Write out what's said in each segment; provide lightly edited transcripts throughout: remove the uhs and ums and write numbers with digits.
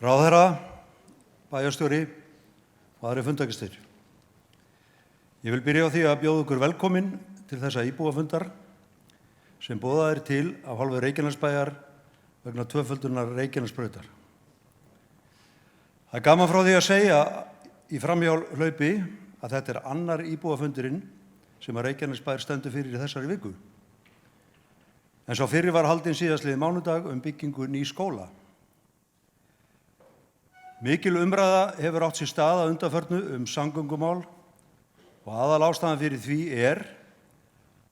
Ráðherra, bæjarstjóri og aðrir fundargestir. Ég vil byrja á því að bjóða ykkur velkomin til þessa íbúafundar sem boðað til af hálfu Reykjanesbæjar vegna tvöföldunar Reykjanesbrautar. Það er gaman frá því að segja í framhjálpi að þetta er annar íbúafundurinn sem að Reykjanesbær stendur fyrir í þessari viku. En sá fyrri var haldinn síðastliðinn mánudag byggingu nýs skóla. Mikil umræða hefur átt sér stað að undanförnu samgöngumál og aðalástæðan fyrir því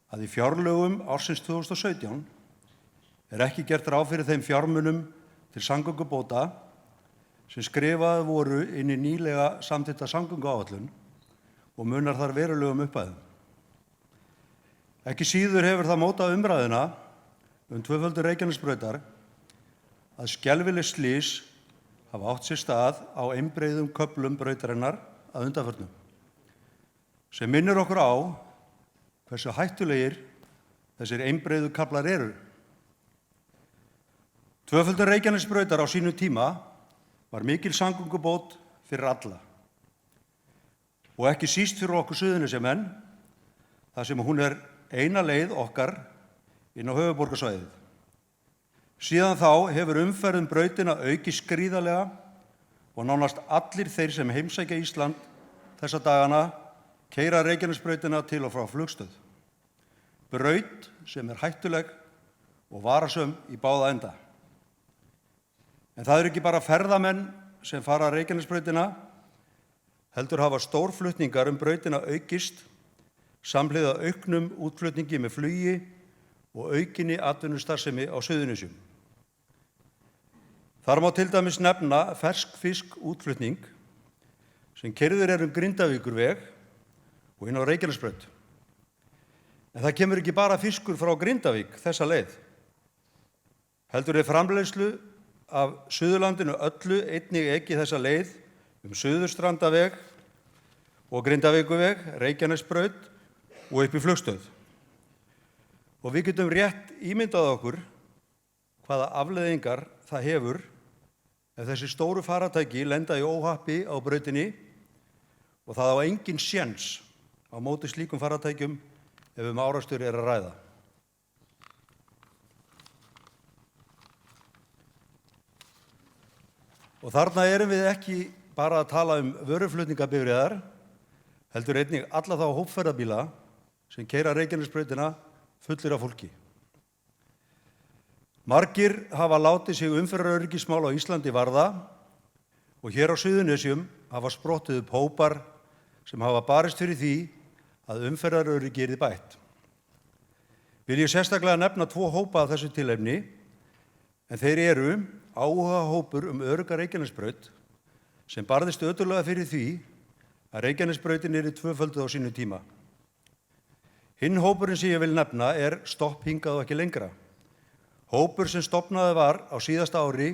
að í fjárlögum ársins 2017 ekki gert ráð fyrir þeim fjármunum til samgöngubóta sem skrifað voru inn í nýlega samþykkta samgönguáætlun og munar þar verulegum upphæðum. Ekki síður hefur það mótað umræðuna tvöföldun Reykjanesbrautar að skelfileg slys hafa átt sér stað á einbreiðum köflum brautarinnar að undanförnu, sem minnir okkur á hversu hættulegir þessir einbreiðu kaflar eru. Tvöföldun Reykjanesbrautar á sínum tíma var mikil samgöngubót fyrir alla og ekki síst fyrir okkur Suðurnesjamenn þar sem hún eina leið okkar inn á höfuðborgarsvæðið. Síðan þá hefur umferð brautina aukist gríðarlega og nánast allir þeir sem heimsækja Ísland þessa dagana keyra Reykjanesbrautina til og frá flugstöð. Braut sem hættuleg og varasöm í báða enda. En það eru ekki bara ferðamenn sem fara Reykjanesbrautina, heldur hafa stórflutningar brautina aukist samhliða auknum útflutningi með flugi og aukinni atvinnustarfsemi á Suðurnesjum. Þar má til dæmis nefna ferskfiskútflutning sem keyrður Grindavíkurveg og inn á Reykjanesbraut. En það kemur ekki bara fiskur frá Grindavík þessa leið. Heldur framleiðslu af Suðurlandinu öllu einnig ekið þessa leið Suðurstrandarveg og Grindavíkurveg, Reykjanesbraut og upp í flugstöð. Og við getum rétt ímyndað okkur hvaða afleiðingar það hefur ef þessi stóru farartæki lenda í óhappi á brautinni og það á engin séns á móti slíkum farartækjum ef árekstur að ræða. Og þarna erum við ekki bara að tala vöruflutningabifreiðar, heldur einnig alla þá hópferðabíla sem keyra Reykjanesbrautina fullir af fólki. Margir hafa látið sig umferðaröryggismál á Íslandi varða og hér á Suðurnesjum hafa sprottið upp hópar sem hafa barist fyrir því að umferðaröryggi yrði bætt. Vil ég sérstaklega nefna 2 hópa af þessu tilefni, en þeir eru áhugahópur örugga Reykjanesbraut sem barðist ötullega fyrir því að Reykjanesbrautin yrði tvöfölduð á sínum tíma. Hinn hópurinn sem ég vil nefna Stopp hingað og ekki lengra. Hópur sem stofnaði var á síðasta ári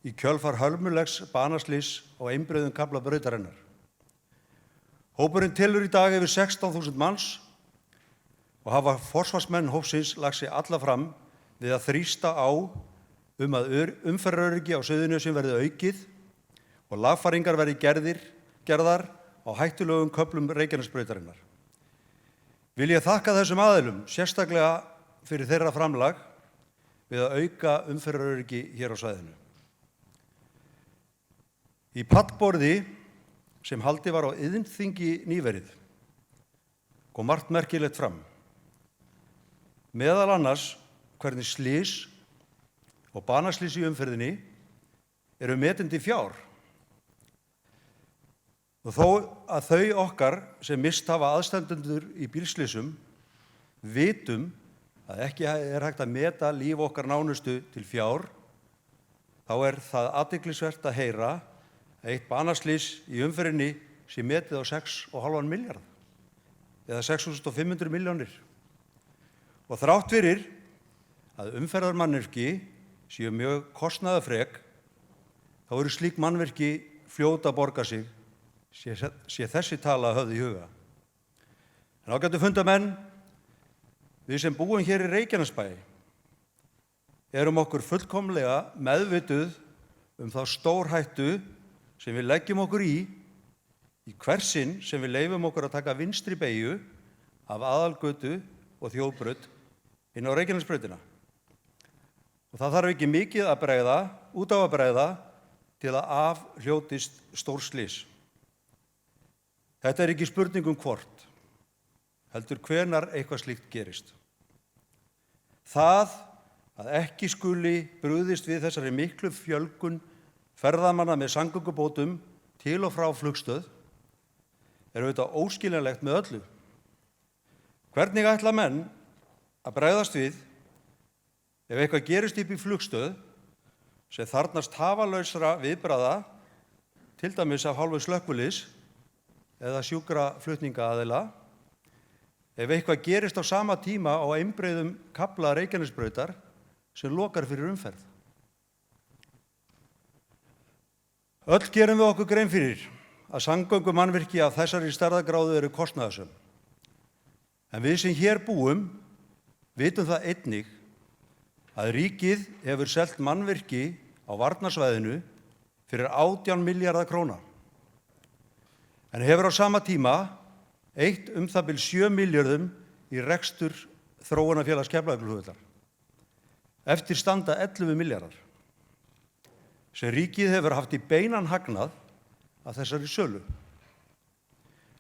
í kjölfar hörmulegs banaslys á einbreiðum kafla brautarinnar. Hópurinn telur í dag yfir 16.000 manns og hafa forsvarsmenn hópsins lagt sig alla fram við að þrýsta á að umferðaröryggi á Suðurnesjum verði aukið og lagfæringar verði gerðar á hættulegum köflum Reykjanesbrautarinnar. Vil ég þakka þessum aðilum sérstaklega fyrir þeirra framlag við að auka umferðaröryggi hér á svæðinu. Í pallborði sem haldið var á iðnþingi nýverið kom margt merkilegt fram. Meðal annars hvernig slys og banaslys í umferðinni metin til fjár. Og þó að þau okkar sem misst hafa aðstandendur í bílslysum vitum að ekki hægt að meta líf okkar nánustu til fjár, þá það athyglisvert að heyra að eitt banaslys í umferðinni sé metið á 6,5 milljarða eða 6.500 milljónir. Og þrátt fyrir að umferðarmannvirki séu mjög kostnaðarfrek, þá eru slík mannvirki fljót að borga sig, sé þessi tala höfð í huga. En ágætu fundarmenn, við sem búum hér í Reykjanesbæ okkur fullkomlega meðvituð þá stórhættu sem við leggjum okkur í hvert sinn sem við leyfum okkur að taka vinstri beygju af aðalgötu og þjóðbraut inn á Reykjanesbrautina. Og það þarf ekki mikið út á að bregða til að af hljótist stór slys. Þetta er ekki spurning hvort, heldur hvenær eitthvað slíkt gerist. Það að ekki skuli brugðist við þessari miklu fjölgun ferðamanna með samgöngubótum til og frá flugstöð er auðvitað óskiljanlegt með öllu. Hvernig ætla menn að bregðast við ef eitthvað gerist upp í flugstöð sem þarfnast tafarlausra viðbragða, til dæmis af hálfu slökkviliðs eða sjúkraflutningaaðila, ef eitthvað gerist á sama tíma á einbreiðum kafla Reykjanesbrautar sem lokar fyrir umferð? Öll gerum við okkur grein fyrir að samgöngumannvirki af þessari stærðargráðu eru kostnaðarsöm. En við sem hér búum vitum það einnig að ríkið hefur selt mannvirki á varnarsvæðinu fyrir 18 milljarða króna. En hefur á sama tíma eytt það bil 7 milljörðum í rekstur Þróunarfélags Keflavíkurflugvallar. Eftir standa 11 milljarðar sem ríkið hefur haft í beinan hagnað af þessari sölu.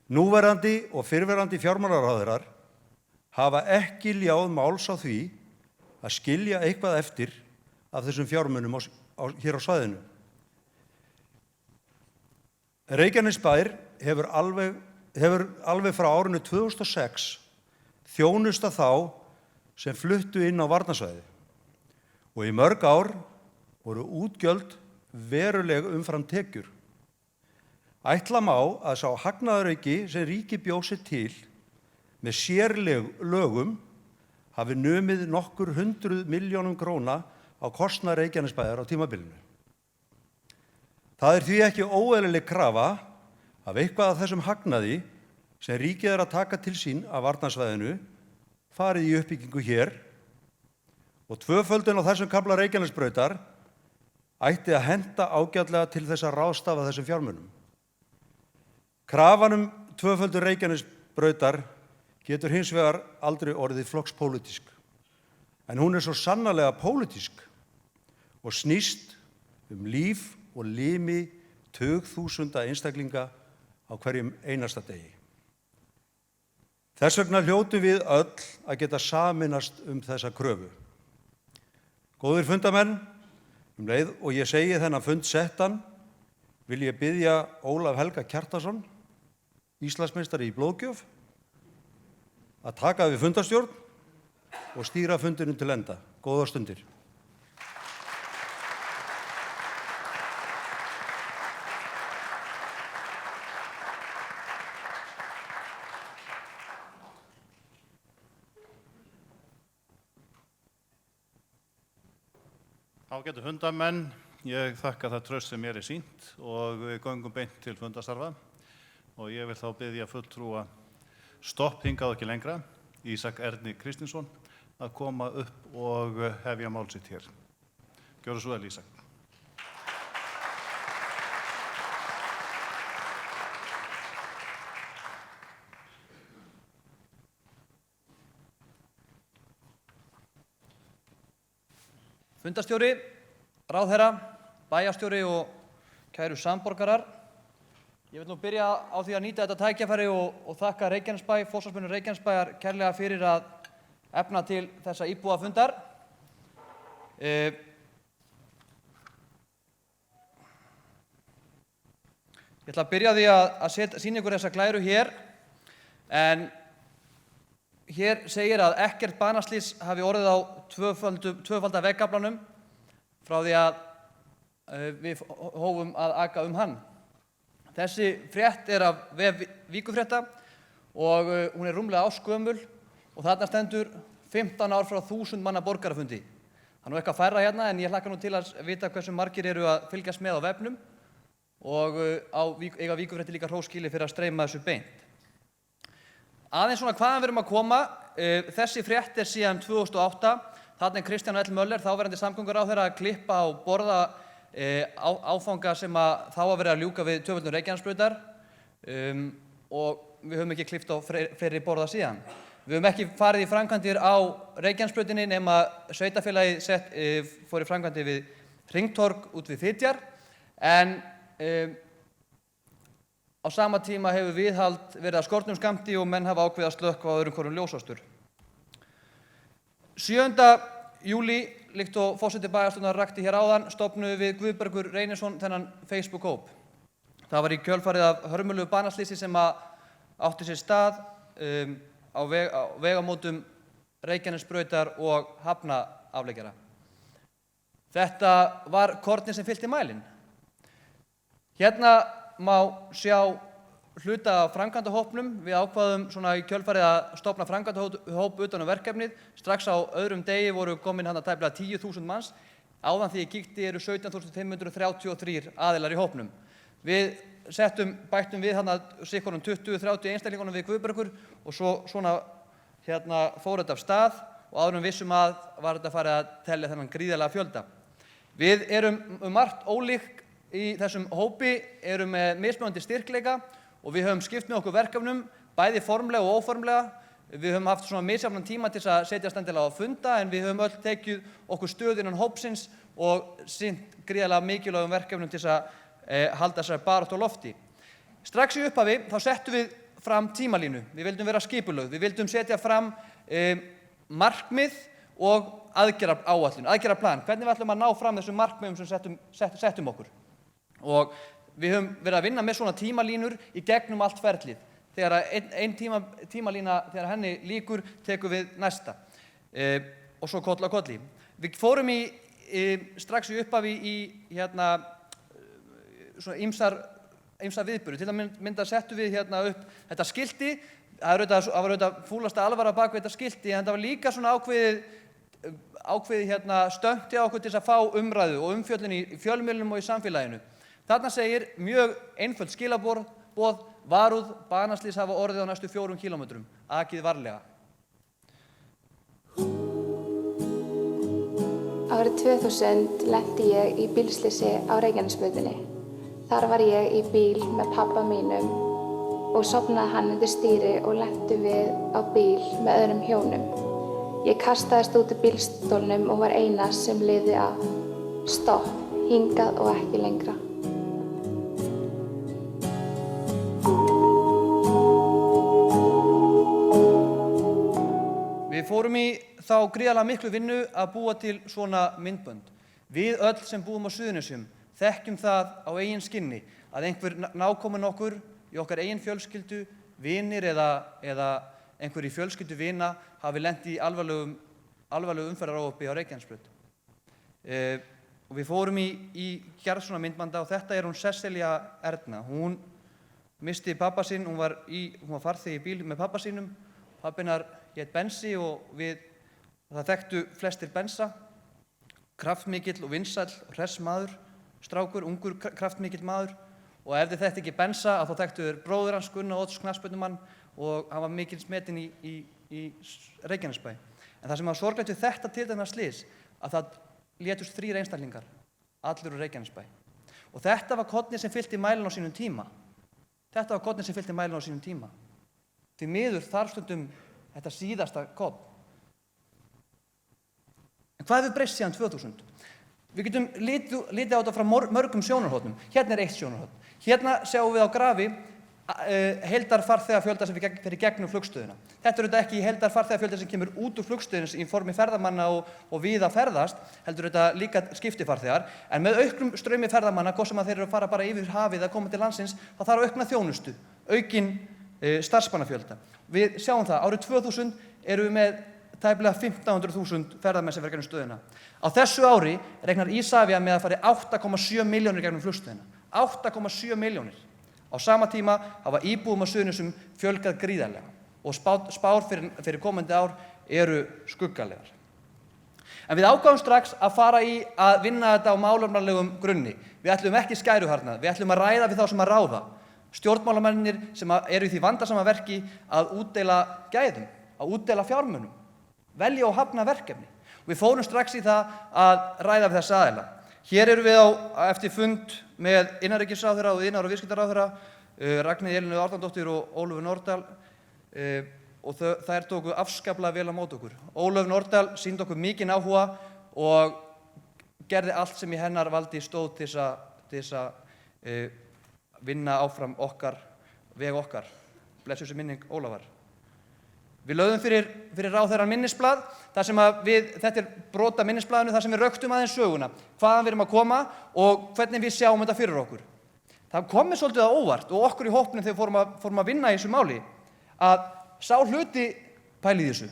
Núverandi og fyrrverandi fjármálaráðherrar hafa ekki ljáð máls á því að skilja eitthvað eftir af þessum fjármunum hér á svæðinu. Reykjanesbær hefur alveg frá árinu 2006 þjónustað þá sem fluttu inn á varnarsvæði og í mörg ár voru útgjöld veruleg umfram tekjur. Ætla má að sá hagnaðarauki sem ríkið bjó sig til með sérlögum hafi numið nokkur 100 milljónum króna á kostnað Reykjanesbæjar á tímabilinu. Það er því ekki óeðlileg krafa að eitthvað af þessum hagnaði sem ríkið er að taka til sín af varnarsvæðinu farið í uppbyggingu hér og tvöföldun á þessum kafla Reykjanesbrautar ætti að henta ágætlega til þess að ráðstafa þessum fjármunum. Krafan tvöföldun Reykjanesbrautar getur hins vegar aldrei orðið flokkspólitísk, en hún er svo sannarlega pólitísk og snýst líf og limi tugþúsunda einstaklinga á hverjum einasta degi. Þess vegna hljótum við öll að geta sameinast þessa kröfu. Góðir fundamenn, leið og ég segi þennan fund settan, vil ég biðja Ólaf Helga Kjartansson, Íslandsmeistari í blóðgjöf, að taka við fundarstjórn og stýra fundinum til enda. Góðar stundir. Ágætu fundamenn, ég þakka það traust sem mér er sýnt og við göngum beint til fundarstarfa og ég vil þá biðja fulltrúa stopp hingað ekki lengra, Ísak Erni Kristinsson, að koma upp og hefja mál sitt hér. Gjörðu svo vel, Ísak. Fundarstjóri, ráðherra, bæjarstjóri og kæru samborgarar. Ég vil nú byrja á því að nýta þetta tækifæri og þakka Reykjanesbæ, forsvarsmönnum Reykjanesbæjar kærlega fyrir að efna til þessa íbúafundar. Ég ætla að byrja á því að sýna ykkur þessa glæru hér, en hér segir að ekkert banaslys hafi orðið á tvöfalda veggaflanum frá því að við hófum að aka hann. Þessi frétt er af vef Víkurfrétta og hún er rúmlega ársgömul og þarna stendur 15 ár frá 1000 manna borgarafundi. Það er nú eitthvað færra hérna en ég hlakka nú til að vita hversu margir eru að fylgjast með á vefnum og eiga Víkurfrétti líka hróskilið fyrir að streyma þessu beint. Aðeins svona hvaðan við erum að koma, þessi frétt er síðan 2008, þarna er Kristján L. Möller, þáverandi samgönguráðherra, að klippa og borða áfanga sem þá að vera að ljúka við tvöföldun Reykjanesbrautar og við höfum ekki klippt á fleiri borða síðan. Við höfum ekki farið í framkvæmdir á Reykjanesbrautinni nema sveitarfélagið fór í framkvæmdir við Hringtorg út við Fitjar, en á sama tíma hefur viðhald verið að skornum skammti og menn hafa ákveðið að slökkva á öðrum hvorum ljósástur. 7. júlí, líkt og forseti bæjarstjórnar rakti hér áðan, stofnuðum við Guðbergur Reynisson þennan Facebook-hóp. Það var í kjölfarið af hörmulegu banaslysi sem átti sér stað á vegamótum Reykjanesbrautar og hafnaafleggjara. Þetta var kornið sem fyllti mælinn. Hérna má sjá hluta af framkvæmdahópnum. Við ákváðum svona í kjölfarið að stofna framkvæmdahóp utan verkefnið. Strax á öðrum degi voru komin hann að tæplega 10.000 manns. Áðan því ég kíkti eru 17.533 aðilar í hópnum. Við bættum við hann að sikkurum 20-30 einstaklingunum við Guðbergur og svona fór þetta af stað og áður vissum að var þetta farið að telja þennan gríðarlega fjölda. Við erum margt ólík í þessum hópi, erum með mismunandi styrkleika og við höfum skipt með okkur verkefnum, bæði formlega og óformlega. Við höfum haft svona misjafnan tíma til að setjast endilega á funda en við höfum öll tekið okkur stöð innan hópsins og sinnt gríðarlega mikilvægum verkefnum til að halda þessari baráttu á lofti. Strax í upphafi þá settum við fram tímalínu. Við vildum vera skipulögð. Við vildum setja fram markmið og aðgerðaplan. Hvernig við ætlum að ná fram þessum markmiðum sem settum okkur. Og við höfum verið að vinna með svona tímalínur í gegnum allt ferlið. Þegar ein tímalína, þegar henni lýkur, tekum við næsta. Og svo koll á kolli. Við fórum strax í upphafi í svona ýmsar viðburði. Til að mynda settum við upp þetta skilti. Það var auðvitað fúlasta alvara bak við þetta skilti, en það var líka svona ákveðið stönd hjá okkur til þess að fá umræðu og umfjöllun í fjölmiðlum og í samfélaginu. Þarna segir mjög einföld skilaboð, varúð, banaslys hafa orðið á næstu 4 kílómetrum. Akið varlega. Árið 2000 lenti ég í bílslysi á Reykjanesbrautinni. Þar var ég í bíl með pabba mínum og sofnaði hann undir stýri og lentum við á bíl með öðrum hjónum. Ég kastaðist út úr bílstólnum og var eina sem lifði af. Stopp, hingað og ekki lengra. Við fórum í þá gríðarlega miklu vinnu að búa til svona myndbönd. Við öll sem búum á Suðurnesjum þekkjum það á eigin skinni að einhver nákominn okkur í okkar eigin fjölskyldu, vinir eða einhver í fjölskyldu vina hafi lent í alvarlegu umferðaróhappi á Reykjanesbraut. Og við fórum í gerð svona myndbanda og þetta hún Sesselja Erna. Hún missti pabba sinn, hún var farþegi í bíl með pabba sínum. Pabbi hennar hét Bensi og það þekktu flestir Bensa. Kraftmikill og vinsæll og hress maður, strákur, ungur kraftmikill maður. Og ef þið þekktu ekki Bensa þá þekktu þeir bróður hans Gunnar Odds knattspyrnumann og hann var mikils metinn í Reykjanesbæ. En það sem var sorglegt við þetta tiltekna slys að það létust 3 einstaklingar, allir úr Reykjanesbæ. Og þetta var kornið sem fyllti mælinn á sínum tíma. Því miður þarf stundum þetta síðasta korn. En hvað hefur breyst síðan 2000? Við getum litið á þetta frá mörgum sjónarhornum. Hérna eitt sjónarhorn. Hérna sjáum við á grafi heildarfarþegafjölda sem fer í gegnum flugstöðina. Þetta auðvitað ekki heildarfarþegafjölda sem kemur út úr flugstöðinni í formi ferðamanna og víða ferðast, heldur þetta líka skiptifarþegar. En með auknum straumi ferðamanna, hvort sem að þeir eru að fara bara yfir hafið að koma til landsins, þá þarf aukna þjónustu, aukin starfsmannafjölda. Við sjáum það, árið 2000 erum við með tæplega 15.000 ferðamenn sem fer gegnum stöðina. Á þessu ári reiknar Isavia með að fari 8,7 milljónir gegnum flugstöðina. 8,7 milljónir. Á sama tíma hafa íbúum á Suðurnesjum fjölgað gríðarlega og spár fyrir komandi ár eru skuggalegar. En við ákváðum strax að fara í að vinna þetta á málefnalegum grunni. Við ætlum ekki skæruharðnað, við ætlum að ræða við þá sem að ráða. Stjórnmálamennir sem eru í því vandasama verki að útdeila gæðum, að útdeila fjármunum, velja og hafna verkefni. Og við fórum strax í það að ræða við þessa aðila. Hér erum við eftir fund með innanríkisráðherra og iðnaðar- og viðskiptaráðherra, Ragnheiði Elínu Árnadóttur og Ólöfu Nordal, og þær tóku afskaplega vel á móti okkur. Ólöf Nordal sýndi okkur mikinn áhuga og gerði allt sem í hennar valdi stóð til þess að vinna áfram veg okkar. Blessuð sé minning Ólafar. Við lögðum fyrir ráðherrann minnisblað, þetta er brot af minnisblaðinu þar sem við röktum aðeins söguna, hvaðan við erum að koma og hvernig við sjáum þetta fyrir okkur. Það kom mér svolítið á óvart og okkur í hópnum þegar við fórum að vinna í þessu máli, að sá hluti, pælið í þessu,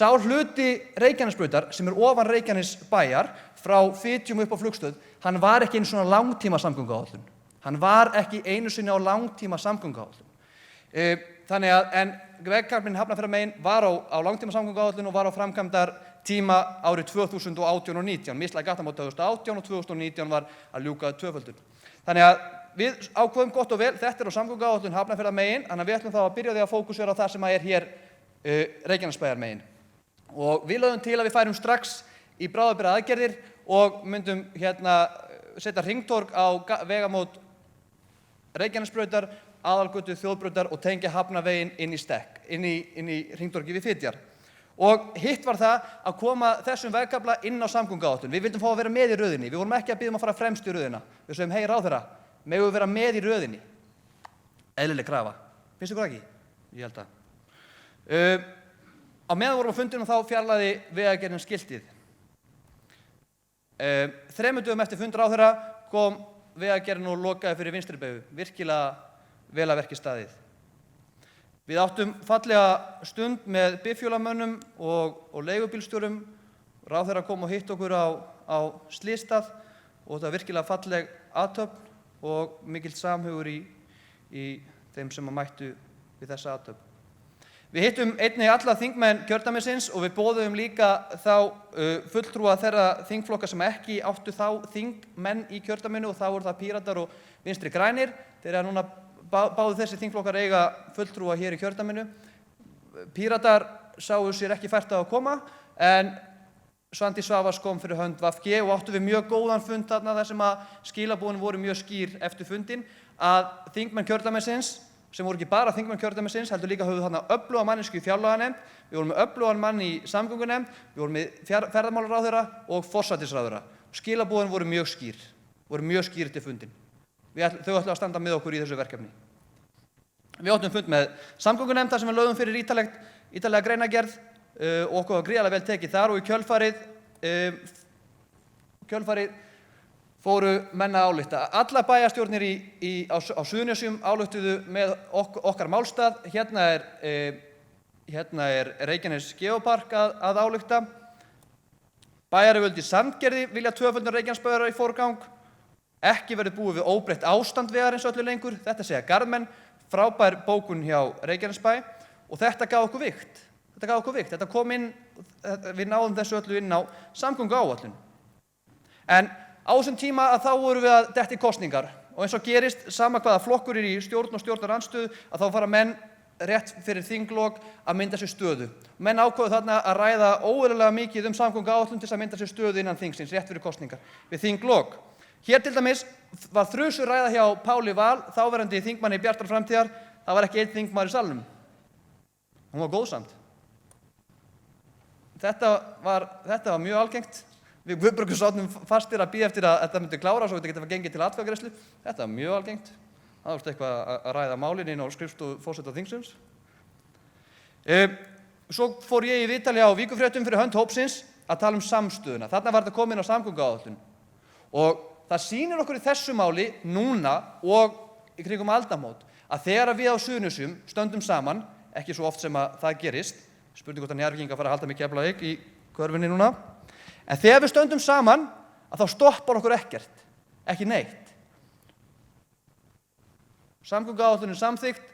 sá hluti Reykjanesbrautar sem er ofan Reykjanesbæjar frá Fitjum upp á Flugstöð, hann var ekki einu svona langtíma samgönguáætlun. Hann var ekki einu sinni á langtíma samgönguáætlun. Þannig að, en vegkaflinn Hafnarfjarðarmegin var á langtíma samgönguáætlun og var á framkvæmdartíma árið 2018 og 2019. Mislæg gattamót 2018 og 2019 var að ljúka tvöföldun. Þannig að við ákveðum gott og vel, þetta er á samgönguáætlun Hafnarfjarðarmegin, þannig að við ætlum þá að byrja því að fókusera á það sem er hér Reykjanesbæjarmegin. Og við lögðum til að við færum strax í bráðabirgðaaðgerðir og myndum setja hringtorg á vegamót Reykjanesbrautar, Aðalgötu, Þjóðbrautar og tengja Hafnarveginn inn í stekk, inn í hringtorgi við Fitjar. Og hitt var það að koma þessum vegkafla inn á samgönguáætlun. Við vildum fá að vera með í röðinni. Við vorum ekki að biðja að fara fremst í röðina. Við sögðum, hey ráðherra, megum við vera með í röðinni? Eðlileg krafa. Finnst ykkur ekki? Ég held að. Á meðan vorum á fundinum þá fjarlægði Vegagerðin skiltið. 3 dögum eftir fund ráðherra kom Vegagerðin og lokaði fyrir vinstri beygju. Virkilega vel að verki staðið. Við áttum fallega stund með bifhjólamönnum og leigubílstjórum. Ráðherra kom og hitt okkur á slysstað og þetta var virkilega falleg athöfn og mikill samhugur í þeim sem mættu við þessa athöfn. Við hittum einnig alla þingmenn kjördæmisins og við boðuðum líka þá fulltrúa þeirra þingflokka sem ekki áttu þá þingmenn í kjördæminu og þá voru það Píratar og Vinstri grænir. Þeir eru núna báðu þessi þingflokkar eiga fulltrúa hér í kjördæminu. Píratar sáu sér ekki fært að koma en Svandís Svavarsdóttir kom fyrir hönd VG og áttu við mjög góðan fund þarna þar sem að skilaboðin voru mjög skýr eftir fundinn að þingmenn kjördæmisins, sem voru ekki bara þingmenn kjördæmisins, heldur líka höfðu þarna öfluga mannesku í fjárlaganefnd, við vorum með öflugan mann í samgöngunefnd, við vorum með ferðamálaráðherra og forsætisráðherra. Skilaboðin voru mjög skýr til fundinn. Þau ætlu að standa með okkur í þessu verkefni. Við áttum fund með samgöngunefnd þar sem við lögðum fyrir ítarlega greinargerð og okkur var gríðarlega vel tekið þar og í kjölfarið fóru menn að álykta. Allar bæjarstjórnir á Suðurnesjum ályktuðu með okkar málstað. Hérna er Reykjanes Geopark að álykta. Bæjaryfirvöld í Sandgerði vilja tvöföldun Reykjanesbæjar í forgang. Ekki verður búið við óbreytt ástand vegarins öllu lengur. Þetta segja garðmenn, frábær bókun hjá Reykjanesbæ og þetta gaf okkur vigt. Þetta kom inn, við náðum þessu öllu inn á samgönguáætlun. En á þessum tíma að þá vorum við að detta í kosningar og eins og gerist, sama hvaða flokkur er í stjórn og stjórnarandstöðu, að þá fara menn rétt fyrir þinglok að mynda sér stöðu. Menn ákváðu þarna að ræða óeðlilega mikið samgönguáætlun til að mynda sér stöðu innan þingsins rétt fyrir kosningar við þinglok. Hér til dæmis var þrusur ræða hjá Páli Val, þáverandi þingmanni Bjartar framtíðar. Það var ekki einn þingmaður í salnum. Hún var góðsamt. Þetta var mjög algengt. Við Guðbjörgur sátum fastir að bíða eftir að þetta myndi klára svo þetta geti gengið til atkvæðagreiðslu. Þetta var mjög algengt. Það var eitthvað að ræða málin inn á skrifstofu forseta þingsins. Svo fór ég í viðtali á Víkurfréttum fyrir hönd hópsins að tala um samstöðuna. Þarna var þetta komin á samgönguáætlun. Og það sýnir okkur í þessu máli núna og í kringum aldamót að þegar við á Suðurnesjum stöndum saman, ekki svo oft sem að það gerist, spurning hvort að Njarðvíkingar fara að halda mig Keflavík í körfunni núna, en þegar við stöndum saman að þá stoppar okkur ekkert, ekki neitt. Samgönguáætlun er samþykkt,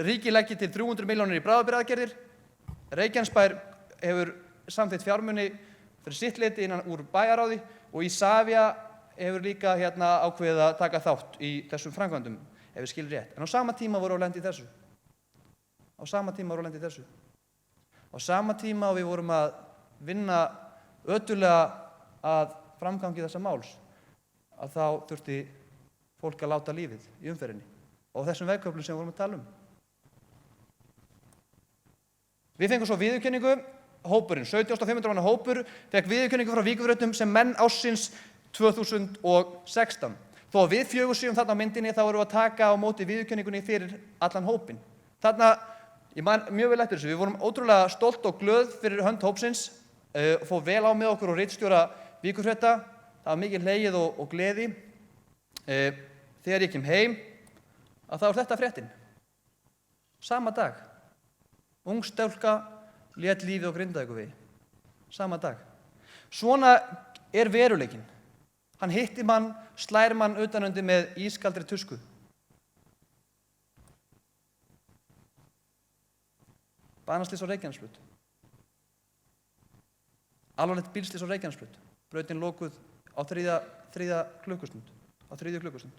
ríkið leggir til 300 milljónir í bráðabirgðaaðgerðir, Reykjanesbær hefur samþykkt fjármuni fyrir sitt leyti innan úr bæjaráði og Isavia hefur líka ákveðið að taka þátt í þessum framkvæmdum, ef við skilum rétt. En á sama tíma voru að lenda í þessu. Á sama tíma og við vorum að vinna ötullega að framgangi þessa máls, að þá þurfti fólk að láta lífið í umferðinni og þessum vegköflum sem við vorum að tala um. Við fengum svo viðurkenningu, hópurinn, 17.500 manna hópur, fekk viðurkenningu frá Víkurfréttum sem menn ársins 2016. Þó að við 4 séum þarna á myndinni þá erum við að taka á móti viðurkenningunni fyrir allan hópinn. Þarna, ég man mjög vel eftir þessu, við vorum ótrúlega stolt og glöð fyrir hönd hópsins, fór vel á með okkur og ritstjóra Víkurfrétta, það var mikið hlegið og gleði. Þegar ég kem heim, að þá er þetta fréttin. Sama dag. Ung stúlka lét lífið á Grindavíkurvegi. Sama dag. Svona er veruleikinn. Hann hittir mann, slær mann utanundi með ískaldri tusku. Banaslys á Reykjanesbraut. Alvarlegt bílslys á Reykjanesbraut. Brautin lokuð á þriðju klukkustund.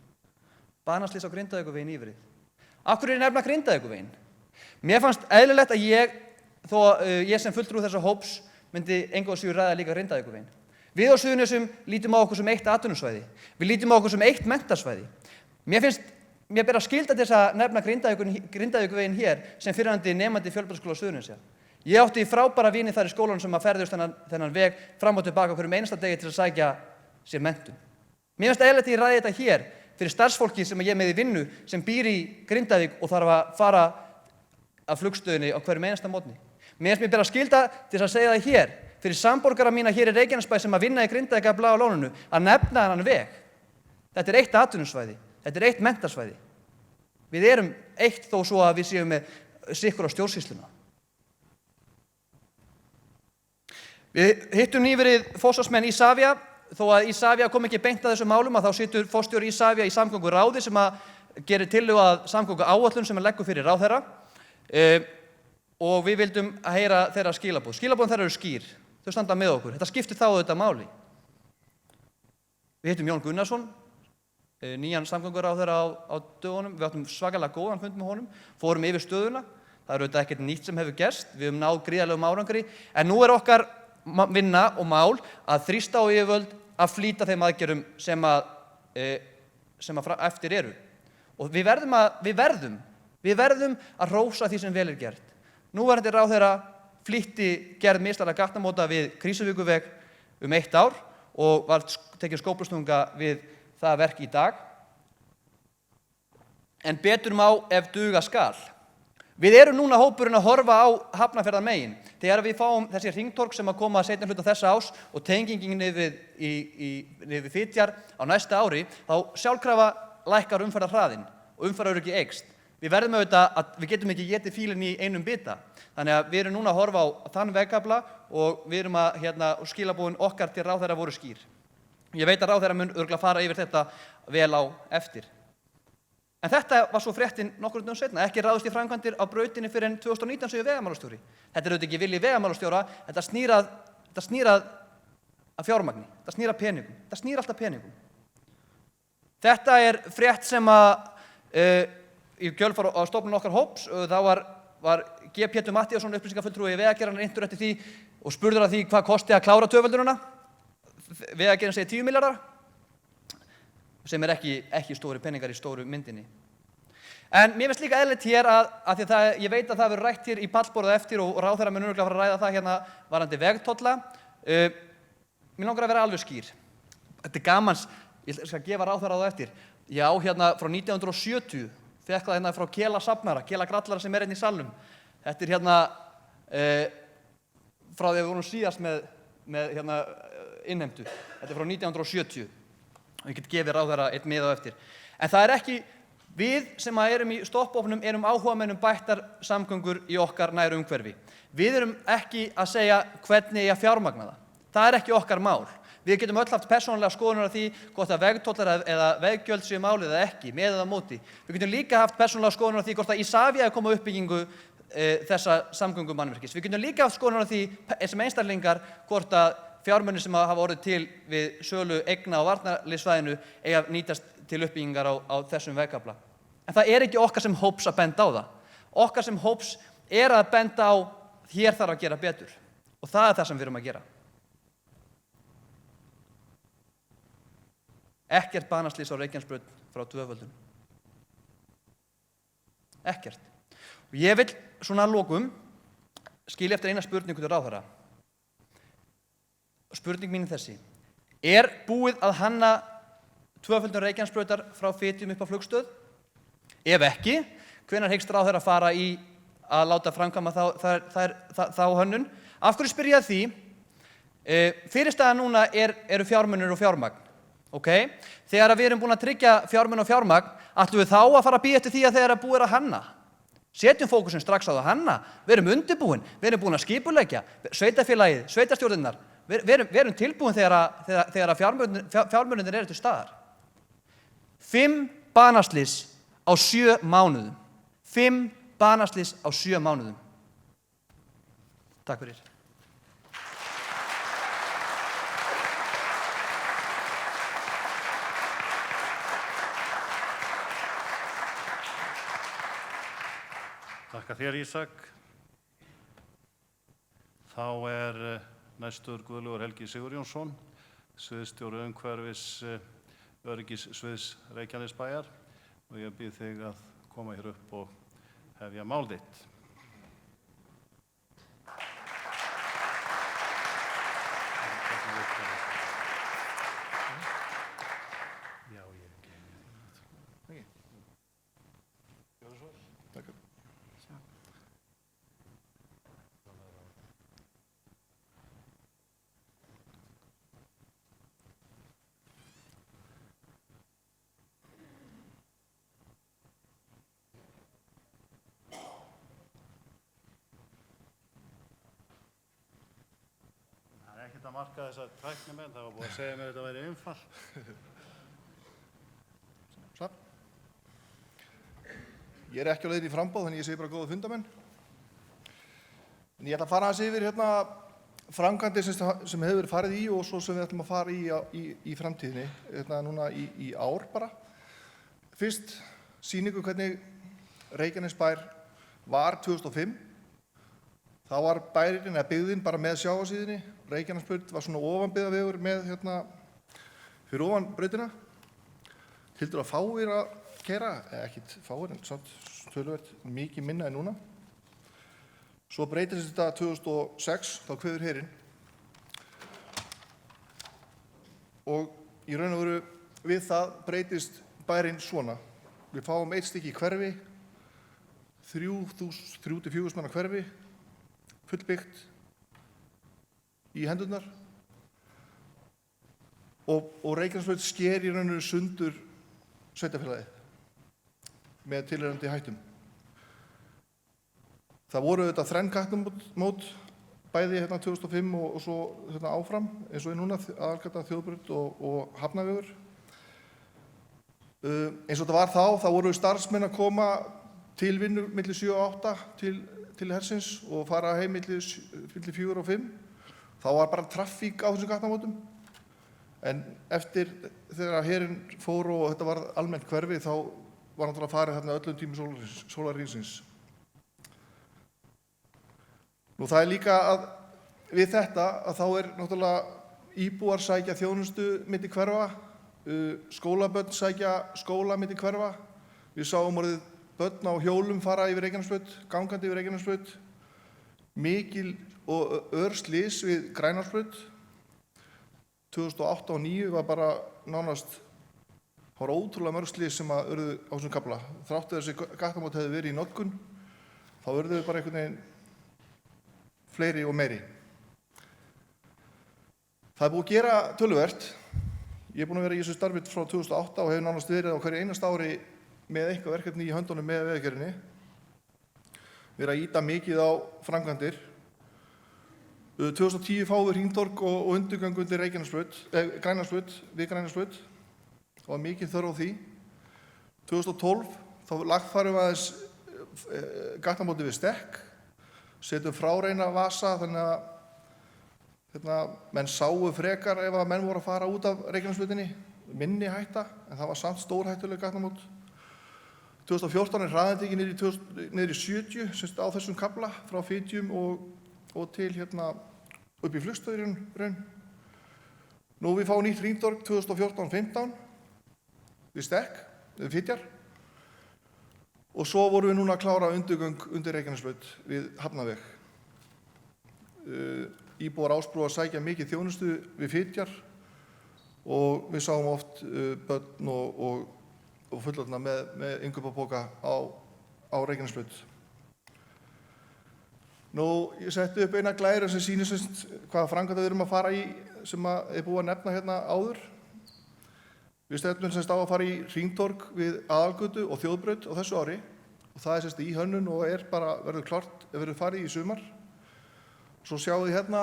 Banaslys á Grindavíkurveginn Íverið. Af hverju er ég nefna Grindavíkurveginn? Mér fannst eðlilegt að ég sem fulltrúi þessa hóps myndi engu að síður ræða líka Grindavíkurveginn. Við á Suðurnesjum lítum á okkur sem eitt atvinnusvæði. Við lítum á okkur sem eitt menntasvæði. Mér ber að skylda til þess að nefna Grindavíkurveginn hér sem fyrrverandi nemandi Fjölbrautaskóla Suðurnesja. Ég átti frábæra vini þar í skólanum sem að ferðust þennan veg fram og tilbaka hverjum einasta degi til að sækja sér menntun. Mér finnst eðlilegt að ég ræði þetta hér fyrir starfsfólki sem ég er með í vinnu sem býr í Grindavík og þarf að fara af flugstöðinni á hverjum einasta morgni. Mér ber að skylda til að segja það hér fyrir samborgara mína hér í Reykjanesbæ sem að vinna í Grindavík að Bláa lóninu að nefna þennan veg. Þetta er eitt atvinnusvæði, þetta er eitt menntasvæði. Við erum eitt þó svo að við séum með sikkur á stjórnsýsluna. Við hittum nýverið forsvarsmenn Isavia, þó að Isavia kom ekki beint að þessum málum að þá situr forstjóri Isavia í samgönguráði sem að gerir tillögu að samgönguáætlun sem að leggur fyrir ráðherra og við vildum að heyra þeirra skilaboð. Skilaboðin þeirra eru skýr, þau standa með okkur. Þetta skiptir þá auðvitað máli. Við hittum Jón Gunnarsson, nýjan samgönguráðherra á dögunum, við áttum svakalega góðan fund með honum, fórum yfir stöðuna, það er auðvitað ekkert nýtt sem hefur gerst, við höfum náð gríðarlegum árangri, en nú er okkar vinna og mál að þrýsta á yfirvöld að flýta þeim aðgerðum sem eftir eru. Og við verðum að hrósa því sem vel er gert. Núverandi ráðherra flýtti gerð mislægra gatnamóta við Krýsuvíkurveg 1 ár og var tekin skóflustunga við það verk í dag. En betur má ef duga skal. Við erum núna hópurinn að horfa á Hafnarfjarðarmegin. Þegar við fáum þessi hringtorg sem að koma seinni hluta þessa árs og tengingin niður við Fitjar á næsta ári, þá sjálfkrafa lækkar umferðarhraðinn og umferðaröryggi eykst. Við verðum auðvitað að við getum ekki étið fílinn í einum bita. Þannig að við erum núna að horfa á þann vegkafla og við erum að skilaboðin okkar til ráðherra voru skýr. Ég veit að ráðherra mun örugglega fara yfir þetta vel á eftir. En þetta var svo fréttin nokkur dögum seinna, ekki ráðist í framkvæmdir á brautinni fyrr en 2019 segir vegamálastjóri. Þetta er auðvitað ekki vilji vegamálastjóra, þetta snýr að fjármagni, þetta snýr að peningum, þetta snýr alltaf peningum. Þetta er frétt sem í kjölfar á stofnun okkar hóps, þá var G. Pétur Matthíasson upplýsingafulltrúi í Vegagerðarinnar inntur eftir því og spurður að því hvað kosti að klára tvöföldunina. Vegagerðin segir 10 milljarðar. Sem er ekki stóri peningar í stóru myndinni. En mér finnst líka eðlilegt hér að því að ég veit að það verður rætt hér í pallborðið eftir og ráðherra mun örugglega fara að ræða það hérna varðandi vegtolla. Mér langar að vera alveg skýr. Þetta er gamans, ég skal gefa ráðherra það eftir. Já, hérna frá 1970, fékk það hérna frá Kela safnara, Kela grallara sem er hérna í salnum. Þetta er hérna frá því að við vorum síðast með hérna innheimtu. Þetta er frá 1970. Ég get gefið ráðherra eitt miða á eftir. En það er ekki, við sem erum í stoppofnum erum áhugamenn bættar samgöngur í okkar nær umhverfi. Við erum ekki að segja hvernig eigi að fjármagna það. Það er ekki okkar mál. Við getum öll haft persónulega skoðunar á því hvort að vegtollar eða veggjöld séu málið eða ekki, með eða móti. Við getum líka haft persónulega skoðunar á því hvort að Isavia koma uppbyggingu þessa samgöngumannvirkis. Við getum líka haft skoðunar á því sem einstaklingar hvort að fjármunir sem hafa orðið til við sölu eigna á varnarliðssvæðinu eiga að nýtast til uppbyggingar á þessum vegkafla. En það er ekki okkar sem hóps að benda á það. Okkar sem hóps er að benda á hér þarf að gera betur. Og það er það sem við erum að gera. Ekkert banaslys á Reykjanesbraut frá tvöföldun. Ekkert. Og ég vil svona að lokum skilja eftir eina spurningu til ráðherra. Spurning mín er þessi. Er búið að hanna tvöföldun Reykjanesbrautar frá Fitjum upp á flugstöð? Ef ekki, hvenær hyggst ráðherra fara í að láta framkvæma þá hönnun? Af hverju spyr ég að því? Fyrirstaðan núna eru fjármunir og fjármagn. Okay? Þegar við erum búin að tryggja fjármunir og fjármagn, ætlum við þá að fara að bíða eftir því að þegar búið er að hanna. Setjum fókusinn strax á það að hanna. Við erum undirbúin, við erum búin að skipuleggja, sveitarfélagið, sveitarstjórnirnar. Við erum tilbúin þegar fjármunirnir eru til staðar. 5 banaslys á 7 mánuðum. 5 banaslys á 7 mánuðum. Takk fyrir. Þakka þér, Ísak. Þá næstur Guðlaugur Helgi Sigurjónsson, sviðsstjóri umhverfis öryggissviðs Reykjanesbæjar, og ég býð þig að koma hér upp og hefja mál þitt. Ekkert að marka þessa tæknimenn, það var búið að segja mér að þetta væri einfalt. Ég er ekki á leiðinni í framboð, þannig ég segi bara góða fundamenn. En ég ætla að fara aðeins yfir framkvæmdir sem hefur verið farið í og svo sem við ætlum að fara í framtíðinni, núna í ár bara. Fyrst sýningu hvernig Reykjanesbær var 2005. Þá var bærinn eða byggðin bara með sjávarsíðunni. Reykjanesbraut var svona ofanbyggðavegur með fyrir ofan brautina. Tiltölulega fáir að keyra, ekkert fáir en samt töluvert mikið minna en núna. Svo breytist þetta 2006, þá kveður herinn. Og í raun og veru við það breytist bærinn svona. Við fáum 1 stykki í hverfi, 3-4 manna hverfi, fullbyggt í hendurnar og Reykjanesbraut sker í raun og veru sundur sveitarfélagið með tilheyrandi hættum. Það voru auðvitað 3 gatnamót, bæði 2005 og svo áfram, eins og núna aðalgata, Þjóðbraut og Hafnarvegur. Eins og þetta var þá voru starfsmenn að koma til vinnu milli 7 og 8 til hersins og fara heim milli 4 og 5. Þá var bara traffík á þessum gatnamótum. En eftir þegar herinn fór og þetta var almennt hverfi, þá var náttúrulega farið þarna öllum tímum sólarhringsins. Nú það er líka að við þetta að þá er náttúrulega íbúar sækja þjónustu milli hverfa, skólabörn sækja skóla milli hverfa. Við sáum orðið börn á hjólum fara yfir Reykjanesbraut, gangandi yfir Reykjanesbraut, mikil og slys við Grænarsbraut. 2008 og 2009 var bara nánast, það var ótrúlega mörg slys sem að urðu á þessum kafla. Þrátt að þessi gatnamót hefði verið í notkun, þá urðu bara einhvern veginn fleiri og meiri. Það er búið að gera töluvert. Ég er búinn að vera í þessu starfi frá 2008 og hefur nánast verið á hverju einasta ári með eitthvað verkefni í höndunum með Vegagerðinni. Verið að ýta mikið á framkvæmdir. 2010 fáum við hringtorg og undirgöngu undir Grænarsbraut, við Grænarsbraut. Það var mikið þörf á því. 2012 þá lagfærum við aðeins gatnamótið við Stekk, setjum fráreina vasa þannig að menn sáu frekar ef að menn voru að fara út af Reykjanesbrautinni, minni hætta, en það var samt stórhættuleg gatnamót. 2014 er hraðatekið niður í 70 á þessum kafla frá Fitjum og til upp í Flugstöð í raun. Nú við fáum nýtt hringtorg 2014-15 við Stekk, við Fitjar. Og svo vorum við núna að klára undirgöng undir Reykjanesbraut við Hafnaveg. Íbúar Ásbrú að sækja mikið þjónustu við Fitjar og við sáum oft börn og fullorðna með innkaupapoka á Reykjanesbraut. Nú, ég setti upp eina glæru sem sýnir hvaða framkvæmda við erum að fara í sem er búið að nefna hérna áður. Við stefnum á að fara í hringtorg við Aðalgötu og Þjóðbraut á þessu ári og það er í hönnun og verður klárt ef verður farið í sumar. Svo sjáum við hérna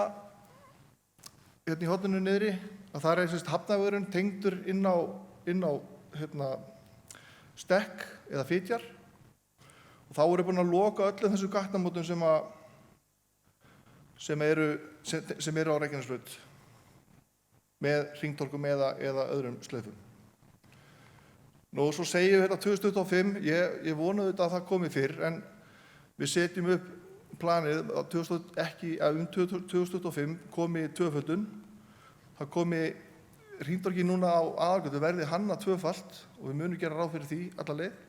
í horninu niðri að það er hafnavegurinn tengdur inn á Stekk eða Fitjar og þá voru búin að loka öllum þessum gatnamótum sem eru á Reykjanesbraut með hringtorgum eða öðrum sleifum. Nú, svo segjum við 2025, ég vona auðvitað að það komi fyrr, en við setjum upp planið að 2025 komi tvöföldun. Það komi hringtorgi núna á Aðalgötu verði hannað tvöfalt og við munum gera ráð fyrir því alla leið.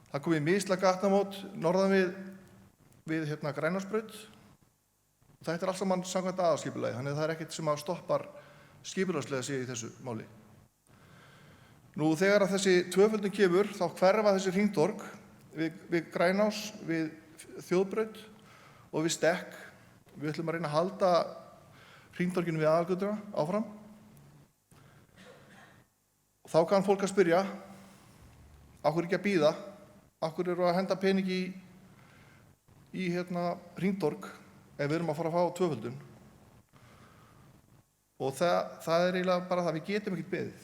Það komi misla gatnamót norðan við Grænarsbraut. Þetta er allt saman samkvæmt aðalskipulagi, þannig að það er ekkert sem að stoppar skipulagslega sig í þessu máli. Nú, þegar að þessi tvöföldun kemur, þá hverfa þessi hringtorg við Grænás, við Þjóðbraut og við Stekk. Við ætlum að reyna að halda hringtorginu við Aðalgötuna áfram. Og þá kann fólk að spyrja, af hverju ekki að bíða? Af hverju eru að henda peningi í hringtorg ef við erum að fara að fá tvöföldun? Og það er eiginlega bara það, við getum ekkert beðið.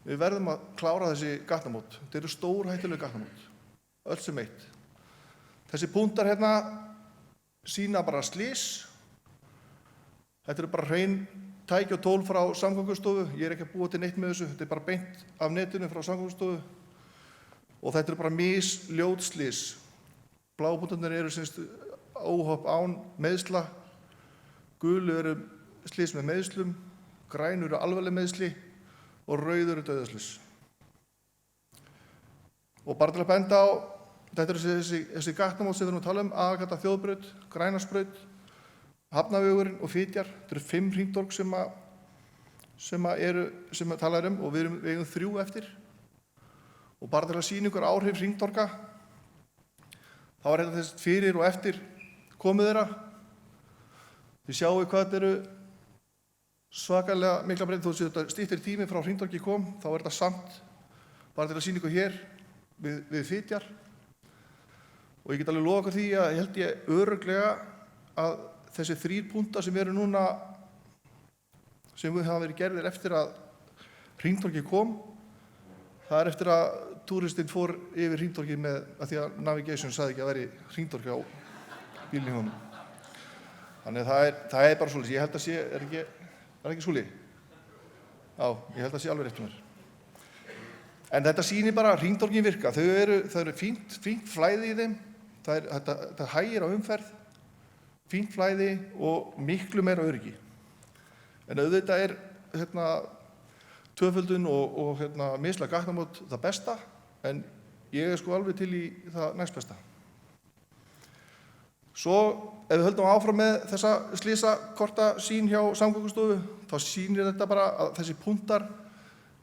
Við verðum að klára þessi gatnamót. Þetta eru stórhættuleg gatnamót, öll sem eitt. Þessi punktar hérna sýna bara slys. Þetta eru bara hrein tæki og tól frá Samgöngustofu. Ég er ekki að búa til neitt með þessu. Þetta er bara beint af netinu frá Samgöngustofu. Og þetta eru bara misljót slys. Bláu punktarnir eru óhopp án meiðsla. Gulu eru slys með meiðslum. Grænu eru alvarleg meiðsli. Og rauður eru dauðaslys. Og bara til að benda á, þetta eru þessi gatnamót sem við erum að tala um, Aðalgata, Þjóðbraut, Grænarsbraut, Hafnavegurinn og Fitjar. Þetta eru 5 hringtorg sem talað um og við eigum 3 eftir. Og bara til að sýna ykkur áhrif hringtorga, þá er þetta þess fyrir og eftir komið þeirra. Þið sjáum hvað þetta eru svakalega mikla breytingar. Þó að þetta styttir tími frá hringtorgi kom, þá er þetta samt bara til að sýna ykkur hér við Fitjar. Og ég get alveg lofa ykkur því að ég held örugglega að þessi 3 punktar sem eru núna, sem við hafa verið gerðir eftir að hringtorgi kom, það er eftir að túristinn fór yfir hringtorgi að því að Navigation sagði ekki að veri hringtorgi á bílnum honum. Þannig það er bara svolítið. Ég held að sé, er ekki Súli? Já, ég held að sé alveg rétt mér. En þetta sýnir bara að hringtorgin virka. Þau eru fínt flæði í þeim. Þetta hægir á umferð, fínt flæði og miklu meira öryggi. En auðvitað er tvöföldun og misla gatnamót það besta, en ég er alveg til í það næst besta. Svo ef við höldum áfram með þessa slysakorta sýn hjá Samgöngustofu, þá sýnir þetta bara að þessi punktar,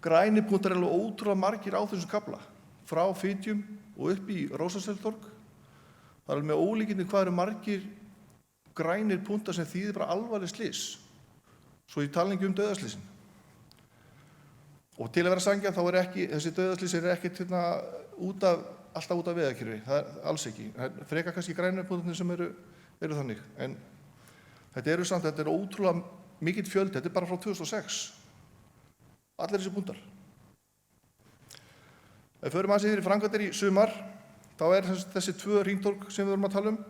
græni punktar er alveg ótrúlega margir á þessum kafla, frá Fitjum og upp í Rósaseltorg. Það er alveg með ólíkindum hvað eru margir grænir punktar sem þýðir bara alvarleg slys, svo ég tala ekki dauðaslysin. Og til að vera sanngjarn þá þessi dauðaslys ekkert alltaf út af vegakerfi, það er alls ekki. Frekar kannski grænu punktarnir sem eru þannig, en þetta er ótrúlega mikill fjöldi, þetta er bara frá 2006. Allir þessi punktar. Ef við förum aðeins yfir í framkvæmdir í sumar, þá er þessi 2 hringtorg sem við erum að tala um,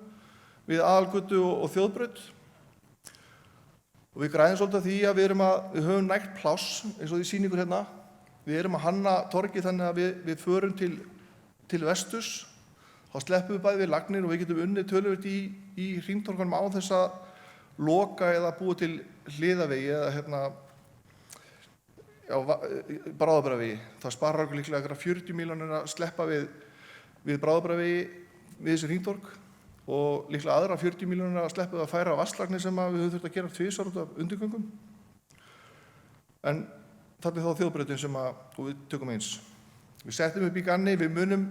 við Aðalgötu og Þjóðbraut. Og við græðum svolítið að því að við höfum nægt pláss, eins og því sýningur hérna. Við erum að hanna torgið þannig að við förum til vesturs, þá sleppum við bæði við lagnir og við getum unnið töluvert í hringtorgunum á þess að loka eða búa til hliðavegi bráðabirgðavegi. Það sparar okkur líklega einhverjar 40 milljónir að sleppa við bráðabirgðavegi við þessi hringtorg og líklega aðra 40 milljónir að sleppa við að færa vatnslagnir sem við höfum þurft að gera tvisvar út af undirgöngum. En þarna þá þjóðbrautin sem og við tökum eins. Við settum upp í ganni, við munum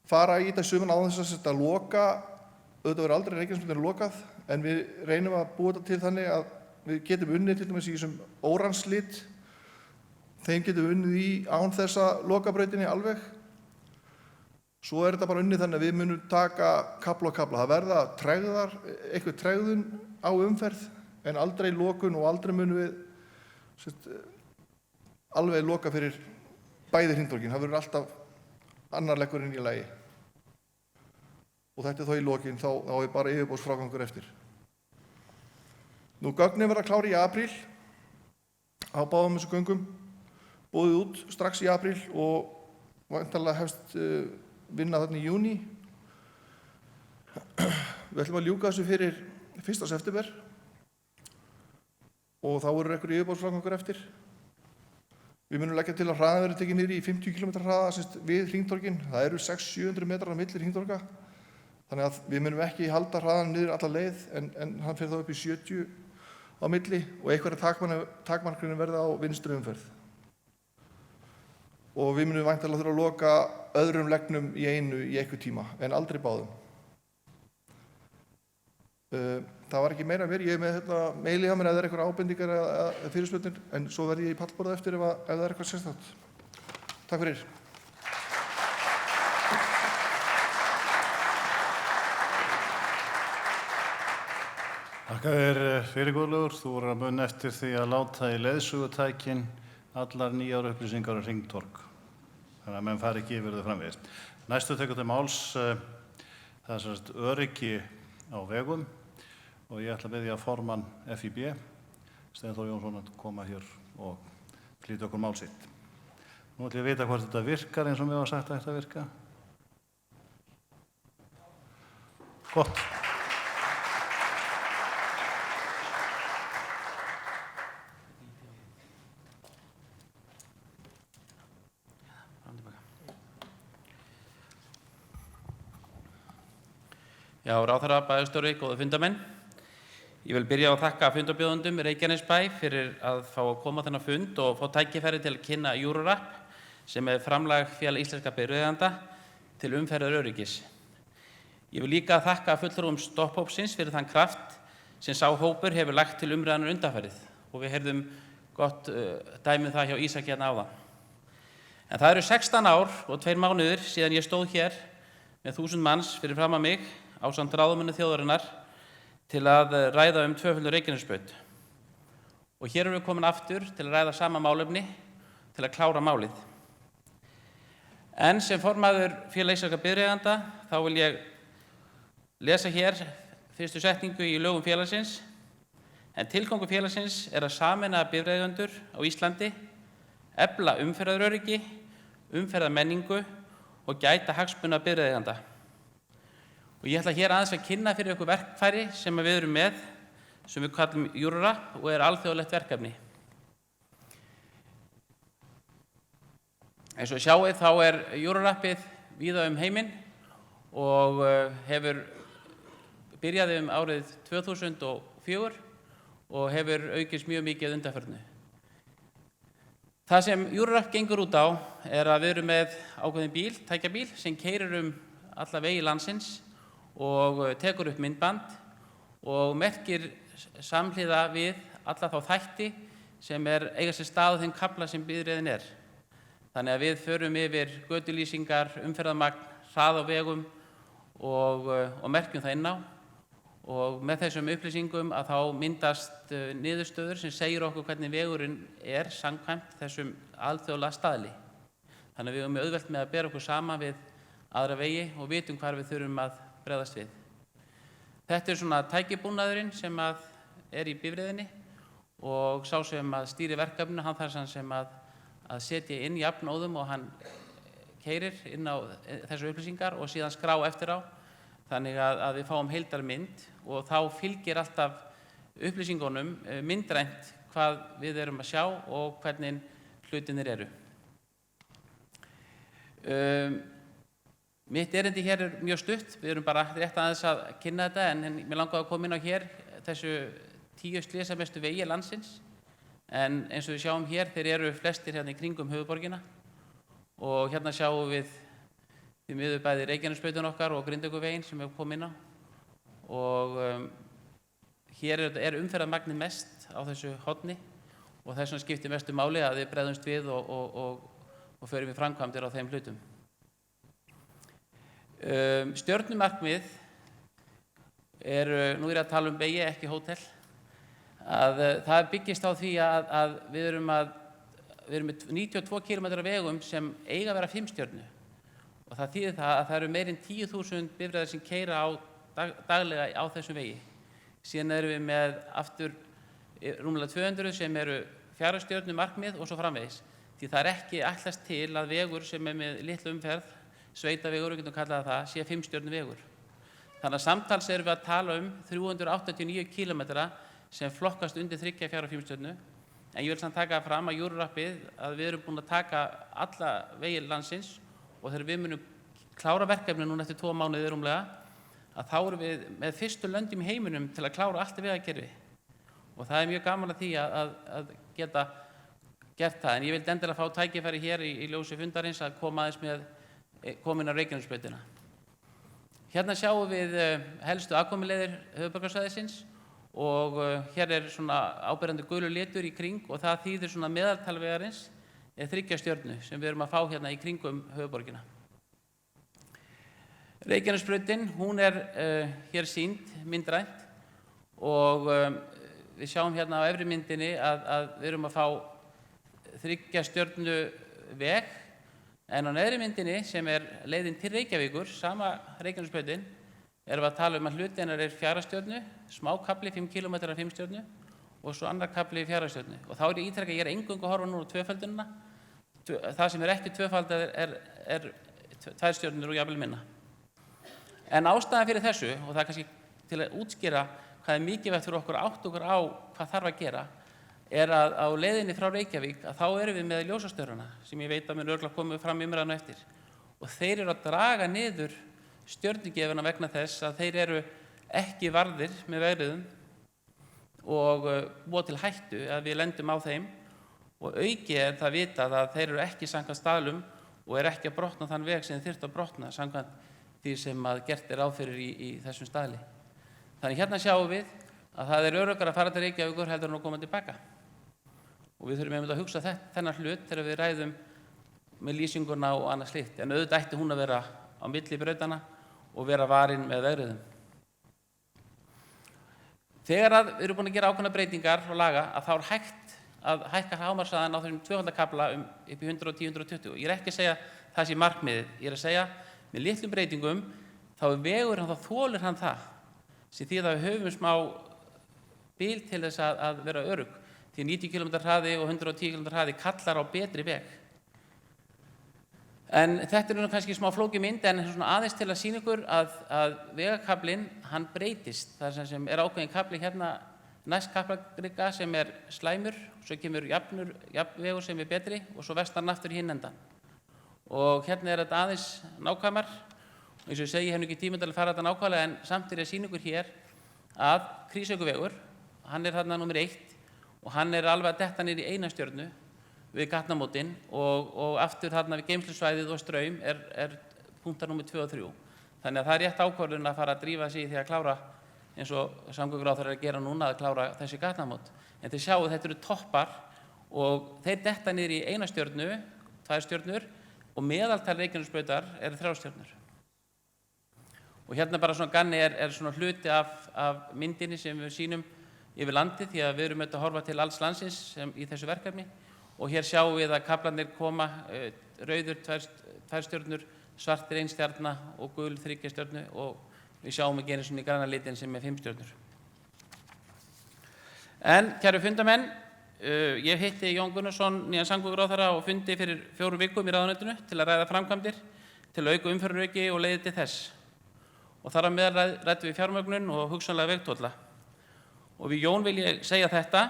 fara í þetta suman á þess að loka, auðvitað verður aldrei Reykjanesbrautin lokað, en við reynum að búa þetta til þannig að við getum unnið til dæmis í þessum óranslit. Þeim getum við unnið í án þess að loka brautinni alveg. Svo þetta bara unnið þannig að við munum taka kafla og kafla. Það verða eitthvað tregðun á umferð en aldrei lokun og aldrei munum við alveg loka fyrir bæði hringtorgin. Það verður alltaf annar leggurinn í lagi. Og þetta þá í lokin, þá er bara yfirborðsfrágangur eftir. Nú gögnin verða klári í apríl á báðum þessu göngum. Boðið út strax í apríl og væntanlega hefst vinna þarna í júní. Við ætlum að ljúka þessu fyrir 1. september og þá verður einhver yfirborðsfrágangur eftir. Við munum leggja til að hraðinn verði tekið niður í 50 km hraða við hringtorgin. Það eru 600-700 metrar á milli hringtorga. Þannig að við munum ekki halda hraðann niður alla leið en hann fer þá upp í 70 á milli og einhverjar takmarkanir verða á vinstri umferð. Og við munum væntanlega þurfa að loka öðrum leggnum í einu í einhver tíma, en aldrei báðum. Það var ekki meira mér, ég er með meili hjá mér ef það er einhverjar ábendingar eða fyrirspurnir, en svo verð ég í pallborða eftir ef það er eitthvað sérstakt. Takk fyrir. Þakka þér fyrir Guðlaugur. Þú voru að muna eftir því að láta í leiðsögutækin allar nýjar upplýsingar hringtorg. Þannig að menn fari ekki yfir þau framvegis. Næstu tekur til máls það er öryggi á vegum og ég ætla að biðja formann FÍB, Steinþór Jónsson, að koma hér og flytja okkur mál sitt. Nú ætlum ég að vita hvort þetta virkar eins og mér var sagt að þetta virka. Gott. Já, ráðherra, bæjarstjóri, góðu fundamenn. Ég vil byrja á að þakka fundarbjóðendum í Reykjanesbæ fyrir að fá að koma þennan fund og fá tækifæri til að kynna Eurorapp sem er framlag Félag íslenskra bifreiðeigenda til umferðaröryggis. Ég vil líka þakka fulltrúum stopphópsins fyrir þann kraft sem sá hópur hefur lagt til umræðunnar undanfarið og við heyrðum gott dæmi það hjá Ísaki hérna áðan. En það eru 16 ár og 2 mánuðir síðan ég stóð hér með 1000 manns fyrir framan mig ásamt ráðamanni þjóðarinnar til að ræða tvöföldu Reykjanesbraut. Og hér erum við komin aftur til að ræða sama málefni til að klára málið. En sem formaður Félags íslenskra bifreiðeigenda þá vil ég lesa hér fyrstu setningu í lögum félagsins. En tilgangur félagsins er að sameina bifreiðaeigendur á Íslandi, efla umferðaröryggi, umferðarmenningu og gæta hagsmuna bifreiðaeigenda. Og ég ætla hér aðeins að kynna fyrir ykkur verkfæri sem við erum með, sem við kallum Eurorapp og er alþjóðlegt verkefni. Eins og sjáið þá er Eurorappið víða heiminn og hefur byrjaði árið 2004 og hefur aukist mjög mikið undanfarið. Það sem Eurorapp gengur út á er að við erum með ákveðin bíl, tækjabíl, sem keyrir alla vegi landsins og tekur upp myndband og merkir samhliða við alla þá þætti sem eiga sér stað á þeim kafla sem bifreiðin er. Þannig að við förum yfir götulýsingar, umferðarmagn, hrað á vegum og merkjum það inn á. Og með þessum upplýsingum að þá myndast niðurstöður sem segir okkur hvernig vegurinn er samkvæmt þessum alþjóðlega staðli. Þannig að við erum auðvelt með að bera okkur saman við aðra vegi og vitum hvar við þurfum að bregðast við. Þetta er svona tækibúnaðurinn sem er í bifreiðinni og sá sem stýrir verkefninu, hann þarf sem að setja inn jafnóðum og hann keyrir inn á þessu upplýsingar og síðan skrá eftir á. Þannig að við fáum heildarmynd og þá fylgir alltaf upplýsingunum myndrænt hvað við erum að sjá og hvernig hlutinir eru. Mitt erindi hér mjög stutt, við erum bara rétt aðeins að kynna þetta en mér langaði að koma inn á hér þessu 10 slysamestu vegi landsins en eins og við sjáum hér þeir eru flestir hérna í kringum höfuðborgina og hérna sjáum við því miður bæði Reykjanesbrautin okkar og Grindavíkurveginn sem við komum inn á og hér er umferðarmagnið mest á þessu horni og þess vegna skiptir mestu máli að við bregðumst við og förum í framkvæmdir á þeim hlutum. Stjörnumarkmið nú er ég að tala um vegi, ekki hótel, að það byggist á því að við erum með 92 km vegum sem eiga að vera 5 stjörnu og það þýðir það að það eru meir en 10.000 bifreiðar sem keyra daglega á þessum vegi. Síðan erum við með aftur rúmlega 200 sem eru 4 stjörnu markmið og svo framvegis. Því það er ekki ætlast til að vegur sem er með litla umferð, sveitavegur, við getum kallað það, sé 5 stjörnu vegur. Þannig að samtals erum við að tala um 389 km sem flokkast undir 3, 4 og 5 stjörnu. En ég vil samt taka fram að Eurorappið að við erum búin að taka alla vegi landsins og þegar við munum klára verkefni núna eftir 2 mánuði rúmlega, að þá erum við með fyrstu löndum í heiminum til að klára allt vegakerfi. Og það er mjög gaman að því að geta gert það. En ég vildi endilega fá tækifæri hér í ljósi fundarins að koma aðeins með komin á Reykjanesbrautina. Hérna sjáum við helstu aðkomuleiðir höfuðborgarsvæðisins og hér er svona áberandi gulur litur í kring og það þýðir svona meðaltalvegarins 3 stjörnu sem við erum að fá hérna í kringum höfuðborgina. Reykjanesbrautin, hún er hér sýnd myndrænt og við sjáum hérna á efri myndinni að við erum að fá 3 stjörnu veg en á neðri myndinni sem er leiðin til Reykjavíkur, sama Reykjanesbrautin, erum við að tala um að hluti hennar er 4 stjörnu, smákafli 5 km 5 stjörnu og svo annar kafli 4 stjörnu. Og þá er ég ítrekka, ég er eingöngu að horfa núna á tvöföldunina. Það sem er ekki tvöfaldað er 2 stjörnur og jafnvel minna. En ástæðan fyrir þessu, og það er kannski til að útskýra hvað er mikilvægt fyrir okkur að átta okkur á hvað þarf að gera, er að á leiðinni frá Reykjavík að þá erum við með ljósastöruna sem ég veit að mun örugglega koma fram í umræðuna eftir. Og þeir eru að draga niður stjörnugjöfuna vegna þess að þeir eru ekki varðir með vegriðum og búa til hættu að við lendum á þeim og auki er það vitað að þeir eru ekki samkvæmt staðlum og er ekki að brotna þann veg sem þeir þyrftu að brotna samkvæmt því sem að gert er ráð fyrir í þessum staðli. Þannig hérna sjáum við að það er öruggara að fara til Reykjavíkur heldur en að koma tilbaka. Og við þurfum einmitt að hugsa þennan hlut þegar við ræðum með lýsinguna og annað slíkt. En auðvitað ætti hún að vera á milli brautana og vera varin með vegriðum. Þegar við erum búin að gera ákveðnar breytingar og laga að þá er hægt að hækka hámarkshraðann á þessum tvöfaldakafla upp í 110-120. Ég er ekki að segja það sé markmiðið. Ég er að segja með litlum breytingum þá er vegurinn, þá þolir hann það. Sem því að við höfum smá bil til þess að vera örugg. Því 90 km hraði og 110 km hraði kallar á betri veg. En þetta er nú kannski smá flókið mynd en svona aðeins til að sýna ykkur að vegakablinn, hann breytist. Það sem er ákveðin kabli hérna næst kaplagrygga sem er slæmur, svo kemur jafnvegur sem er betri og svo vestan aftur í hinn endan. Og hérna er þetta aðeins nákvæmar. Og eins og ég segi, ég hef nú ekki tíma til að fara þetta nákvæmlega en samt er ég að sýna ykkur hér að Krísuvíkurvegur, hann er þarna númer 1 og hann er alveg að detta niður í 1 stjörnu við gatnamótin og aftur þarna við geymslusvæðið og straum er punktar númer 2 og 3. Þannig að það er rétt ákvörðun að fara að drífa sig í því að klára eins og samgönguráðherra er að gera núna að klára þessi gatnamót. En þið sjáu þetta eru toppar og þeir detta niður í 1 stjörnu, 2 stjörnur og meðaltal Reykjanesbrautar eru 3 stjörnur. Og hérna bara svona ganni er svona hluti af myndinni sem við sýnum yfir landið því að við erum að horfa til alls landsins í þessu verkefni og hér sjáum við að kaflarnir koma rauður 2 stjörnur, svartir 1 stjarna og gul 3 stjörnu og við sjáum ekki einu svona í græna litin sem er 5 stjörnur. En kæru fundamenn, ég hitti Jón Gunnarsson, nýjan samgönguráðherra á fundi fyrir 4 vikum í ráðuneytinu til að ræða framkvæmdir, til að auka umferðaröryggi og leiðir til þess. Og þar að meðal ræddum við fjármögnun og hugsanlega vegtolla. Og við Jón vil ég segja þetta,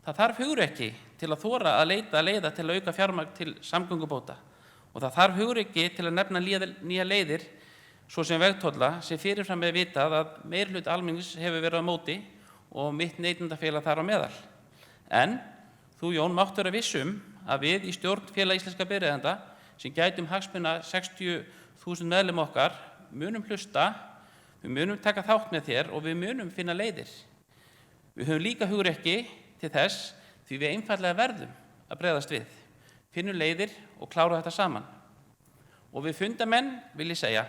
Það þarf hugrekki til að þora að leita leiða til að auka fjármagn til samgöngubóta og það þarf hugrekki til að nefna nýja leiðir svo sem vegtolla sem fyrirfram er vitað að meirihluti almennings hefur verið á móti og mitt neytendafélag þar á meðal. En þú, Jón, mátt vera viss að við í stjórn Félag íslenskra bifreiðeigenda sem gætum hagsmuna 60.000 meðlim okkar munum hlusta, við munum taka þátt með þér og við munum finna leiðir. Við höfum líka hugrekki til þess því við einfaldlega verðum að bregðast við, finnum leiðir og klára þetta saman. Og við fundamenn vil ég segja,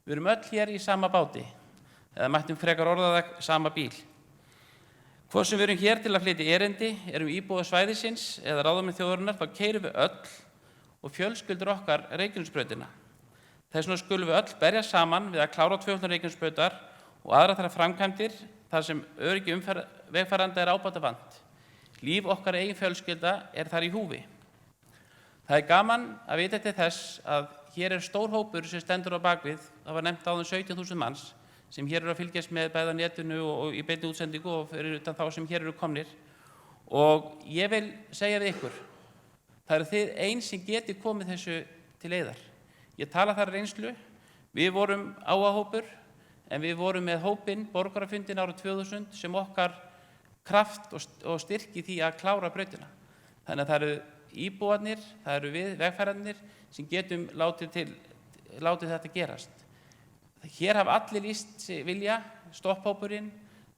við erum öll hér í sama báti, eða mættum frekar orða það sama bíl. Hvort sem við erum hér til að flytja erindi, erum íbúar svæðisins eða ráðamenn þjóðarinnar, þá keyrum við öll og fjölskyldur okkar Reykjanesbrautina. Þess vegna skulum við öll berja saman við að klára tvöfaldan Reykjanesbrautar og aðra þær framkvæmdir þar sem öryggi vegfarenda er ábótavant. Líf okkar eigin fjölskylda er þar í húfi. Það er gaman að vita til þess að hér er stór hópur sem stendur á bakvið, það var nefnt áðan 17.000 manns, sem hér eru að fylgjast með bæði á netinu og í beinni útsendingu og fyrir utan þá sem hér eru komnir. Og ég vil segja við ykkur, það eru þið einn sem geti komið þessu til leiðar. Ég tala þar reynslu, við vorum áhugahópur, en við vorum með hópinn borgarafundin árið 2000 sem okkar kraft og styrk í því að klára brautina. Þannig að það eru íbúarnir, það eru við vegfararnir sem getum látið þetta gerast. Hér hafa allir lýst vilja, stopphópurinn,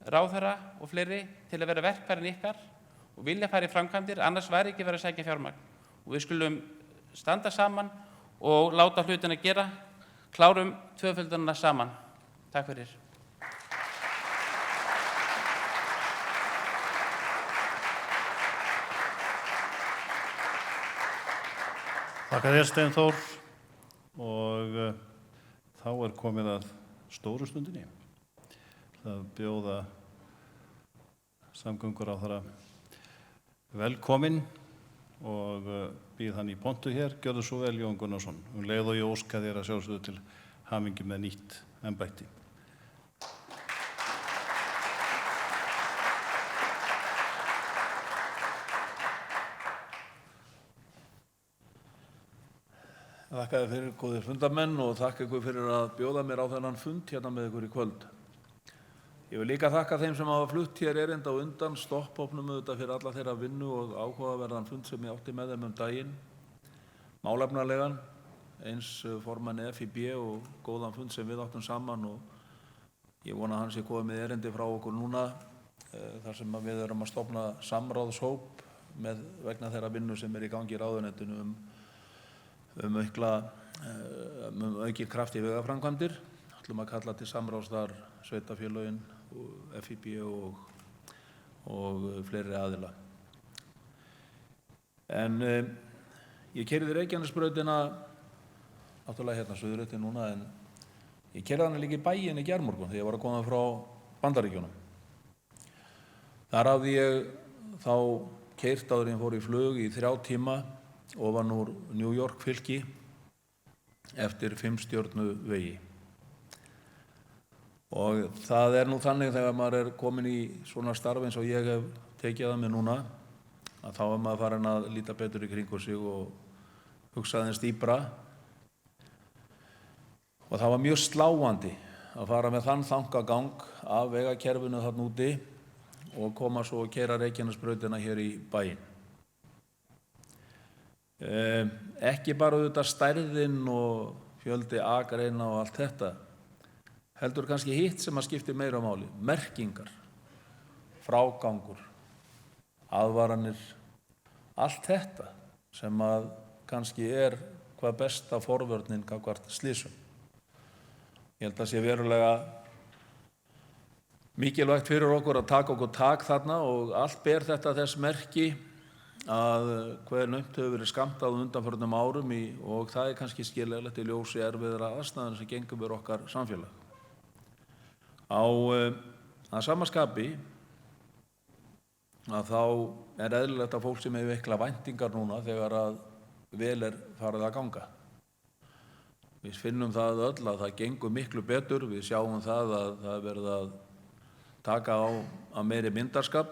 ráðherra og fleiri til að vera verkfærin ykkar og vilja fara í framkvæmdir, annars væri ekki verið að sækja fjármagn. Og við skulum standa saman og láta hlutina gera, klárum tvöföldunina saman. Takk fyrir. Þakka þér, Steinþór, og þá er komið að stóru stundinni. Það bjóða samgönguráðherra velkominn og býð hann í pontu hér. Gjörðu svo vel, Jón Gunnarsson. Leið og ég óska þér að sjálfsögðu til hamingju með nýtt embætti. Þakka þér fyrir, góðir fundamenn, og þakka ykkur fyrir að bjóða mér á þennan fund hérna með ykkur í kvöld. Ég vil líka þakka þeim sem hafa flutt hér erinda á undan, stopphópnum auðvitað fyrir alla þeirra vinnu og áhugaverðan fund sem ég átti með þeim daginn, málefnalegan, eins formann FIB og góðan fund sem við áttum saman, og ég vona að hann sé komið með erindi frá okkur núna þar sem við erum að stofna samráðshóp vegna þeirra vinnu sem er í gangi í ráðuneytinu aukið kraft í vegaframkvæmdir. Ætlum að kalla til samráðs þar sveitarfélögin, FIB og fleiri aðila. En ég keyrði Reykjanesbrautina, náttúrulega hérna suðurautin núna, en ég keyrði hana líka í bæinn í gærmorgun þegar ég var að koma frá Bandaríkjunum. Þar hafði ég þá keyrt áður en ég fór í flug í 3 tíma ofan úr New York fylki eftir 5 stjörnu vegi. Og það er nú þannig þegar maður er komin í svona starf eins og ég hef tekið að mig núna, að þá er maður farin að líta betur í kringum sig og hugsa aðeins dýpra. Og það var mjög sláandi að fara með þann þangagang af vegakerfinu þarna úti og koma svo og keyra Reykjanesbrautina hér í bæinn. Ekki bara auðvitað stærðin og fjöldi akreina og allt þetta, heldur kannski hitt sem að skiptir meira máli, merkingar, frágangur, aðvaranir, allt þetta sem að kannski er hvað besta forvörnin gagnvart slysum. Ég held að sé verulega mikilvægt fyrir okkur að taka okkur tak þarna og allt ber þetta þess merki að hver naumt hefur verið skammtað á undanförnum árum og það er kannski skiljanlegt í ljósi erfiðra aðstæðna sem gengur við okkar samfélag. Að sama skapi að þá er eðlilegt að fólk sem hefur mikla væntingar núna þegar að vel er farið að ganga. Við finnum það öll að það gengur miklu betur, við sjáum það að það er verið að taka á meiri myndarskap.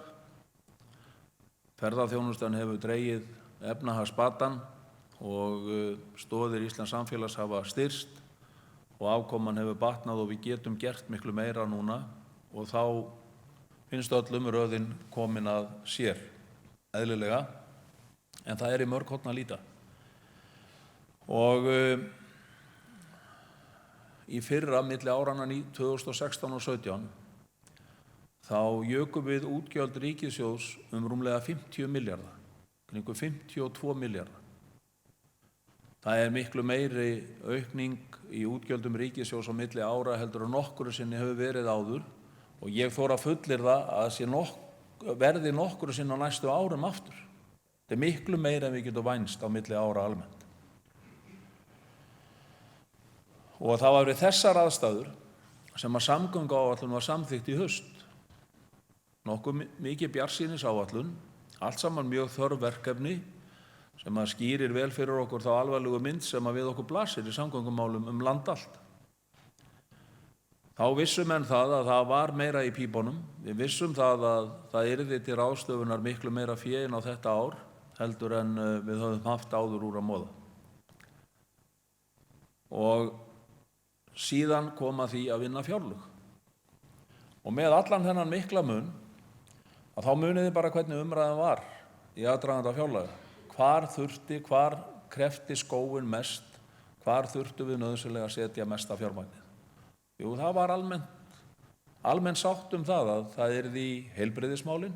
Ferðaþjónustan hefur dregið efnahagsbatan og stoðir Íslands samfélags hafa styrkst og afkoman hefur batnað og við getum gert miklu meira núna og þá finnst öllum röðin komin að sér, eðlilega, en það í mörg horn að líta. Og í fyrra, milli áranna 2016 og 2017, þá jökum við útgjöld ríkissjóðs rúmlega 50 milljarða, kringum 52 milljarða. Það miklu meiri aukning í útgjöldum ríkissjóðs á milli ára heldur en nokkru sinni hefur verið áður og ég þora að fullyrða að verði nokkru sinni á næstu árum aftur. Það miklu meira en við getum vænst á milli ára almennt. Og það var við þessar aðstæður sem að samgönguáætlun var samþykkt í haust. Nokkuð mikið bjartsýnisáætlun, allt saman mjög þörf verkefni sem að skýrir vel fyrir okkur þá alvarlegu mynd sem að við okkur blasir í samgöngumálum land allt. Þá vissum menn það að það var meira í pípunum. Við vissum það að það yrði til ráðstöfunar miklu meira fé inn á þetta ár heldur en við höfum haft áður úr að moða. Og síðan kom að því að vinna fjárlög. Og með allan þennan mikla mun, að þá muniði bara hvernig umræðan var í aðdraganda fjárlaga. Hvar krefti skóinn mest, hvar þurftum við nauðsynlega að setja mesta fjármagnið? Jú, það var almenn sátt það að það yrði í heilbrigðismálin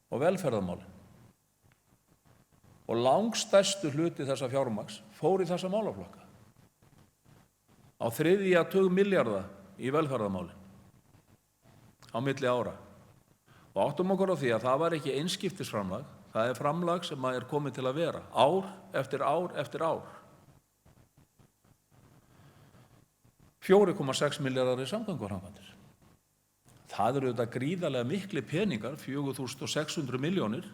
og velferðarmálin. Og langstærstu hluti þessa fjármagns fór í þessa málaflokka. Á þriðja tug milljarða í velferðarmálin á milli ára. Og áttum okkur á því að það var ekki einskiptisframlag, það framlag sem komið til að vera, ár eftir ár eftir ár. 4,6 milljarðar í samgönguframkvæmdir. Það auðvitað gríðarlega miklir peningar, 4.600 milljónir,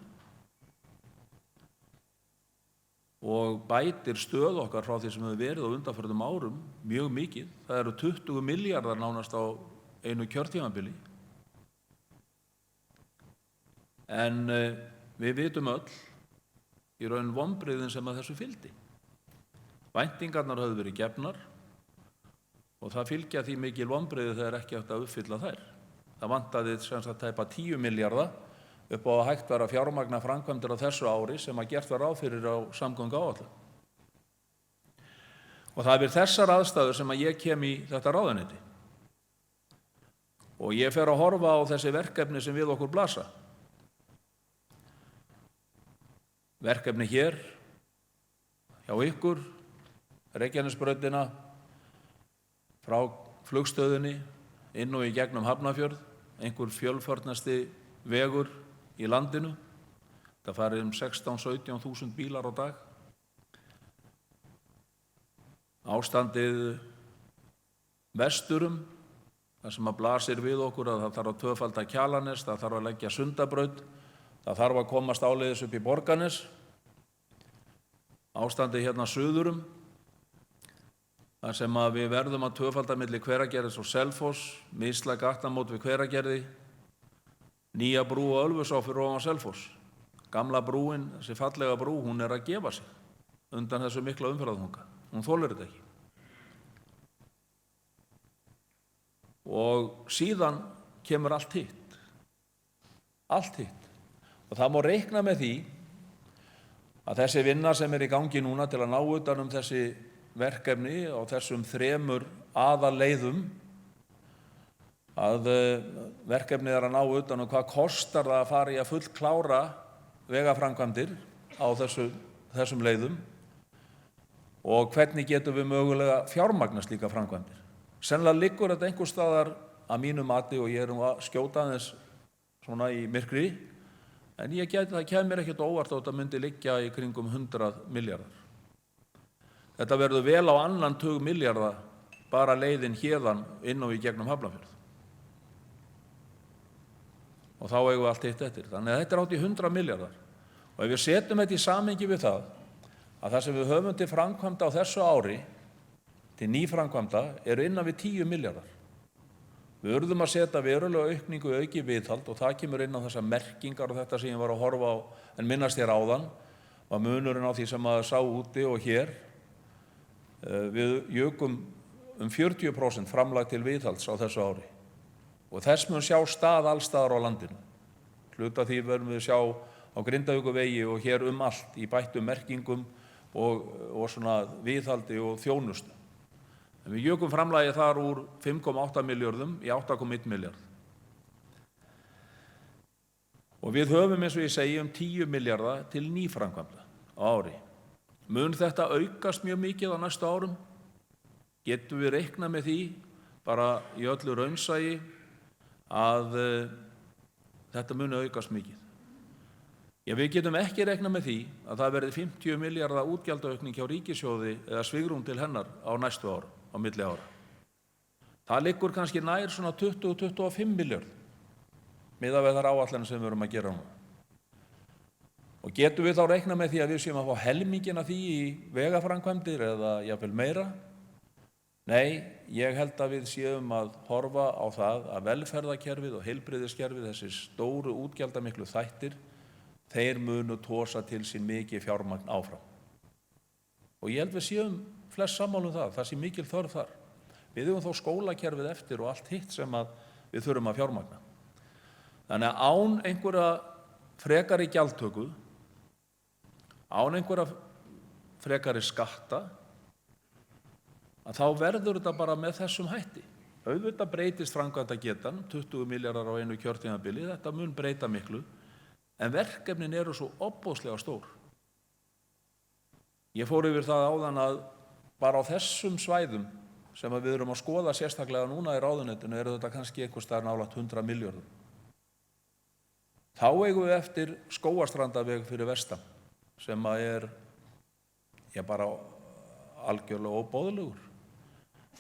og bætir stöð okkar frá því sem hefur verið á undanförnum árum mjög mikið. Það eru 20 milljarðar nánast á einu kjörtímabili. En við vitum öll í raun vonbrigðin sem að þessu fylgdi. Væntingarnar höfðu verið gefnar og það fylgja því mikil vonbrigði þegar ekki hægt að uppfylla þær. Það vantaði sem sagt tæpa 10 milljarða upp á að hægt var að fjármagna framkvæmdir á þessu ári sem að gert var ráð fyrir á samgönguáætlun. Og það við þessar aðstæður sem að ég kem í þetta ráðuneyti. Og ég fer að horfa á þessi verkefni sem við okkur blasa. Verkefni hér, hjá ykkur, Reykjanesbrautina, frá flugstöðinni, inn og í gegnum Hafnarfjörð, einhver fjölfarnasti vegur í landinu. Það farið 16-17.000 bílar á dag. Ástandið vesturum, það sem að blasir við okkur að það þarf að tvöfalda Kjalarnes, það þarf að leggja Sundabraut, það þarf að komast áleiðis upp í Borgarnes. Ástandið hérna suðurum, þar sem að við verðum að tvöfalda milli Hveragerðis og Selfoss, mislæg gatnamót við Hveragerði, nýja brú á Ölfusá fyrir ofan Selfoss. Gamla brúin, þessi fallega brú, hún að gefa sig undan þessu mikla umferðarþunga. Hún þolir þetta ekki. Og síðan kemur allt hitt. Allt hitt. Og það má reikna með því að þessi vinna sem í gangi núna til að ná utan þessi verkefni á þessum 3 aðalleiðum, að verkefnið að ná utan hvað kostar það að fara í að fullklára vegaframkvæmdir á þessum leiðum og hvernig getum við mögulega fjármagna slíka framkvæmdir. Sennilega liggur þetta einhvers staðar að mínu mati og ég að skjóta aðeins svona í myrkri, en það kemur ekkert óvart að þetta myndi liggja í kringum 100 milljarðar. Þetta verður vel á 2 milljarða bara leiðin héðan inn og í gegnum Hafnarfjörð. Og þá eigum við allt hitt eftir. Þannig að þetta hátt í 100 milljarðar. Og ef við setjum þetta í samhengi við það, að það sem við höfum til framkvæmda á þessu ári, til nýframkvæmda, eru innan við 10 milljarðar. Við urðum að setja verulega aukningu í aukið viðhald og það kemur inn á þessar merkingar og þetta sem ég var að horfa á en minnast hér áðan var munurinn á því sem maður sá úti og hér. Við jukum 40% framlag til viðhalds á þessu ári og þess mun sjá stað allstaðar á landinu. Hluta því verðum við sjá á Grindavíkurvegi og hér allt í bættum merkingum og svona viðhaldi og þjónustu. En við jukum framlagið þar úr 5,8 milljörðum í 8,1 milljarð. Og við höfum eins og ég segi 10 milljarða til nýframkvæmda á ári. Mun þetta aukast mjög mikið á næstu árum? Getum við reiknað með því bara í öllu raunsæi að þetta muni aukast mikið? Já, við getum ekki reiknað með því að það verði 50 milljarða útgjaldaaukning hjá ríkissjóði eða svigrúm til hennar á næstu árum, á milli ára. Það liggur kannski nær svona 20-25 milljarð miðað við þær áætlanir sem við erum að gera nú. Og getum við þá reiknað með því að við séum að fá helmingina því í vegaframkvæmdir eða jafnvel meira? Nei, ég held að við séum að horfa á það að velferðarkerfið og heilbrigðiskerfið, þessi stóru útgjaldamiklu þættir, þeir munu tosa til sín mikið fjármagn áfram. Og ég held við séum flest sammála um það sé mikil þörf þar. Við höfum þá skólakerfið eftir og allt hitt sem við þurfum að fjármagna. Þannig að án einhverja frekari gjaldtöku, án einhverja frekari skatta, að þá verður þetta bara með þessum hætti. Auðvitað breytist framkvæmdagetan, 20 milljarðar á einu kjörtímabili, þetta mun breyta miklu, en verkefnin eru svo ofboðslega stór. Ég fór yfir það áðan að bara á þessum svæðum sem við erum að skoða sérstaklega núna í ráðuneytinu eru þetta kannski einhvers staðar nálægt 100 milljörðum. Þá eigum við eftir Skógarstrandarveg fyrir vestan sem er bara algjörlega óboðlegur.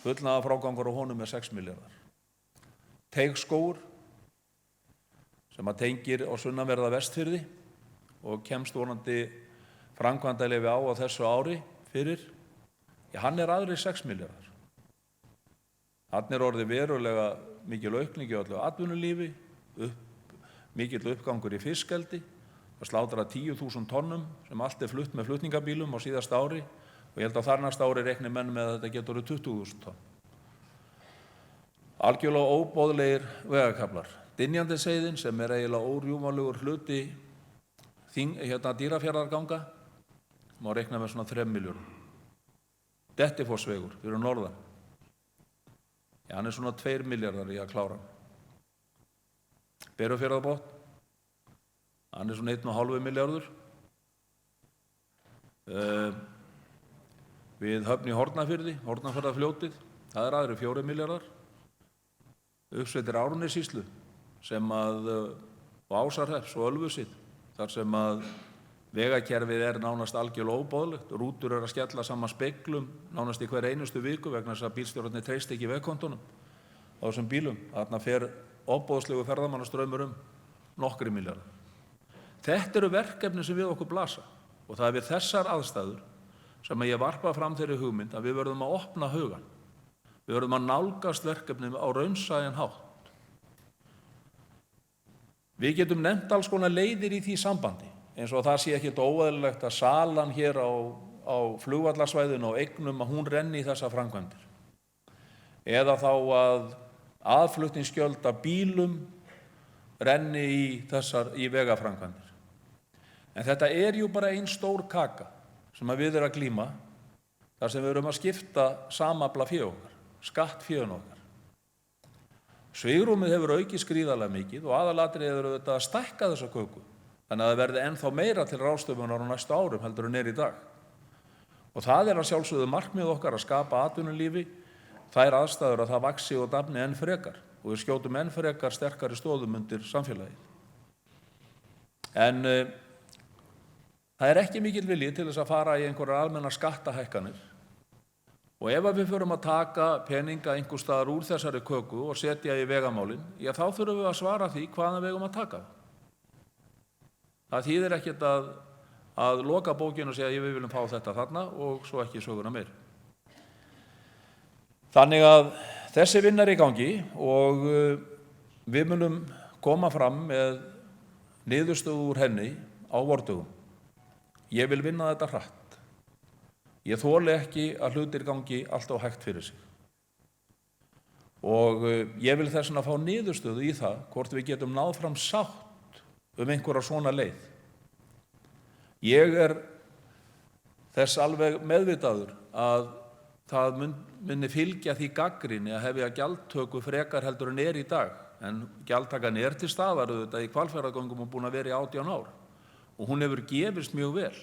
Fullnaðarfrágangur á honum 6 milljarðar. Teigsskógur sem tengir á sunnanverða Vestfirði og kemst vonandi framkvæmdaleyfi á þessu ári fyrir, hann aðrir 6 milljarðar. Þarna orðið verulega mikil aukning í öllu atvinnulífi, mikill uppgangur í fiskeldi, að slátra 10.000 tonnum sem allt flutt með flutningabílum á síðasta ári og ég held að þar næsta ári reikni menn með að þetta getur 20.000 tonn. Algjörlega óboðlegir vegakaflar. Dynjandisheiðin sem eiginlega órjúfanlegur hluti Dýrafjarðarganga má reikna með svona 3 milljörðum. Dettifossvegur fyrir norðan. Hann svona 2 milljarðar í að klára. Berufjarðarbotn, hann svona 1,5 milljarður. Við Höfn í Hornafirði, Hornafjarðarfljótið, það aðrir 4 milljarðar. Uppsveitir Árnessýslu sem og Ásarhrepps og Ölfusid, þar sem vegakerfið nánast algjörlega óboðlegt. Rútur að skella saman speglum nánast í hver einustu viku vegna þess að bílstjórarnir treysta ekki vegkontunum á þessum bílum. Þarna fer óboðslegu ferðamannastraumur nokkrir milljarðar. Þetta eru verkefni sem við okkur blasa og það við þessar aðstæður sem ég varpa fram þeirri hugmynd að við verðum að opna hugann. Við verðum að nálgast verkefni á raunsæjan hátt. Við getum nefnt alls konar leiðir í því sambandi, eins og það sé ekkert óeðlilegt að salan hér á flugvallarsvæðinu og eignum að hún renni í þessa framkvæmdir. Eða þá að aðflutningsgjöld af bílum renni í vegaframkvæmdir. En þetta jú bara ein stór kaka sem við að glíma, þar sem við erum að skipta samafla fé okkar, skattfénu okkar. Svigrúmið hefur aukist gríðarlega mikið og aðalatriðið eru auðvitað að stækka þessa köku, þannig að það verði ennþá meira til ráðstöfunar á næstu árum heldur en í dag. Og það að sjálfsögðu markmið okkar að skapa atvinnulífi, þær aðstæður að það vaxi og dafni enn frekar og við skjótum enn frekar sterkari stoðum undir samfélagið. En það ekki mikill vilji til þess að fara í einhverjar almennar skattahækkanir. Og ef við förum að taka peninga einhvers staðar úr þessari köku og setja í vegamálin, þá þurfum við að svara því hvaðan við eigum að taka það. Það þýðir ekkert að loka bókinu og segja við viljum fá þetta þarna og svo ekki söguna meir. Þannig að Þessi vinna er í gangi og við munum koma fram með niðurstöðu úr henni á vordögum. Ég vil vinna þetta hratt. Ég þoli ekki að hlutir gangi allt of hægt fyrir sig. Og ég vil þess vegna fá niðurstöðu í það hvort við getum náð fram sátt einhverja svona leið. Ég er þess alveg meðvitaður að það muni fylgja því gagnrýni að hefja gjaldtöku frekar heldur en er í dag. En gjaldtakan er til staðar auðvitað í Hvalfjarðargöngum og búin að vera í 18 ár. Og hún hefur gefist mjög vel.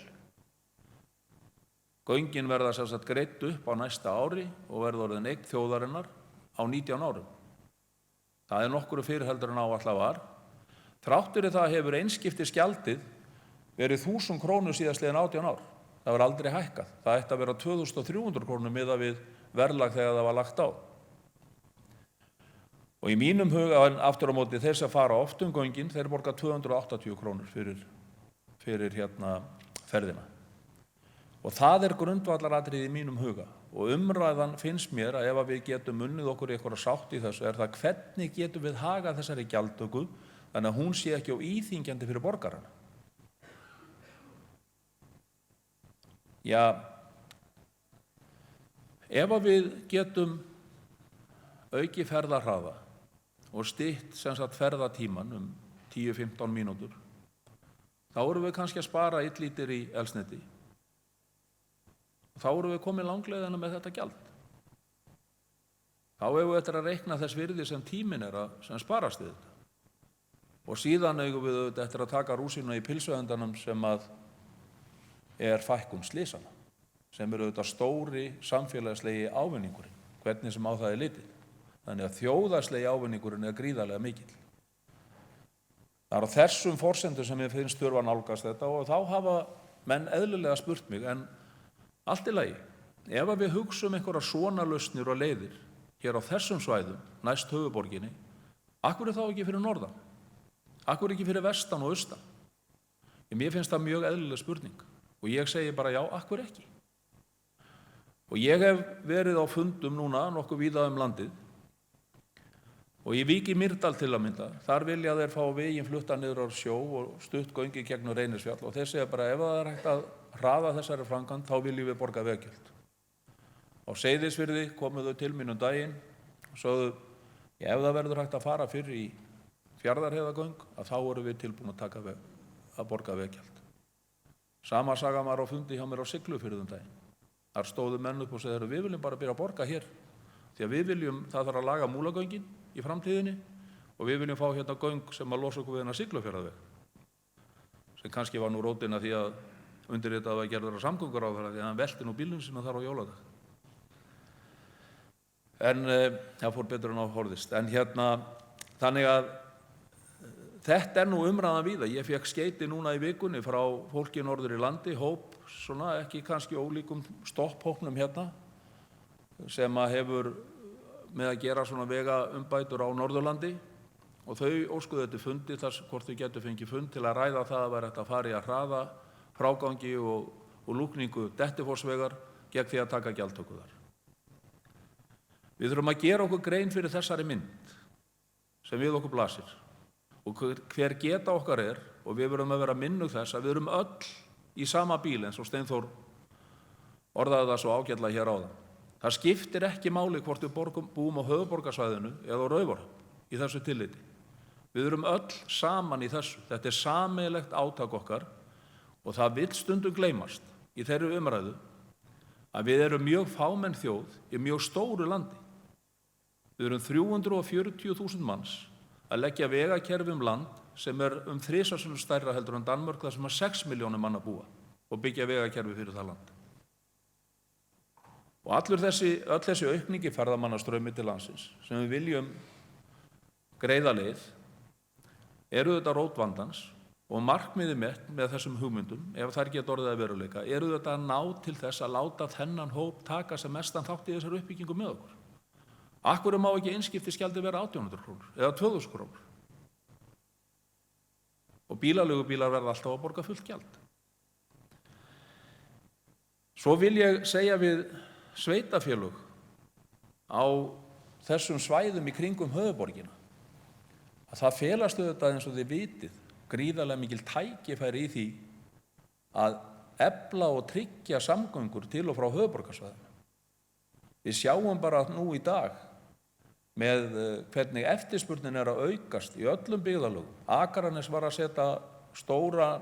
Göngin verða sem sagt greidd upp á næsta ári og verða orðin eign þjóðarinnar á 19 árum. Það er nokkru fyrr heldur en áætlað var. Þrátt fyrir það hefur einskiptisgjaldið verið 1.000 krónur síðastliðin 18 ár. Það var aldrei hækkað. Það ætti að vera 2.300 krónur miðað við verðlag þegar það var lagt á. Og í mínum huga, aftur á móti, þeir sem fara oft göngin, þeir borga 280 krónur fyrir ferðina. Og það er grundvallaratriði í mínum huga. Og umræðan finnst mér að ef við getum unnið okkur í eitthvað sátt í þessu, er það hvernig getum við hagað þessari gjaldtöku þannig að hún sé ekki á íþyngjandi fyrir borgarana. Já, ef við getum auki ferðahraða og stytt sem sagt ferðatíman 10-15 mínútur, þá erum við kannski að spara illlítir í eldsneyti. Þá erum við komið langleiðina með þetta gjald. Þá eigum við eftir að reikna þess virði sem tíminn er sem sparast við þetta. Og síðan eigum við eftir að taka rúsina í pylsuendanum sem að er fækkun slysana, sem eru auðvitað stóri samfélagslegi ávinningurinn, hvernig sem á það er litið. Þannig að þjóðarslegi ávinningurinn er gríðarlega mikill. Það er á þessum forsendum sem ég finnst þurfa að nálgast þetta og þá hafa menn eðlilega spurt mig, en allt í lagi, ef við hugsum einhverjar svona lausnir og leiðir hér á þessum svæðum, næst höfuðborginni, akkur er þá ekki fyrir norðan? Akkur ekki fyrir vestan og austan? Mér finnst það mjög eðlileg spurning og ég segi bara já, akkur ekki? Og ég hef verið á fundum núna nokkuð víða landið og í Vík í Mýrdal til að mynda, þar vilja þeir fá veginn flutta niður á sjó og stutt göngi gegnum Reynisfjall og þeir segja bara ef það er hægt að hraða þessari framkvæmd þá viljum við borga veggjöld. Á Seyðisfirði komu þau til mín daginn og sögðu ef það verður hægt að fara fyrr í Fjarðarheiðargöng að þá erum við tilbúin að borga veggjöld. Sama saga var á fundi hjá mér á Siglufirði daginn. Þar stóðu menn upp og segðu við viljum bara byrja að borga hér því að við viljum, það þarf að laga Múlagöngin í framtíðinni og við viljum fá hérna göng sem að losa okkur við hennar Siglufjarðarveg sem kannski var nú rótin að því að undirritað var gerður á samgönguráðherra því að hann velti nú bílnum sinna þar á jóladag. En það fór betur en á horfðist. En þannig að þetta er nú umræðan víða. Ég fékk skeyti núna í vikunni frá fólki norður í landi, hóp, svona ekki kannski ólíkum stopphóknum sem að hefur með að gera svona vegaumbætur á Norðurlandi og þau óskuðu þetta fundi þar hvort þau getur fengið fund til að ræða það að vera hægt að fara í að hraða frágangi og lúkningu Dettifossvegar gegn því að taka gjaldtöku þar. Við þurfum að gera okkur grein fyrir þessari mynd sem við okkur blasir og hver geta okkar er og við verðum að vera minnug þess að við erum öll í sama bíl eins og Steinþór orðaði það svo ágætlega hér áðan. Það skiptir ekki máli hvort við búum á höfuðborgarsvæðinu eða á Raufarhöfn í þessu tilliti. Við erum öll saman í þessu. Þetta er sameiginlegt átak okkar og það vill stundum gleymast í þeirri umræðu að við erum mjög fámenn þjóð í mjög stóru landi. Við erum 340.000 manns að leggja vegakerfi land sem er 3 sinnum stærra heldur en Danmörk þar sem 6 milljónir manna búa og byggja vegakerfi fyrir það land. Og öll þessi aukningi ferðamannastraumi til landsins sem við viljum greiða leið eru þetta rót vandans og markmiðið með þessum hugmyndum, ef þær geta orðið að veruleika, eru þetta að ná til þess að láta þennan hóp taka sem mestan þátt í þessari uppbyggingu með okkur. Akkur má ekki einskiptisgjaldið vera 1.800 krónur eða 2.000 krónur. Og bílaleigubílar verða alltaf að borga fullt gjald. Svo vil ég segja við sveitarfélög á þessum svæðum í kringum höfuðborgina, að það felast auðvitað eins og þið vitið gríðarlega mikil tækifæri í því að efla og tryggja samgöngur til og frá höfuðborgarsvæðinu. Við sjáum bara nú í dag með hvernig eftirspurnin er að aukast í öllum byggðarlögum. Akranes var að setja stórt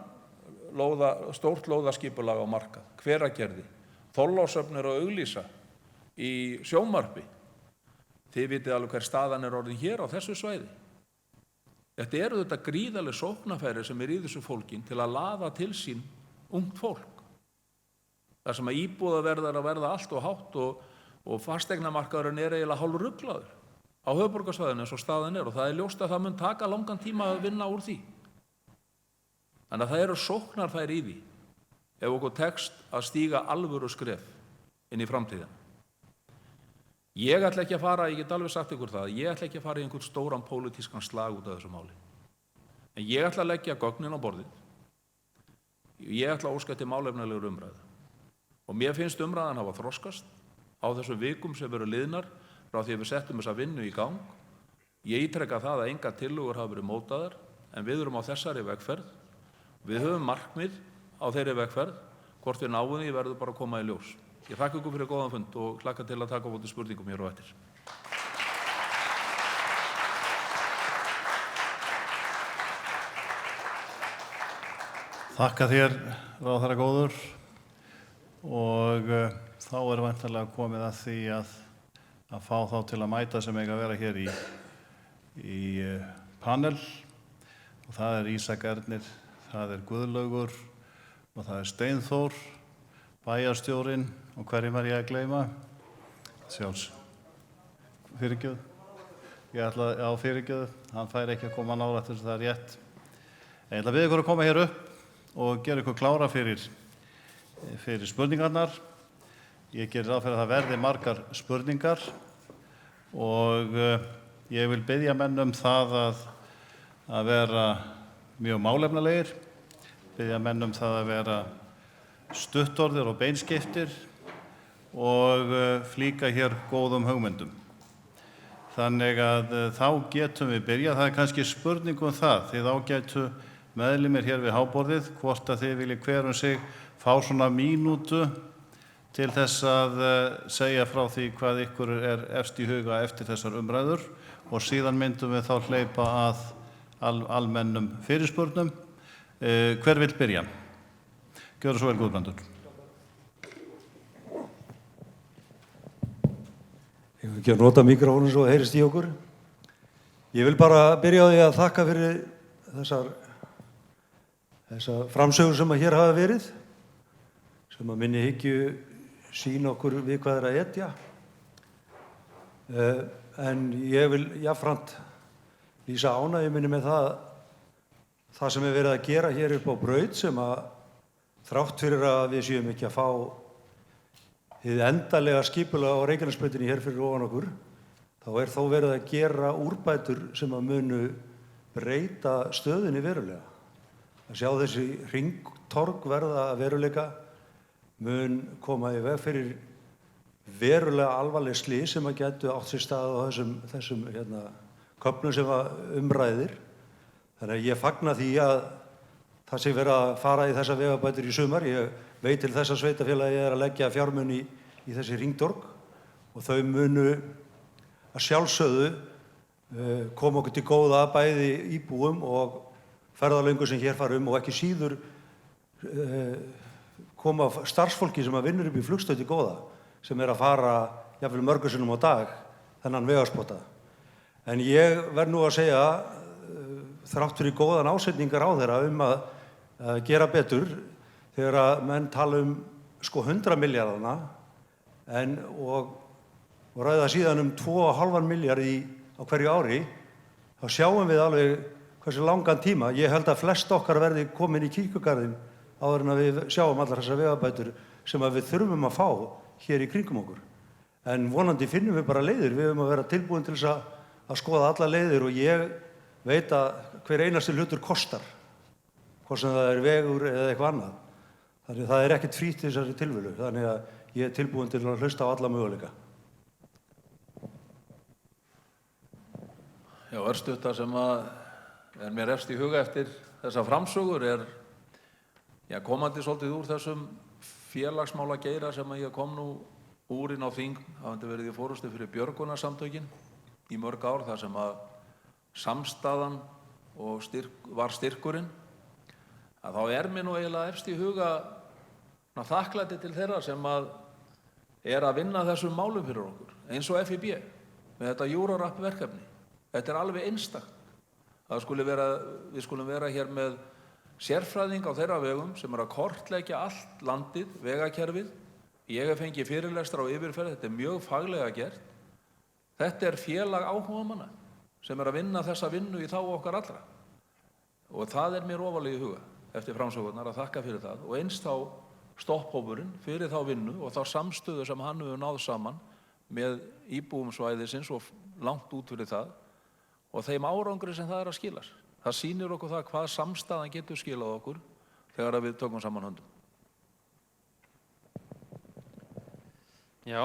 lóðaskipulag á markað, Hveragerði, Þorlákshöfn er að auglýsa í sjónvarpi. Þið vitið alveg hver staðan er orðin hér á þessu svæði. Þetta eru þetta gríðarleg sóknarfæri sem er í þessu fólkin til að laða til sín ungt fólk. Það sem að íbúðaverð er að verða allt og hátt og fasteignamarkaðurinn er eiginlega hálfruglaður á höfuðborgarsvæðinu eins og staðan er, og það er ljóst að það mun taka langan tíma að vinna úr því. Þannig að það eru sóknarfæri í því ef okkur tekst að stíga alvöru skref inn í framtíðina. Ég ætla ekki að fara, ég get alveg sagt ykkur það, ég ætla ekki að fara í einhvern stóran pólitískan slag út af þessu máli. En ég ætla að leggja gögnin á borðið. Ég ætla að óska til málefnalegur umræðu. Og mér finnst umræðan hafa þroskast á þessum vikum sem veru liðnar frá því að við settum þessa vinnu í gang. Ég ítreka það að engar tillögur hafa verið mótaðar, en við erum á þessari vegferð. Við höfum markmið á þeirri vegferð, hvort við náum því verður bara að koma í ljós. Ég þakka ykkur fyrir góðan fund og hlakka til að taka á móti spurningum hér á eftir. Þakka þér, ráðherra góður, og þá er væntanlega komið að því að fá þá til að mæta sem eiga að vera hér í panel, og það er Ísak Ernir, það er Guðlaugur og það er Steinþór, bæjarstjórinn, og hverjum er ég að gleyma? Fyrirgjöf. Ég ætla á fyrirgjöf, hann fær ekki að koma nálægt þess að það er rétt. Ég ætla að biðja ykkur að koma hér upp og gera ykkur klára fyrir spurningarnar. Ég gerir ráð fyrir að það verði margar spurningar og ég vil biðja menn það að vera mjög málefnalegir, biðja menn það að vera stuttorðir og beinskiptir og flíka hér góðum hugmyndum. Þannig að þá getum við byrjað. Það er kannski spurning það, þið ágætu meðlimir hér við háborðið, hvort að þið viljið hver sig fá svona mínútu til þess að segja frá því hvað ykkur er efst í huga eftir þessar umræður, og síðan myndum við þá hleypa að almennum fyrirspurnum. Hver vill byrja? Gjörðu svo vel, Guðbrandur. Ég vil ekki að nota mikrofónum svo að heyrist í okkur. Ég vil bara byrja á því að þakka fyrir þessa framsögur sem að hér hafa verið, sem að minni hyggju sýna okkur við hvað er að etja. En ég vil jafnframt lýsa ánægju minni með það sem er verið að gera hér upp á braut, sem að þrátt fyrir að við séum ekki að fá hið endanlega skipulag á Reykjanesbrautinni hér fyrir ofan okkur, þá er þó verið að gera úrbætur sem að munu breyta stöðunni verulega. Að sjá þessi hringtorg verða veruleika mun koma í veg fyrir verulega alvarleg slys sem að gætu átt sér stað á þessum köflum sem að umræðir. Þannig að ég fagna því að það sé verið að fara í þessa vegabætur í sumar. Ég veit til þess að sveitarfélagi er að leggja fjármuni í þessi hringtorg og þau munu að sjálfsögðu koma okkur til góða bæði íbúum og ferðalöngum sem hér fara og ekki síður koma starfsfólki sem að vinnur upp í flugstöð til góða, sem er að fara jafnvel mörgum sinnum á dag þennan vegarspota. En ég verð nú að segja, þrátt fyrir góðan ásetningar á þeirra að gera betur, þegar að menn tala 100 milljarðana og ræða síðan 2,5 milljarð á hverju ári, þá sjáum við alveg hversu langan tíma. Ég held að flest okkar verði komin í kirkjugarðinn áður en að við sjáum allar þessar vegabætur sem að við þurfum að fá hér í kringum okkur. En vonandi finnum við bara leiðir. Við höfum að vera tilbúin til þess að skoða allar leiðir, og ég veit að hver einasti hlutur kostar, hvort sem það er vegur eða eitthvað annað. Þannig að það er ekkert frítt í þessari tilvilu. Þannig að ég er tilbúin til að hlusta á alla möguleika. Já, örstutta sem að er mér efst í huga eftir þessa framsögur komandi svolítið úr þessum félagsmála geira sem að ég kom nú úr inn á þing, hafandi verið í forystu fyrir björgunarsamtökin í mörg ár þar sem að samstaðan og var styrkurinn, að þá er mér nú eiginlega efst í huga þakklæti til þeirra sem að vinna þessum málum fyrir okkur, eins og FIB með þetta Eurorapp verkefni. Þetta er alveg einstakt. Við skulum vera hér með sérfræðing á þeirra vegum sem að kortleggja allt landið, vegakerfið. Ég hef fengið fyrirlestra á yfirferð, þetta er mjög faglega gert. Þetta er félag áhugamanna sem að vinna þessa vinnu í þágu okkar allra. Og það er mér ofarlega í huga eftir framsögurnar að þakka fyrir það og eins þá stopphópurinn fyrir þá vinnu og þá samstöðu sem hann hefur náð saman með íbúum svæðisins og langt út fyrir það og þeim árangri sem það er að skilast. Það sýnir okkur það hvað samstaðan getur skilað okkur þegar við tökum saman höndum. Já,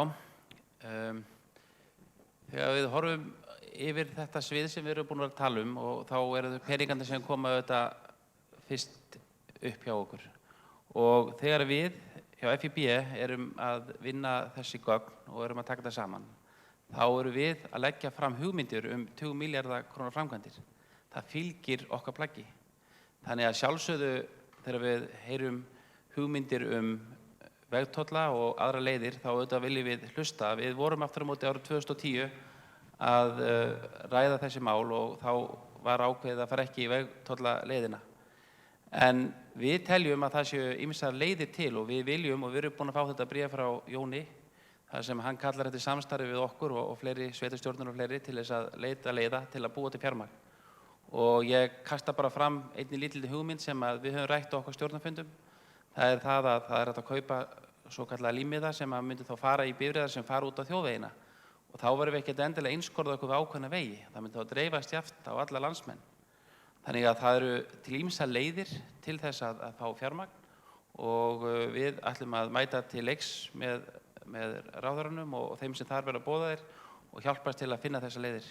þegar við horfum yfir þetta svið sem við erum búin að tala og þá eru þau peningandi sem koma auðvitað fyrst upp hjá okkur. Og þegar við hjá FIB erum að vinna þessi gögn og erum að taka þetta saman, þá erum við að leggja fram hugmyndir 20 milljarða króna framkvæmdir. Það fylgir okkar plaggi. Þannig að sjálfsögðu þegar við heyrum hugmyndir vegtolla og aðra leiðir, þá auðvitað viljum við hlusta. Við vorum aftur á móti árið 2010 að ræða þessi mál og þá var ákveðið að fara ekki í vegtolla leiðina. En við teljum að það séu ýmsar leiðir til og við viljum og við erum búin að fá þetta bréf frá Jóni þar sem hann kallar eftir samstarfi við okkur og fleiri sveitarstjórnir og fleiri til þess að leita leiða til að búa til fjármagn. Og ég kasta bara fram einni lítilli hugmynd sem að við höfum rætt á okkar stjórnarfundum. Það er það að það er hægt að kaupa svokallaða límmiða sem að myndi þá fara í bifreiðar sem fara út á þjóðvegina. Og þá verðum við ekkert endilega einskorða okkur við ákveðna vegi. Það myndi þá dreifast jafnt á alla landsmenn. Þannig að það eru til ýmsar leiðir til þess að fá fjármagn og við ætlum að mæta til leiks með ráðherranum og þeim sem þar verða boðaðir og hjálpast til að finna þessar leiðir.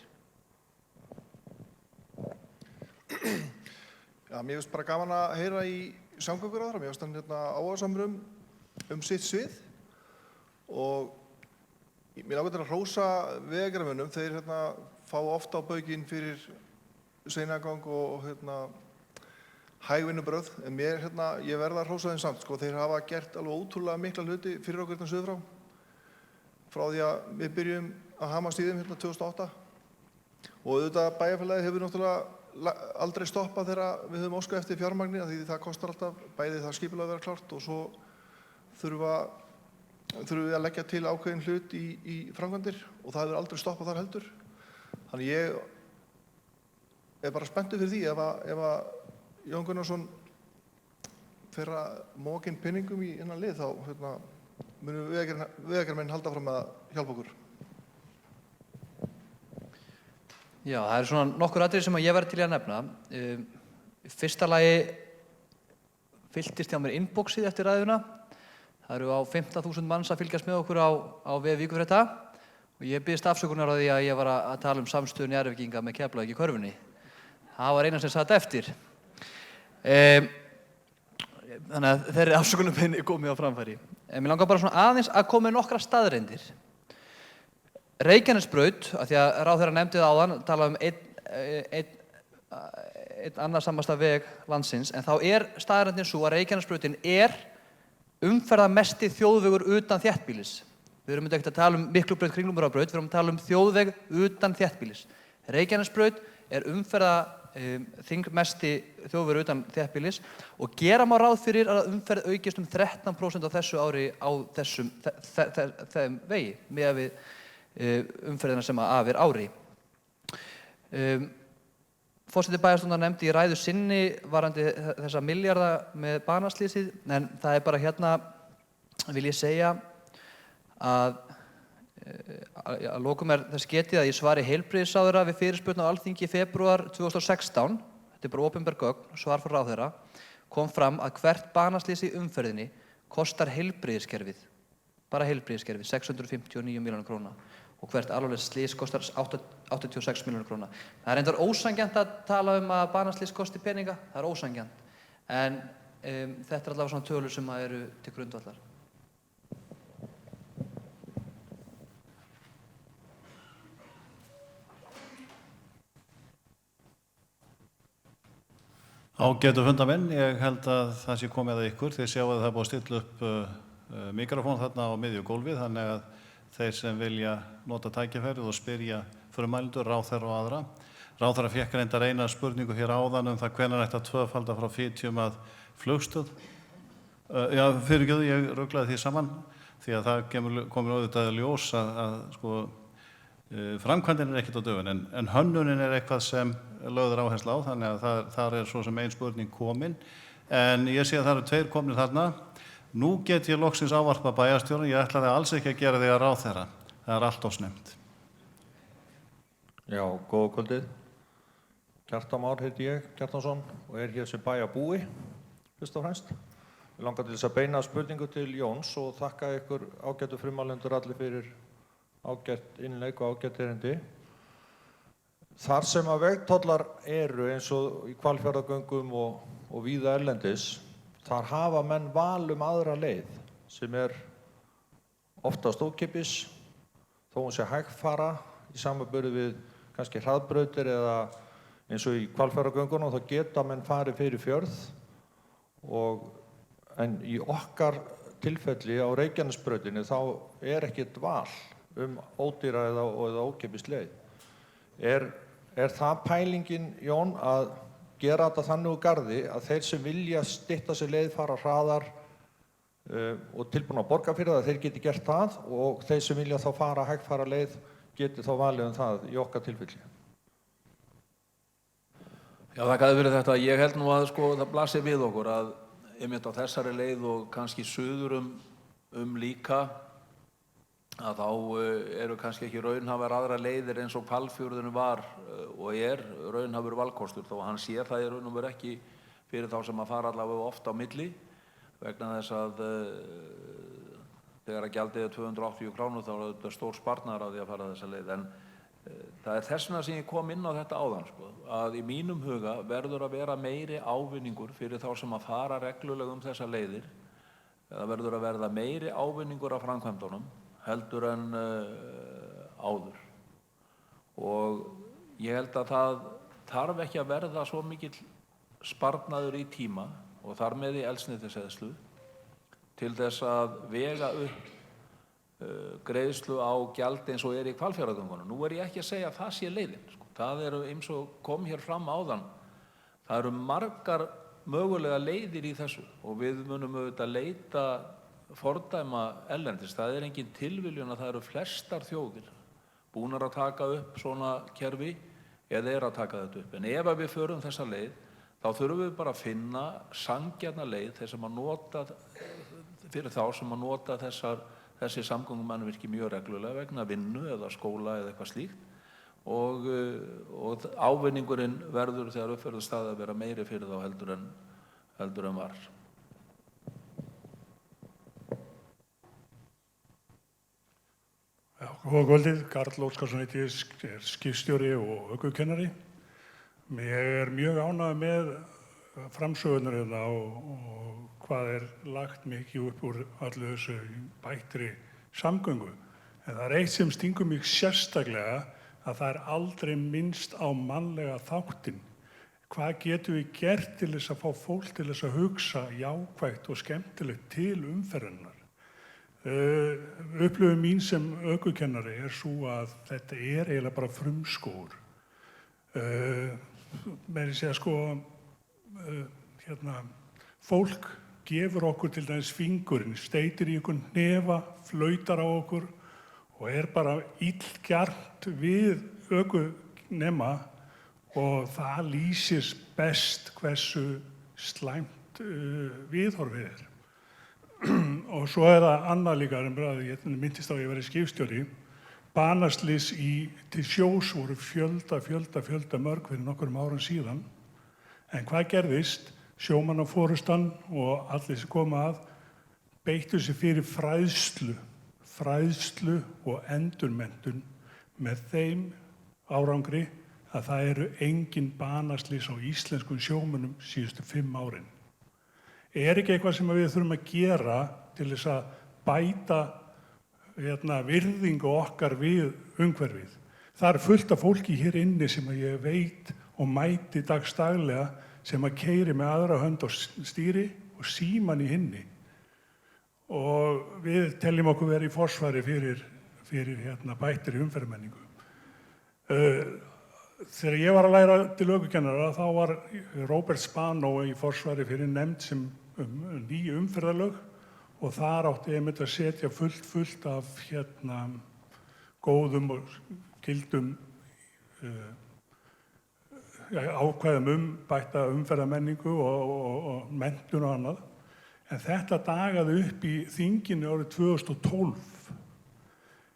Já, mér finnst bara gaman að heyra í samgönguráðherra. Mér finnst hann áhugasamur sitt svið og mér langar til að hrósa vegagerðarmönnum. Þeir fá ofta á baukinn fyrir seinagang og hægvinnubrögð. En ég verð að hrósa þeim samt. Þeir hafa gert alveg ótrúlega mikla hluti fyrir okkur suður frá því að við byrjum að hamast í þeim 2008. Og auðvitað bæjarfélagið hefur náttúrulega aldrei stoppað þegar við höfum óskað eftir fjármagni því það kostar alltaf bæði það skipulag að vera klárt og svo þurfum við að leggja til ákveðin hlut í framkvæmdir og það hefur aldrei stoppað þar heldur. Þannig ég er bara spenntur fyrir því ef að Jón Gunnarsson fer að móka inn peningum í innan lið þá munum vegagerðarmenn halda fram að hjálpa okkur. Já, það eru svona nokkur atriði sem ég væri til í að nefna. Í fyrsta lagi fylltist hjá mér inboxið eftir ræðuna. Það eru á 15.000 manns að fylgjast með okkur á vef Víkurfrétta og ég biðst afsökunar á því að ég var að tala um samstöðu Njarðvíkinga með Keflavík í körfunni. Það var eina sem satt eftir. Þannig að þeirri afsökunarbeiðni er komið á framfæri. Mér langar bara svona aðeins að koma með nokkrar staðreyndir. Reykjanesbraut, af því að ráðherra nefndi það áðan, tala um einn annarsamasta veg landsins, en þá er staðreyndin sú að Reykjanesbrautin er umferðarmesti þjóðvegur utan þéttbýlis. Við erum ekki að tala um Miklubraut, Kringlumýrarbraut, við erum að tala um þjóðveg utan þéttbýlis. Reykjanesbraut er þingmesti þjóðvegur utan þéttbýlis og gera má ráð fyrir að umferð aukist 13% á þessu ári á þeim vegi, miðað við umferðina sem af ári. Forseti bæjarstjórnar nefndi í ræðu sinni varðandi þessa milljarða með banaslysið, en það er bara vil ég segja að lokum er þess getið að í svari heilbrigðisráðherra við fyrirspurn á Alþingi í febrúar 2016, þetta er bara opinber gögn, svar frá ráðherra, kom fram að hvert banaslys í umferðinni kostar heilbrigðiskerfið, bara heilbrigðiskerfið, 659 milljónir króna. og hvert alvarlegt slys kostar 86 milljónir króna. Það er reyndar ósanngjarnt að tala að banaslys kosti peninga, það er ósanngjarnt. En þetta er allavega svona tölur sem eru til grundvallar. Ágætu fundamenn, ég held að það sé komið að ykkur. Þið sjáu að það er búið að stilla upp mikrofón þarna á miðju gólfið, þannig að þeir sem vilja nota tækifærið og spyrja frumælendur, ráðherra og aðra. Ráðherra fékk reyndar eina spurningu hér áðan það hvenær ætti að tvöfalda frá Fitjum að Flugstöð. Já, fyrirgefðu, ég ruglaði því saman því að það komur auðvitað í ljós að sko, framkvæmdin ekkert á dögun en hönnunin eitthvað sem lögður áherslu á, þannig að þar svo sem ein spurning komin. En ég sé að það eru tveir komnir þarna. Nú get ég loksins ávarpa bæjarstjórann, ég ætlaði alls ekki að gera því að ráðherra. Það er allt of snemmt. Já, góða kvöldið. Kjartan Már heiti ég, Kjartansson, og hér sem bæjarbúi, fyrst og fremst. Ég langar til þess að beina spurningu til Jóns og þakka ykkur ágætu frumálendur allir fyrir ágætt innlegg og ágætt erindi. Þar sem að vegtollar eru eins og í Hvalfjarðargöngum og víða erlendis, þar hafa menn val aðra leið sem oftast ókeypis, þó hún sé hægfara í samanburði við kannski hraðbrautir eða eins og í Hvalfjarðargöngunum þá geta menn farið fyrir fjörð en í okkar tilfelli á Reykjanesbrautinni þá ekkert val ódýra eða ókeypis leið. Er það pælingin, Jón, að gera þetta þannig úr garði að þeir sem vilja stytta sér leið, fara hraðar og tilbúin að borga fyrir það, þeir geti gert það og þeir sem vilja þá fara hægfara leið geti þá valið það í okkar tilfelli? Já, þakkaði fyrir þetta. Ég held nú að sko, það blasir við okkur að einmitt á þessari leið og kannski suður líka að þá eru kannski ekki raunhæfar aðra leiðir eins og Hvalfjörðurinn var og raunhæfur valkostur þó að hann sér það í raun og veru ekki fyrir þá sem að fara allavega oft á milli vegna þess að þegar að gjaldið 280 krónur þá þetta stór sparnaður á því að fara þessa leið en það þess vegna sem ég kom inn á þetta áðan sko, að í mínum huga verður að vera meiri ávinningur fyrir þá sem að fara reglulega þessa leiðir það verður að verða meiri ávinningur af framkvæmdunum heldur en áður og ég held að það þarf ekki að verða svo mikill sparnaður í tíma og þar með í eldsneytiseyðslu til þess að vega upp greiðslu á gjald eins og í Hvalfjarðargöngunum. Nú ég ekki að segja að það sé leiðin. Sko. Það eins og kom hér fram áðan. Það eru margar mögulega leiðir í þessu og við munum auðvitað leita fordæma erlendis. Það engin tilviljun að það eru flestar þjóðir búnar að taka upp svona kerfi eða að taka þetta upp. En ef við förum þessa leið, þá þurfum við bara að finna sanngjarna leið fyrir þá sem að nota þessi samgöngumannvirki mjög reglulega vegna vinnu eða skóla eða eitthvað slíkt og ávinningurinn verður þegar upp verður staðið að vera meiri fyrir þá heldur en var. Góða kvöldið, Karl Óskarsson heiti ég, skipstjóri og ökukennari. Ég mjög ánægður með framsögunar hérna og hvað lagt mikið upp úr allu þessu bættri samgöngu. En það eitt sem stingur mig sérstaklega að það aldrei minnst á mannlega þáttinn. Hvað getum við gert til þess að fá fólk til þess að hugsa jákvætt og skemmtilegt til umferðarinnar? Upplifun mín sem ökukennari svo að þetta eiginlega bara frumskógur. Meira að segja sko, fólk gefur okkur til dæmis fingurinn, steytir í einhvern hnefa, flautar á okkur og bara illgjarnt við ökunema og það lýsir best hversu slæmt viðhorfið Og svo það annað líka, ég minntist á að ég væri skipstjóri, banaslys til sjós voru fjölda mörg fyrir nokkrum árum síðan. En hvað gerðist? Sjómannaforustan og allir sem koma að beittu sig fyrir fræðslu og endurmenntun með þeim árangri að það eru engin banaslys á íslenskum sjómönnum síðustu 5 árin. Er ekki eitthvað sem við þurfum að gera til þess að bæta virðingu okkar við umhverfið? Það er fullt af fólki hér inni sem að ég veit og mæti dagstaglega sem að keyri með aðra hönd á stýri og síman í hinni. Og við teljum okkur verið í forsvari fyrir bættri umferðarmenningu. Þegar ég var að læra til ökukennara þá var Robert Spano í forsvari fyrir nefnd sem ný umferðarlög og þar átti einmitt að setja fullt af góðum og gildum ákvæðum bætta umferðarmenningu og menntun og annað. En þetta dagaði upp í þinginu árið 2012.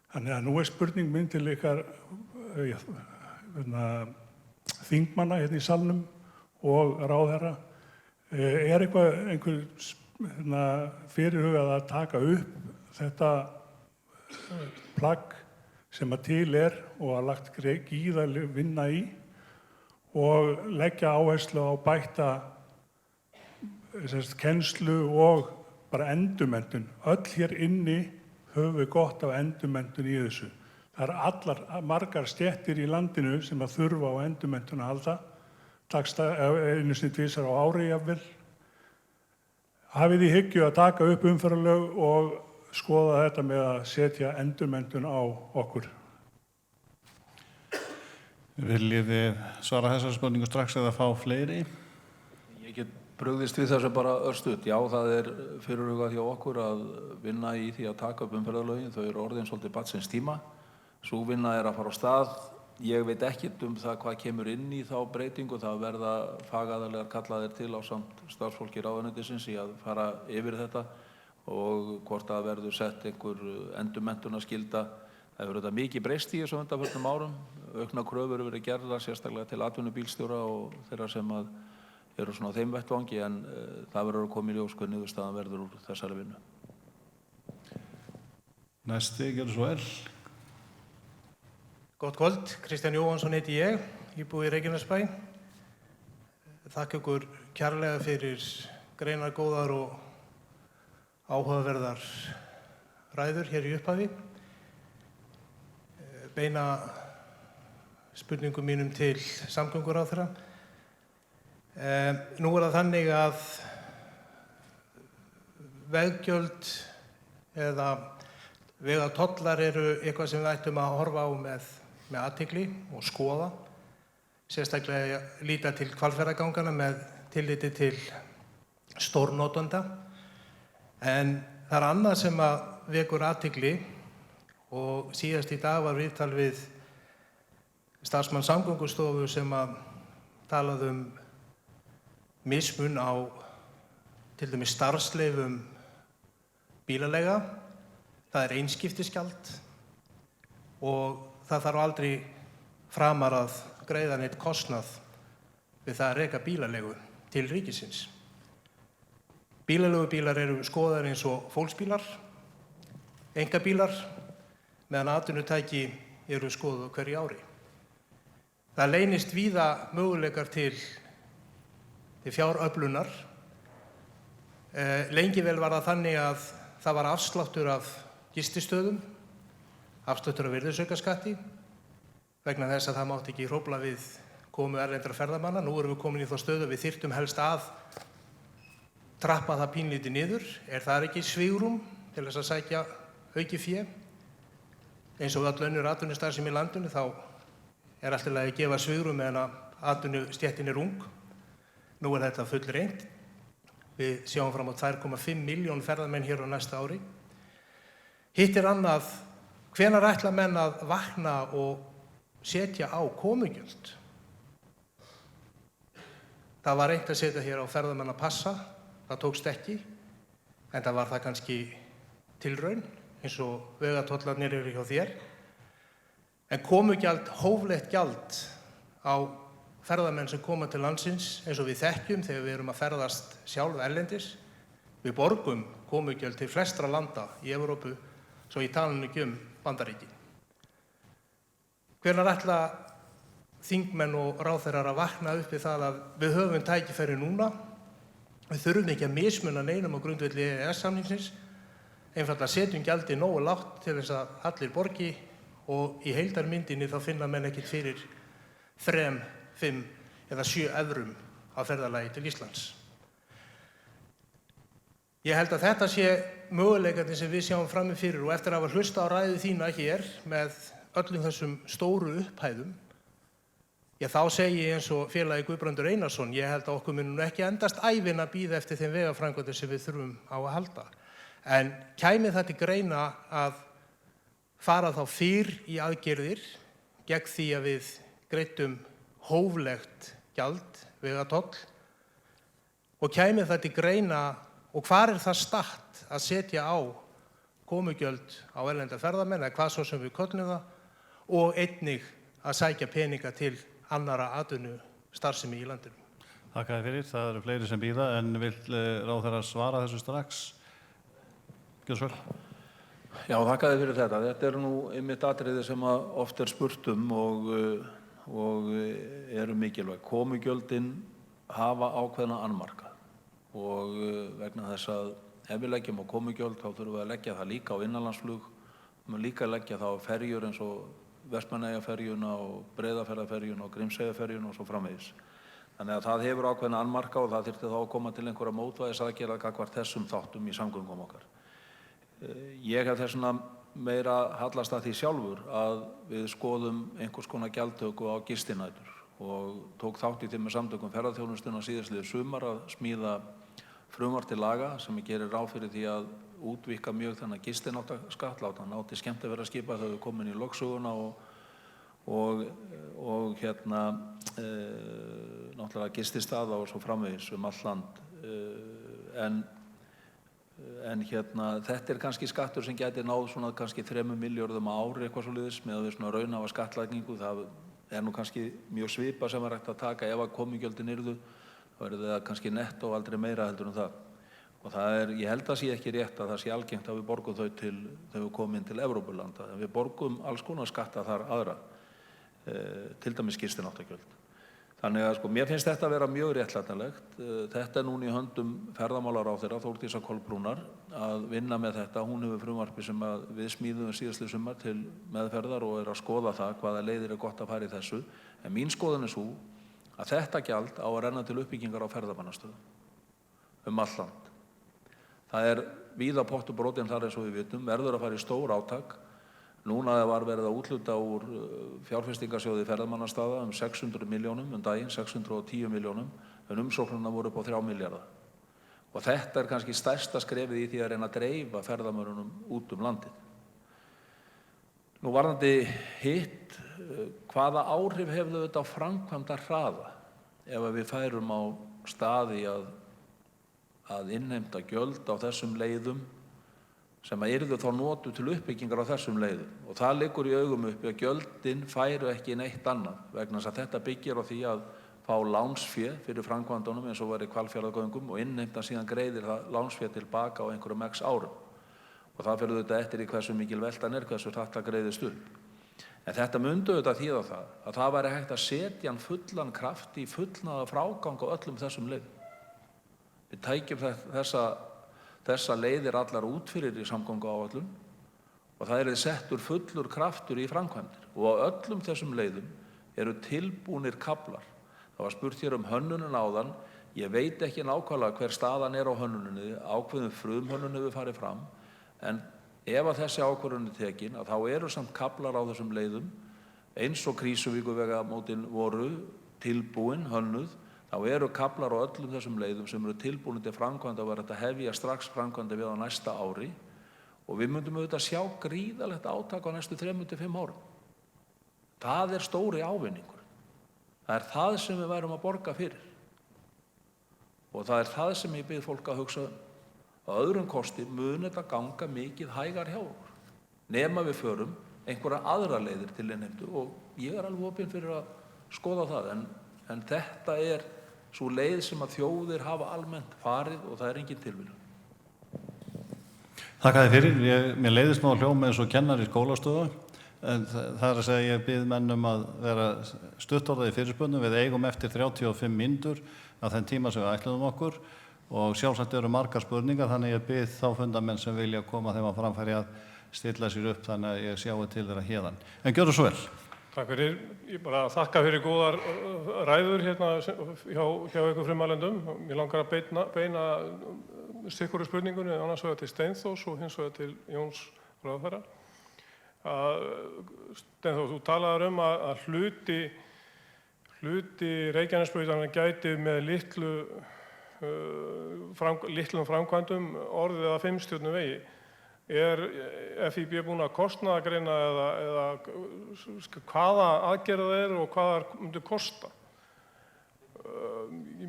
Þannig að nú er spurning minn til ykkar þingmanna hérna í salnum og ráðherra. Er einhver fyrirhugað að taka upp þetta plagg sem að til og að lagt gífurlega vinna í og leggja áherslu á bætta kennslu og bara endurmenntun. Öll hér inni höfum við gott af endurmenntun í þessu. Það eru margar stéttir í landinu sem að þurfa á endurmenntun að halda, einu sinni tvisvar á ári jafnvel. Hafið í hyggju að taka upp umferðarlög og skoða þetta með að setja endurmenntun á okkur. Viljið þið svara þessari spurningu strax eða fá fleiri? Ég get brugðist við þessu bara örstutt. Já, það er fyrirhugað hjá okkur að vinna í því að taka upp umferðarlögin. Þau eru orðin svolítið barnsins tíma. Sú vinna er að fara á stað. Ég veit ekkert það hvað kemur inn í þá breytingu. Það verða fagaðilegar kallaðir til ásamt starfsfólki ráðuneytisins í að fara yfir þetta og hvort það verður sett einhver endurmenntunarskylda. Það hefur þetta mikið breyst í þessu undanförnum árum. Auknar kröfur eru verið gerðar sérstaklega til atvinnubílstjóra og þeirra sem eru svona á þeim vettvangi en það verður að koma í ljós hvernig niðurstaðan verður úr þessari vinnu. Næsti, gjörðu svo vel. Gott kvöld, Kristján Jóhannsson heiti ég, íbúi í Reykjanesbæ. Þakka ykkur kærlega fyrir greinargóðar og áhugaverðar ræður hér í upphafi. Beina spurningum mínum til samgönguráðherra. Nú er það þannig að veggjöld eða vegatollar eru eitthvað sem við ættum að horfa á með athygli og skoða. Sérstaklega líta til Hvalfjarðarganganna með tilliti til stórnotanda. En það er annað sem að vekur athygli og síðast í dag var viðtal við starfsmann Samgöngustofu sem að talaði mismun á til dæmis starfsleyfum bílaleiga. Það er einskiptisgjald og það þarf aldrei framar að greiða neitt kostnað við það að reka bílaleigu til ríkisins. Bílaleigubílar eru skoðaðir eins og fólksbílar, einkabílar, meðan atvinnutæki eru skoðuð á hverju ári. Það leynist víða möguleikar til fjáröflunar. Lengi vel var það þannig að það var afsláttur af gististöðum, afsláttur af virðisaukaskatti, vegna þess að það mátti ekki hrófla við komu erlendra ferðamanna. Nú erum við komin í þá stöðu að við þyrftum helst að trappa það pínlítið niður. Er það ekki svigrúm til þess að sækja aukið fé? Eins og öll önnur atvinnustarfsemi í landinu þá er allt í lagi að gefa svigrúm meðan að atvinnustéttin er ung. Nú er þetta fullreynt. Við sjáum fram á 2,5 milljón ferðamenn hér á næsta ári. Hitt er annað, hvenær ætla menn að vakna og setja á komugjöld? Það var reynt að setja hér á ferðamenn að passa, það tókst ekki, en það var það kannski tilraun, eins og vegatollarnir eru hjá þér. En komugjald, hóflegt gjald á ferðamenn sem koma til landsins, eins og við þekkjum þegar við erum að ferðast sjálf erlendis. Við borgum komugjöld til flestra landa í Evrópu, svo ég tala nú ekki Bandaríkin. hvenær ætla þingmenn og ráðherrar að vakna upp við það að við höfum tækifæri núna, við þurfum ekki að mismuna neinum á grundvelli EES-samningsins, einfaldlega setjum gjaldið nógu lágt til þess að allir borgi og í heildarmyndinni þá finna menn ekkert fyrir 3, 5 eða 7 evrum á ferðalagi til Íslands. Ég held að þetta sé möguleikarnir sem við sjáum frammi fyrir og eftir að hafa hlusta á ræðu þína hér með öllum þessum stóru upphæðum, þá segi ég eins og félagi Guðbrandur Einarsson, ég held að okkur mun nú ekki endast ævin að bíða eftir þeim vegaframkvæmdum sem við þurfum á að halda. En kæmi það til greina að fara þá fyrr í aðgerðir gegn því að við greiddum hóflegt gjald, vegatoll, og kæmi það til greina og hvar það statt að setja á komugjöld á erlenda ferðamenn eða hvað svo sem við köllum það og einnig að sækja peninga til annarra atvinnustarfsemi í landinu. Þakka þér fyrir. Það eru fleiri sem bíða en vill ráðherra svara þessu strax? Gjörðu svo vel. Já, þakka þér fyrir þetta. Þetta nú einmitt atriði sem oft spurt og eru mikilvæg. Komugjöldin hafa ákveðna annmarka og vegna þess að ef við leggjum á komugjöld þá þurfum við að leggja það líka á innanlandsflug, við líka að leggja það á ferjur eins og Vestmannaeyjaferjuna og Breiðafjarðarferjuna og Grímseyjarferjuna og svo framvegis. Þannig að það hefur ákveðna annmarka og það þyrfti þá að koma til einhverja mótvægisaðgerða gagnvart þessum þáttum í samgöngum okkar. Ég hef þess vegna meira hallast að því sjálfur að við skoðum einhvers konar gjaldtöku á gistinætur og tók þátt í því með samtökum ferðaþjónustunnar síðastliðið sumar að smíða frumvarp til laga sem gerir ráð fyrir því að útvíkka mjög þennan gistináttaskatt, láta hann ná til skemmtiferðaskipa þegar við komin í lögsöguna og náttúrulega gististaða og svo framvegis allt land. En þetta kannski skattur sem gæti náð svona kannski 3 milljörðum á ári eitthvað svoleiðis með við svona raunhafa skattlagningu. Það nú kannski mjög svipað sem hægt að taka ef að komugjöldin yrðu, þá það kannski nettó aldrei meira heldur en það. Og ég held að sé ekki rétt að það sé algengt að við borgum þau þegar við komum inn til Evrópulanda. En við borgum alls konar skatta þar aðra, til dæmis gistináttargjöld. Þannig að mér finnst þetta að vera mjög réttlætanlegt. Þetta núna í höndum ferðamálaráðherra Þórdísar Kolbrúnar að vinna með þetta. Hún hefur frumvarpi sem við smíðum síðastliðið sumar til meðferðar og að skoða það hvaða leiðir gott að fara í þessu. En mín skoðun sú að þetta gjald á að renna til uppbyggingar á ferðamannastöðum allt land. Það víða pottur brotinn þar eins og við vitum, verður að fara í stór átak. Núna var verið að úthluta úr fjárfestingarsjóði ferðamannastaða 600 milljónum daginn, 610 milljónum, en umsóknirnar voru upp á 3 milljarða. Og þetta kannski stærsta skrefið í því að reyna að dreifa ferðamönnunum út landið. Nú varðandi hitt, hvaða áhrif hefur þetta á framkvæmdahraða ef við færum á staði að innheimta gjöld á þessum leiðum sem yrðu þá notuð til uppbyggingar á þessum leiðum. Og það liggur í augum uppi að gjöldin færu ekki neitt annað vegna þess að þetta byggir á því að fá lánsfé fyrir framkvæmdunum eins og var í Hvalfjarðargöngum og innheimta síðan greiðir það lánsfé tilbaka á einhverjum x árum. Og það fer auðvitað eftir í hversu mikil veltan hversu hratt það greiðist upp. En þetta myndi auðvitað þýða það að það væri hægt að setja hann fullan kraft í fullnaða frágang á öllum þessum leiðum. Við tækjum þessa leiðir allar út fyrir í samgönguáætlun og það settur fullur kraftur í framkvæmdir. Og á öllum þessum leiðum eru tilbúnir kaflar. Það var spurt hér hönnunina áðan. Ég veit ekki nákvæmlega hver staðan á hönnuninni, ákveðin frumhönnun hefur farið fram, en ef að þessi ákvörðun tekin, þá eru samt kaflar á þessum leiðum, eins og Krýsuvíkurvegamótin voru tilbúin, hönnuð, þá eru kaflar á öllum þessum leiðum sem eru tilbúin til framkvæmda og verða að hefja strax framkvæmda við á næsta ári og við myndum auðvitað sjá gríðalegt átak á næstu 3-5 árum. Það stóri ávinningur. Það það sem við værum að borga fyrir. Og það það sem ég bið fólk að hugsa Á öðrum kosti mun þetta ganga mikið hægar hjá okkur. Nema við förum einhverja aðra leiðir til innheimtu og ég alveg opinn fyrir að skoða það en þetta sú leið sem að þjóðir hafa almennt farið og það engin tilviljun. Þakka þér fyrir. Mér leiðist nú að hljóma eins og kennari í skólastofu En það er að segja, ég bið menn að vera stuttorðið í fyrirspurnum. Við eigum eftir 35 mínútur af þeim tíma sem við ætluðum okkur og sjálfsagt eru margar spurningar, þannig ég bið þá fundamenn sem vilja koma þeim að framfæri að stilla sér upp þannig að ég sjáu til þeirra héðan. En gjörðu svo vel. Takk fyrir. Ég bara þakka fyrir góðar ræður hérna hjá ykkur frumælendum. Mér langar að beina sikkurri spurningunni, annars vegar til Steinþórs og hins vegar til Jóns ráðherra. Steinþór, þú talaðir að hluti Reykjanesbrautar gæti með litlum framkvæmdum orðið að 5 stjörnu vegi. Er FÍB búin að kostnaðargreina eða hvaða aðgerða það og hvað það myndi kosta?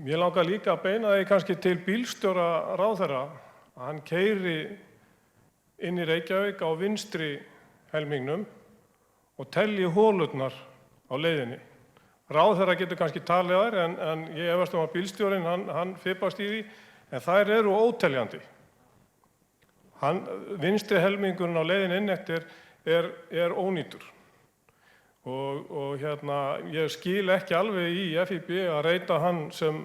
Mér langar líka að beina því kannski til bílstjóra ráðherra að hann keyri inn í Reykjavík á vinstri helmingnum og telji holurnar á leiðinni. Ráðherra getur kannski talið þær en ég efast að bílstjórinn hann fippast í því, en þær eru óteljandi. Vinstri helmingurinn á leiðinni inn eftir er ónýtur. Og hérna, ég skil ekki alveg í FÍB að reyta hann sem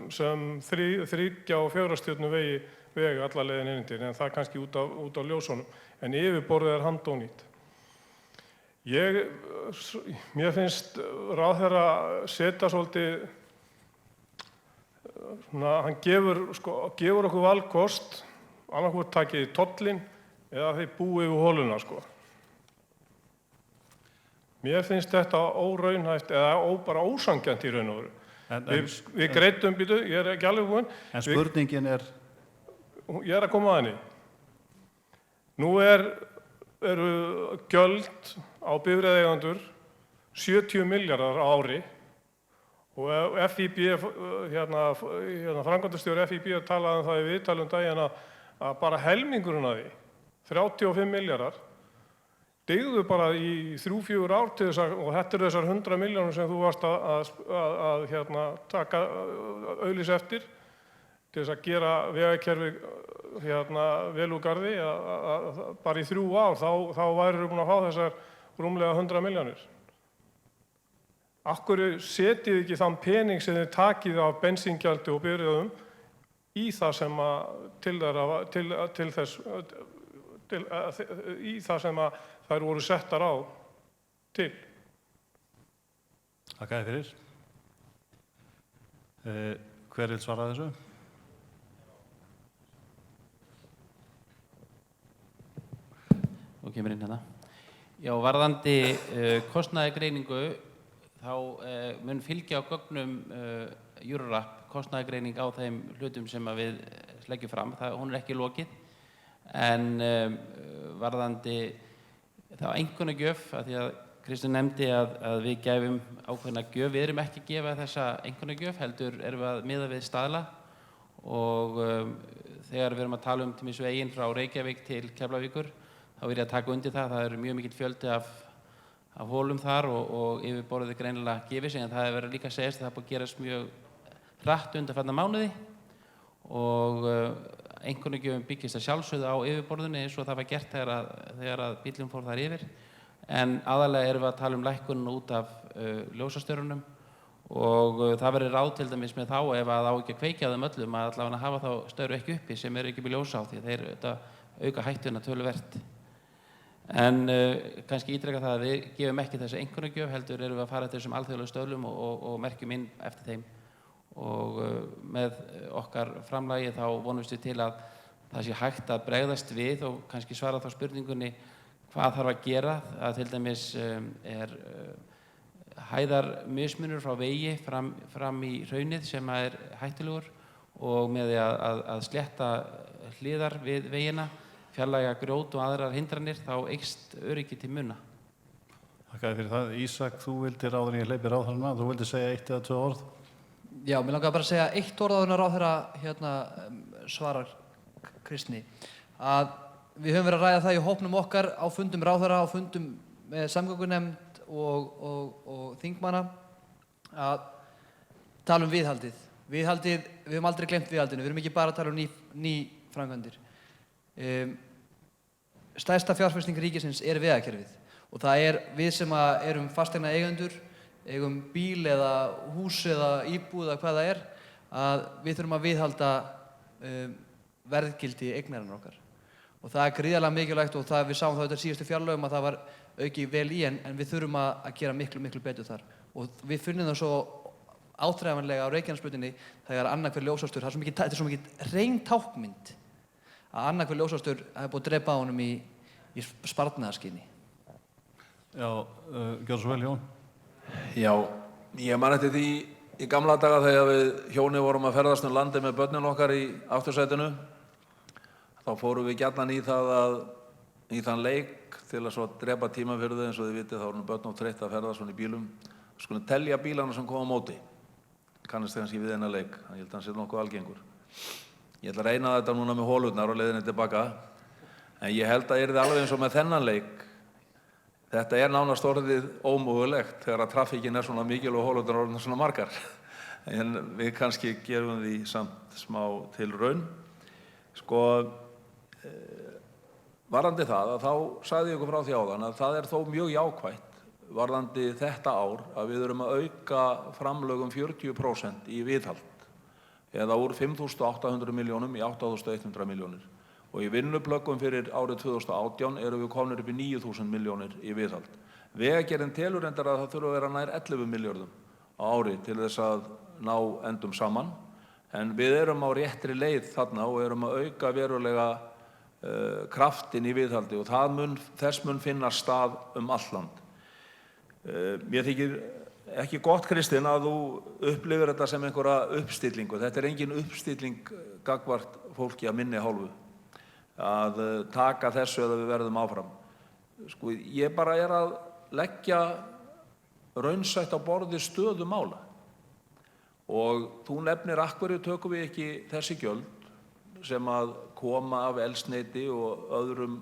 3- og 4 stjörnu veg alla leiðinni inn til, en það er kannski út á ljósunum. En yfirborðið er handónýtt. Mér finnst ráðherra setja svolítið, hann gefur okkur valkost, annarkvort takið tollinn eða þeir búið við holuna, Mér finnst þetta óraunhæft eða bara ósanngjarnt í raun og veru. Við greiddum, ég er ekki alveg búinn. En spurningin er? Ég er að koma að henni. Nú eru gjöld á bifreiðaeigendur 70 milljarðar á ári og FÍB, framkvæmdastjóri FÍB talaði það í viðtalum daginn að bara helmingurinn af því, 35 milljarðar, dygðu bara í 3-4 ár til þess og þetta eru þessar 100 milljónir sem þú varst að taka auglýsa eftir til þess að gera vegakerfi vel úr garði, bara í 3 ár þá værirðu búin að fá þessar rúmlega 100 milljónir. Af hverju setið ekki þann pening sem þið takið af bensíngjaldi og bifreiðum í það sem í það sem þær voru settar á til? Takk fyrir. Hver vil svara þessu? Nú kemur inn hérna. Já, varðandi kostnaðargreiningu, þá mun fylgja á gögnum Eurorap kostnaðargreining á þeim hlutum sem við leggjum fram. Hún er ekki lokið, en varðandi þá einkunnagjöf, af því að Kristinn nefndi að við gæfum ákveðna gjöf. Við erum ekki að gefa þessa einkunnagjöf, heldur erum við að miða við staðla og þegar við erum að tala til dæmis veginn frá Reykjavík til Keflavíkur, þá er ég að taka undir það. Það eru mjög mikill fjöldi af holum þar og yfirborðið greinilega gefið sig, en það er verið líka að segjast að það er búið að gerast mjög hratt undanfarna mánuði og einkunnagjöfin byggist að sjálfsögðu á yfirborðinu eins og það var gert þegar að bíllinn fór þar yfir. En aðalega erum við að tala llækkunina út af ljósastörunum og það verður ráð til dæmis með þá ef að á ekki að kveikja þeim öllum að allavega hafa þá störu ekki uppi sem eru ekki með ljósa á því að þeir auka hættuna töluvert. En kannski ítreka það að við gefum ekki þessi einkunnagjöf, heldur erum við að fara eftir þessum alþjóðlegu stöðlum og merkjum inn eftir þeim. Og með okkar framlagi þá vonumst við til að það sé hægt að bregðast við og kannski svara þá spurningunni hvað þarf að gera. Að til dæmis hæðarmismunur frá vegi fram í hraunið sem er hættulegur og með því að slétta hliðar við vegina, fjarlægja grjót og aðrar hindranir, þá eykst öryggi til muna. Takk fyrir það. Ísak, þú vildir áður en ég hleypi ráðherrana, þú vildir segja 1 eða 2 orð? Já, mér langar bara að segja 1 orð áður en ráðherra svarar Kristni. Að við höfum verið að ræða það í hópnum okkar á fundum ráðherra, á fundum með samgöngunefnd og þingmanna að tala viðhaldið. Við höfum aldrei gleymt viðhaldinu, við erum ekki bara að tala ný framkvæmdir. Stærsta fjárfesting ríkisins er vegakerfið Og það við sem erum fasteigna eigendur, eigum bíl eða hús eða íbúð eða hvað það að við þurfum að viðhalda verðgildi eignarinnar okkar. Og það gríðarlega mikilvægt og við sáum það auðvitað síðustu fjárlögum að það var aukið vel í en við þurfum að gera miklu betur þar. Og við finnum það svo áþreifanlega á Reykjanesbrautinni þegar annar hver ljósastur, þetta er svo mikið hrein tákmynd að annar hver ljósastur hafi búið að drepa á honum í sparnaðarskyni. Já, gjörðu svo vel, Jón. Já, ég man eftir því í gamla daga þegar við hjóni vorum að ferðast landið með börnin okkar í aftursætinu. Þá fórum við gjarnan í þann leik til að svo drepa tíma fyrir þau eins og þið vitið þá erum börn of þreytt að ferðast svona í bílum. Við skulum telja bílana sem koma á móti. Kannast kannski við þennan leik, ég held að hann sé nokkuð algengur. Ég ætla að reyna þetta núna með holurnar og leiðinni tilbaka. En ég held að yrði alveg eins og með þennan leik. Þetta nánast orðið ómögulegt þegar að traffíkin svona mikil og holurnar orðnar svona margar. En við kannski gerum því samt smá tilraun. Sko, varðandi það að þá sagði ég ykkur frá því áðan að það þó mjög jákvætt varðandi þetta ár að við erum að auka framlögum 40% í viðhald eða úr 5.800 milljónum í 8.100 milljónir og í vinnuplöggum fyrir árið 2018 erum við komnir upp í 9.000 milljónir í viðhald. Vegagerðin telur reyndar að það þurfa að vera nær 11 milljörðum á ári til þess að ná endum saman en við erum á réttri leið þarna og erum að auka verulega kraftin í viðhaldi og þess mun finna stað all land. Mér þykir ekki gott, Kristinn, að þú upplifir þetta sem einhverja uppstillingu. Þetta engin uppstilling gagnvart fólki að minni hálfu að taka þessu eða við verðum áfram. Sko, ég bara að leggja raunsætt á borði stöðu mála og þú nefnir af hverju tökum við ekki þessi gjöld sem að koma af eldsneyti og öðrum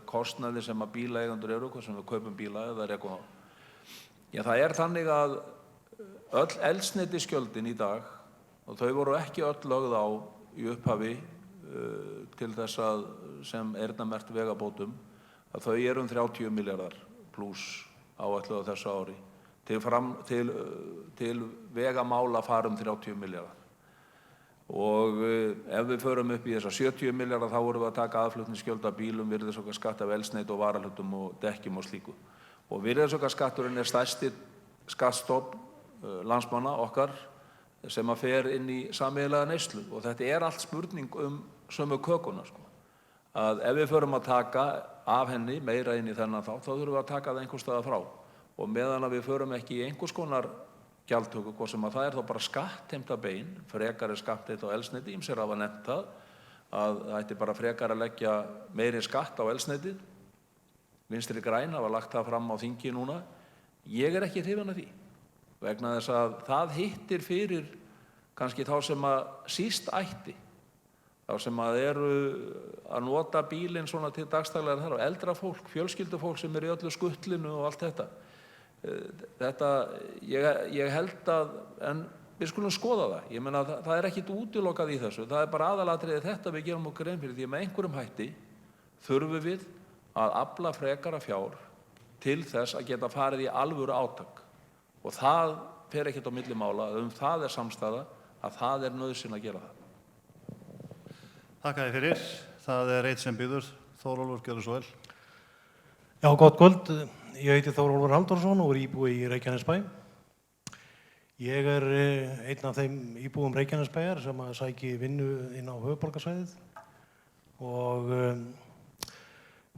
kostnaði sem að bílaeigendur eru, hvað sem við kaupum bíla eða rekum á. Já, það þannig að öll eldsneytisgjöldin í dag, og þau voru ekki öll lögð á í upphafi til þess að sem eyrnamerkt vegabótum, að þau 30 milljarðar pluss áætluð á þessu ári. Til vegamála fara 30 milljarðar. Og ef við förum upp í þessa 70 milljarða þá vorum við að taka aðflutningsgjöld af bílum, virðisaukaskatt af eldsneyti og varahlutum og dekkjum og slíku. Og virðisaukaskatturinn stærsti skattstofn landsmanna okkar sem að fer inn í sameiginlega neyslu og þetta allt spurning sömu kökuna. Sko. Að ef við förum að taka af henni meira inn í þennan þá þurfum við að taka það einhvers staðar frá og meðan að við förum ekki í einhvers konar gjaldtöku, hvað sem að það þá bara skattheimta bein, frekari skattheimta á eldsneyti, ýmsir hafa nefnt það, að það ætti bara frekar að leggja meiri skatt á eldsneytið. Vinstri græn hafa lagt það fram á þingi núna. Ég ekki hrifinn af því, vegna þess að það hittir fyrir kannski þá sem að síst ætti, þá sem að eru að nota bílinn svona til dagstaglega þar og eldra fólk, fjölskyldufólk sem í öllu skuttlinu og allt þetta. Ég held að, en við skulum skoða það. Ég meina það ekkert útilokað í þessu. Það bara aðalatriði þetta við gerum okkur grein fyrir því að með einhverjum hætti þurfum við að afla frekara fjár til þess að geta farið í alvöru átak. Og það fer ekkert á milli mála, það samstaða að það nauðsyn að gera það. Þakka þér fyrir. Það eitt sem býður. Þórólfur, gjörðu svo vel. Já, gott kvöld. Ég heiti Þórólfur Halldórsson og íbúi í Reykjanesbæ. Ég einn af þeim íbúum Reykjanesbæjar sem að sæki vinnu inn á höfuðborgarsvæðið og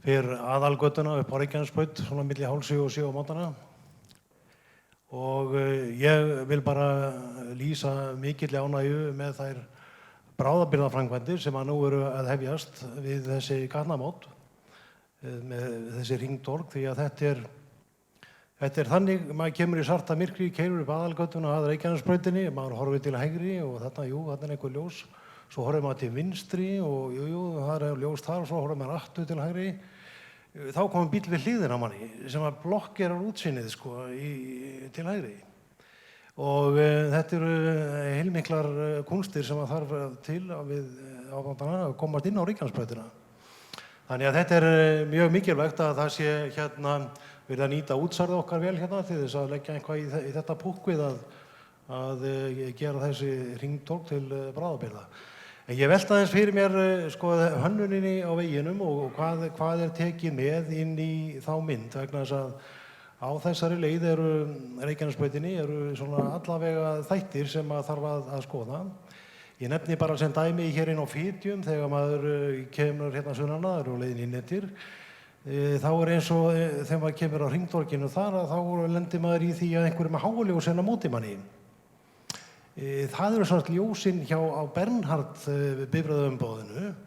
fer aðalgötuna upp á Reykjanesbraut svona milli 6:30 og 7 á mótnana. Og ég vil bara lýsa mikilli ánægju með þær bráðabirgðaframkvæmdir sem að nú eru að hefjast við þessi gatnamót með þessi hringtorg því að þetta þannig, maður kemur í svarta myrkri, keyrir upp aðalgötuna að Reykjanesbrautinni, maður horfir til hægri og þarna einhver ljós, svo horfir maður til vinstri og það ljós þar og svo horfir maður aftur til hægri. Þá komur bíll við hliðina á manni sem að blokkerar útsýnið sko, til hægri. Og þetta eru heilmiklar kúnstir sem að þarf til við áfangana að komast inn á Reykjanesbrautina. Þannig að þetta mjög mikilvægt að það sé verið að nýta útsvarið okkar vel til þess að leggja eitthvað í þetta púkk við að gera þessi hringtorg til bráðabirgða. En ég velti aðeins fyrir mér hönnuninni á veginum og hvað tekið með inn í þá mynd vegna þess að á þessari leið Reykjanesbrautinni svona allavega þættir sem að þarf að skoða. Ég nefni bara sem dæmi hér inn á Fitjum þegar maður kemur sunnanar og leiðin inn eftir. Þá eins og þegar maður kemur á hringtorginu þar þá lendir maður í því að einhverjum með háljós á móti manni. Það svona ljósin á Bernhard bifreiðaumboðinu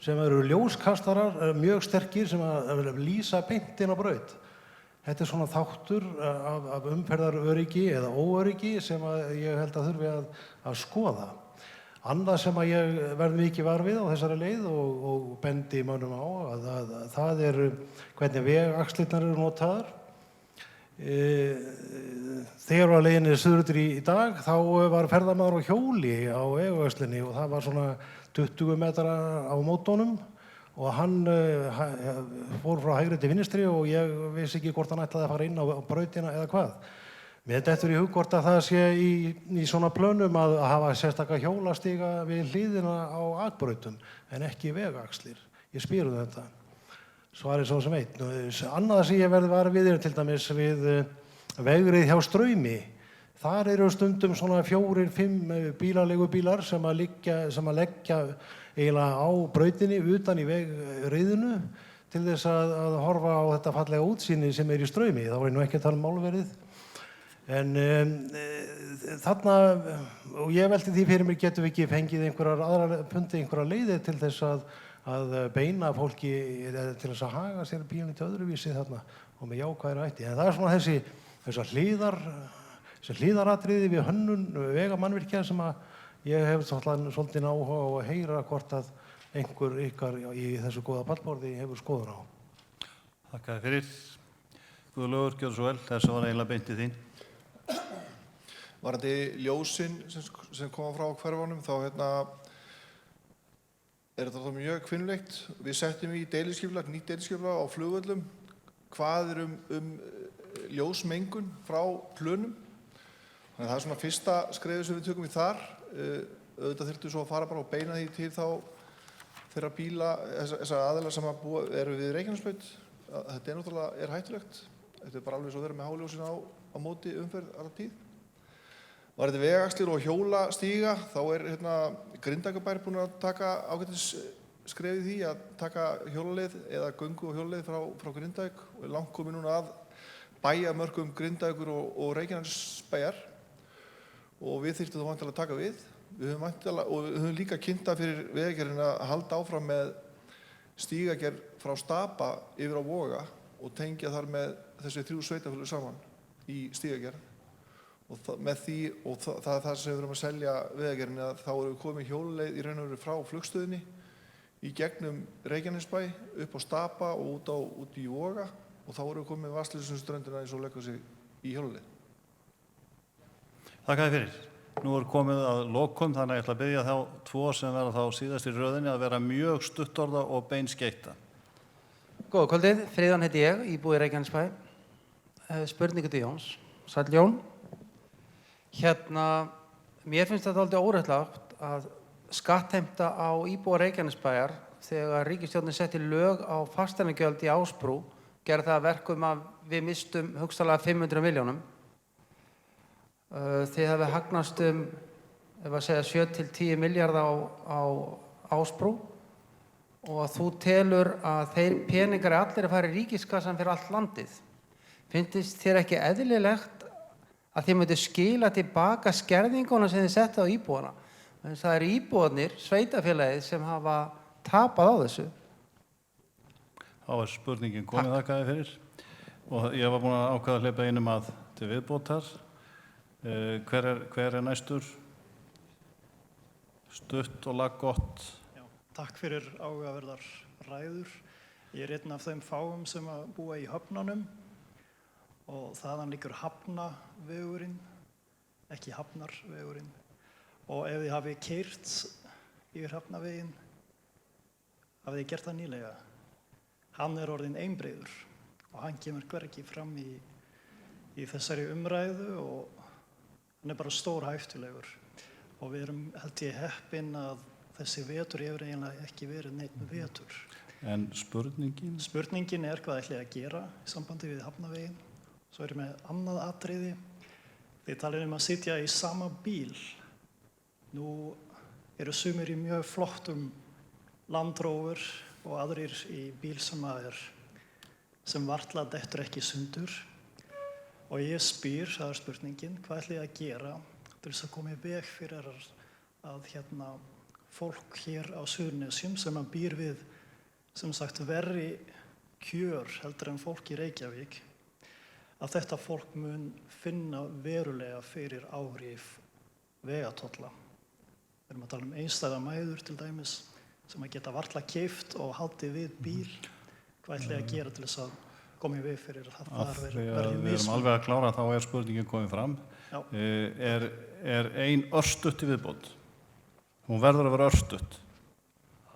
sem ljóskastarar mjög sterkir sem að lýsa beint inn á braut. Þetta svona þáttur af umferðaröryggi eða óöryggi sem ég held að þurfi að skoða. Annað sem að ég verð mikið var við á þessari leið og bendi mönnum á að það hvernig vegaxlirnar notaðar. Þegar var leiðinni suður í dag þá var ferðamaður á hjóli á vegaxlinni og það var svona 20 metrar á mótunum og hann fór frá hægri til vinstri og ég vissi ekki hvort hann ætlaði að fara inn á brautina eða hvað. Mér dettur í hug hvort að það sé í svona plönum að hafa sérstaka hjólastíga við hliðina á akbrautum en ekki vegaxlir. Ég spyr þetta. Svarið svo sem einn. Annað sem ég verði við til dæmis við vegrið hjá Straumi. Þar stundum svona 4-5 bílaleigubílar sem að leggja eiginlega á brautinni utan í vegriðinu til þess að horfa á þetta fallega útsýni sem í Straumi. Það var nú ekki að tala málverið. En þarna, og ég velti því fyrir mér, getum við ekki fengið einhverjar leiðir til þess að beina fólki til þess að haga sér bílunni til öðruvísi þarna og með jákvæðri hætti. En það svona þessi hlíðaratriði við hönnun vegamannvirkja sem að ég hef svolítið áhuga á að heyra hvort að einhver ykkar í þessu góða pallborði hefur skoðun á. Þakka þér fyrir. Guðlaugur, gjörðu svo vel. Þessu var eiginlega beint í þín. Varðandi ljósin sem koma frá hverfunum, þá þetta þá mjög kvinnulegt. Við settum í nýtt deiliskipulag á flugvöllum hvað ljósmengun frá plönum. Þannig að það svona fyrsta skrefið sem við tökum í þar. Auðvitað þyrftum svo að fara bara og beina því til þá þeirra bíla, þessar aðilar sem við Reykjanesbraut. Þetta náttúrulega hættulegt. Þetta bara alveg svo að vera með háljósin á móti umferð alla tíð. Var þetta vegaxlir og hjólastíga, þá Grindavíkurbær búinn að taka ágætis skref í því að taka hjólaleið eða göngu og hjólaleið frá Grindavík og langt komið núna að bæjarmörkum Grindavíkur og Reykjanesbæjar og við þyrftum þá væntanlega að taka við. Við höfum líka kynnta fyrir Vegagerðinni að halda áfram með stígagerð frá Stapa yfir á Voga og tengja þar með þessi 3 sveitarfélög saman í stígagerð. Og það er það sem við erum að selja Vegagerðinni að þá erum við komið hjólaleið í raun og veru frá flugstöðinni í gegnum Reykjanesbæ upp á Stapa og út í Voga og þá erum við komið með Vatnsleysuströndina eins og leggur sig í hjólaleið. Þakka þér fyrir. Nú komið að lokum þannig að ég ætla að biðja þá 2 sem verða þá síðast í röðinni að vera mjög stuttorða og beinskeytta. Góða kvöldið, Friðjón heiti ég, íbúi í Reykjanesbæ. Spurningu til Jóns. Sæll Jón. Mér finnst þetta dálítið óréttlátt að skattheimta á íbúa Reykjanesbæjar þegar ríkisstjórnin setti lög á fasteignagjöld í Ásbrú gerði það að verkum að við mistum hugsanlega 500 milljónum. Þið hafið hagnast ef að segja 7-10 milljarða á Ásbrú og að þú telur að þeir peningar allir að fara í ríkiskassan fyrir allt landið. Finnst þér ekki eðlilegt að þið myndu skila tilbaka skerðinguna sem þið settu á íbúana? Það eru íbúarnir, sveitarfélagið, sem hafa tapað á þessu. Þá spurningin komið, þakka þér fyrir. Og ég var búinn að ákveða að hleypa einum að til viðbótar. Hver næstur? Stutt og laggott. Takk fyrir áhugaverðar ræður. Ég einn af þeim fáum sem að búa í Höfnunum og þaðan liggur Hafnavegurinn, ekki Hafnarvegurinn. Og ef þið hafið keyrt yfir Hafnaveginn, hafið þið gert það nýlega? hann orðinn einbreiður og hann kemur hvergi fram í þessari umræðu og hann bara stórhættulegur. Og við erum held ég heppin að þessi vetur hefur eiginlega ekki verið neitt vetur. En spurningin? Spurningin hvað ætla ég að gera í sambandi við Hafnaveginn. Svo ég með annað atriði. Þið talir að sitja í sama bíl. Nú eru sumir í mjög flottum Land Rover og aðrir í bíl sem varla dettur ekki sundur. Og ég spyr, það spurningin, hvað ætla ég að gera til þess að koma í veg fyrir að fólk hér á Suðurnesjum sem býr við sem sagt verri kjör heldur en fólk í Reykjavík, að þetta fólk mun finna verulega fyrir áhrif vegatolla. Við erum að tala einstæða mæður til dæmis sem að geta varla keypt og haldið við bíl. Hvað ætla ég að gera til þess að koma í veg fyrir að það verði Við erum alveg að klára, þá spurningin komið fram. Er ein örstutt í viðbót? Hún verður að vera örstutt.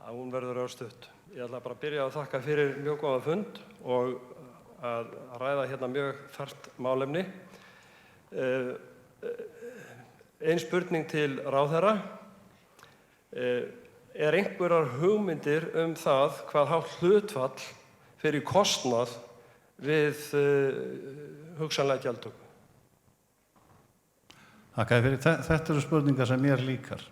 Hún verður örstutt. Ég ætla bara að byrja að þakka fyrir mjög góðan fund og að ræða hérna mjög þarft málefni. Ein spurning til ráðherra. Er einhverjar hugmyndir það hvað hátt hlutfall fyrir kostnað við hugsanlega gjaldtöku? Þakka þér fyrir. Þetta eru spurningar sem mér líkar,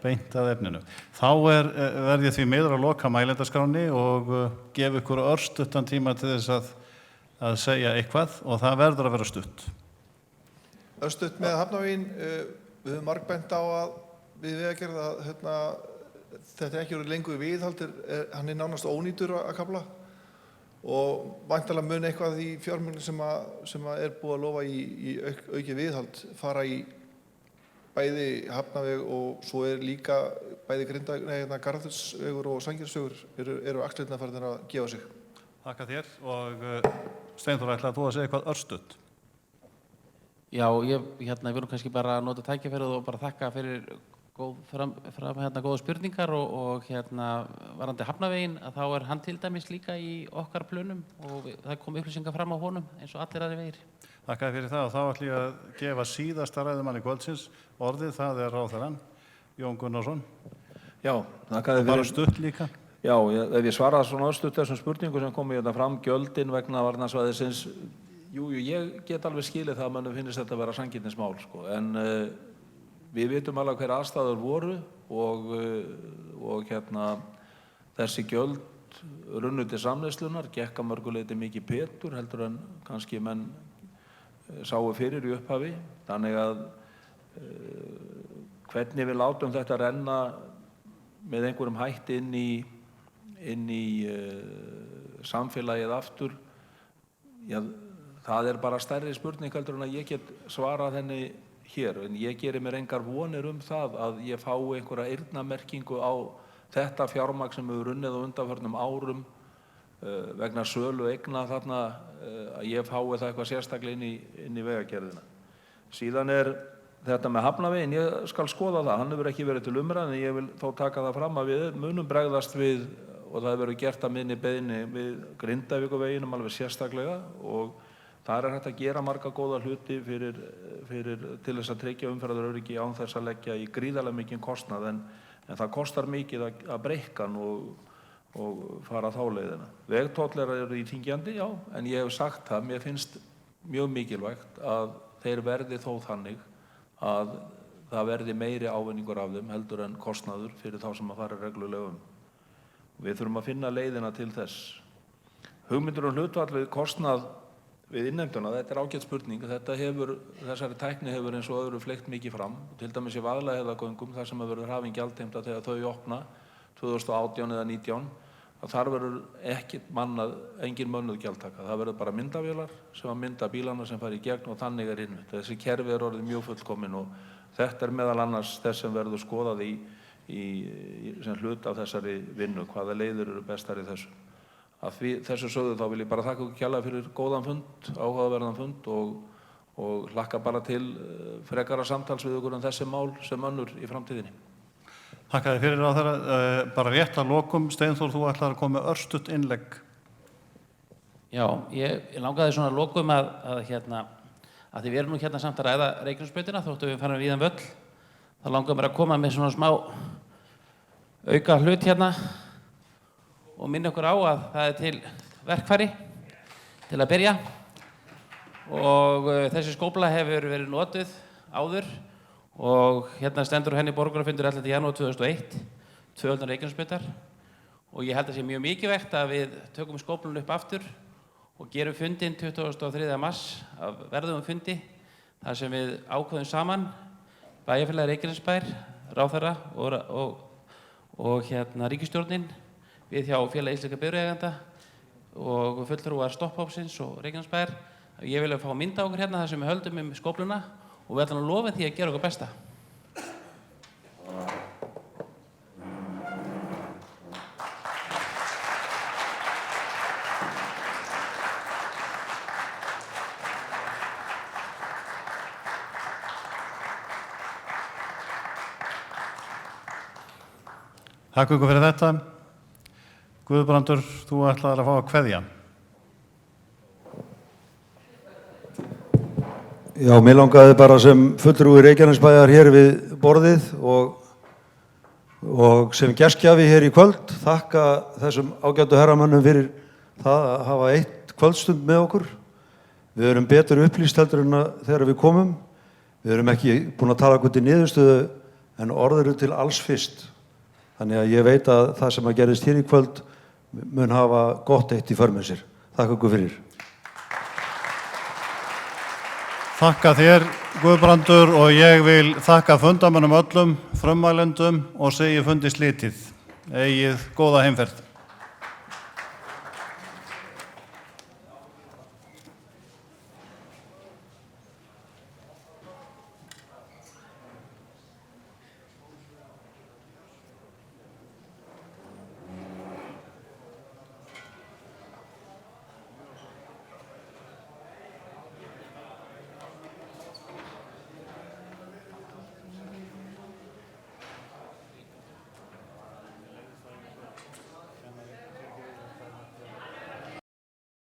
beint að efninu. Þá verð ég því miður að loka mælendaskránni og gefa ykkur örstuttan tíma til þess að segja eitthvað og það verður að vera stutt. Örstutt með Hafnaveginn, við höfum margbent á að við vegagerð að þetta ekki verið lengur viðhald, hann nánast ónýtur að kafla og væntanlega mun eitthvað í fjármagni sem búið að lofa í aukið viðhald fara í bæði Hafnaveg og svo líka bæði Garðarsvegur og Sandgerðisvegur eru axlirnar farin að gefa sig. Þakka þér og Steinþór, ætlaðir þú að segja eitthvað örstutt? Já, ég vil kannski bara nota tækifærið og bara þakka fyrir góða spurningar og varðandi Hafnaveginn að þá hann til dæmis líka í okkar plönum og það kom upplýsingar fram á honum eins og allir aðrir vegir. Þakka fyrir það og þá ætlum ég að gefa síðasta ræðumanni kvöldsins orðið, það ráðherrann Jón Gunnarsson. Já, þakka þér fyrir. Bara stutt líka. Já, ef ég svaraði svona stutt þessum spurningum sem komu fram, gjöldin vegna varnarsvæðisins, ég get alveg skilið það að manni finnist þetta að vera sanngirnismál, en við vitum alveg hver aðstæður voru og þessi gjöld runnu til samneyslunar, gekk að mörgu leyti mikið betur heldur en kannski menn sáu fyrir í upphafi. Þannig að hvernig við látum þetta renna með einhverjum hætti inn í samfélagið aftur, það bara stærri spurning heldur en að ég get svarað henni hér, en ég geri mér engar vonir það að ég fái einhverja eyrnamerkingu á þetta fjármagn sem hefur runnið á undanförnum árum vegna sölu eigna þarna, að ég fái það eitthvað sérstaklega inn í vegagerðina. Síðan þetta með Hafnaveginn, ég skal skoða það, hann hefur ekki verið til umræðu, en ég vil þó taka það fram að við munum bregðast við, og það hefur verið gert að minni beiðni við Grindavíkurveginum alveg sérstaklega og þar hægt að gera marga góða hluti til þess að tryggja umferðaröryggi án þess að leggja í gríðarlega mikinn kostnað, en það kostar mikið að breikka hann og fara þá leiðina. Vegtollar eru íþyngjandi, já, en ég hef sagt það, mér finnst mjög mikilvægt að þeir verði þó þannig að það verði meiri ávinningur af þeim heldur en kostnaður fyrir þá sem að fara reglulega um. Við þurfum að finna leiðina til þess. Hugmyndir hlutfall við kostnað við innheimtuna, þetta ágæt spurning. Þessari tækni hefur eins og öðru fleygt mikið fram, til dæmis í Vaðlaheiðargöngum þar sem verður hafin gjaldheimta þegar þau opna 2018 eða 2019, að þar verður engin mönnuð gjaldtaka. Það verður bara myndavélar sem að mynda bílana sem fara í gegn og þannig innvitt. Þessi kerfi orðið mjög fullkomin og þetta meðal annars þess sem verður skoðað sem hlut af þessari vinnu, hvaða leiðir eru bestar í þessu. Þessu sögðu þá vil ég bara þakka ykkur kærlega fyrir góðan fund, áhugaverðan fund og hlakka bara til frekara samtals við ykkur þessi mál sem önnur í framtíðinni. Þakka þér fyrir ráðherra. Bara rétt að lokum, Steinþór, þú ætlar að koma með örstutt innlegg. Já, ég langaði svona að lokum að því við erum nú hérna samt að ræða Reykjanesbrautina þóttu við farum víðan völl. Það langaði mér að koma með svona smá auka hlut hérna og minna okkur á að það er til verkfæri til að byrja og þessi skófla hefur verið notuð áður og hérna stendur henni borgarafundur 11. janúar 2001, tvöfaldan Reykjanesbrautar og ég held að sé mjög mikilvægt að við tökum skóflunum upp aftur og gerum fundinn 23. mars af verðugum fundi þar sem við ákveðum saman Bæjarfélagið Reykjanesbær, ráðherra og ríkisstjórnin við hjá Félagi íslenskra bifreiðaeigenda og fulltrúar stopphópsins og Reykjanesbær. Ég vil fá mynda okkur hérna þar sem við höldum skófluna og við ætlum að lofa því að gera okkur besta. Takk ykkur fyrir þetta. Guðbrandur, þú ætlaðir að fá að kveðja. Já, mér langaði bara sem fulltrúi Reykjanesbæjar hér við borðið og sem gestgjafi hér í kvöld þakka þessum ágætu herramönnum fyrir það að hafa eitt kvöldstund með okkur. Við erum betur upplýst heldur en þegar við komum. Við erum ekki búin að tala okkur til niðurstöðu en orð eru til alls fyrst. Þannig að ég veit að það sem að gerist hér í kvöld mun hafa gott eitt í för með sér. Þakka ykkur fyrir. Þakka þér, Guðbrandur, og ég vil þakka fundamönnum öllum, frummælendum og segi fundi slitið. Eigið góða heimferð.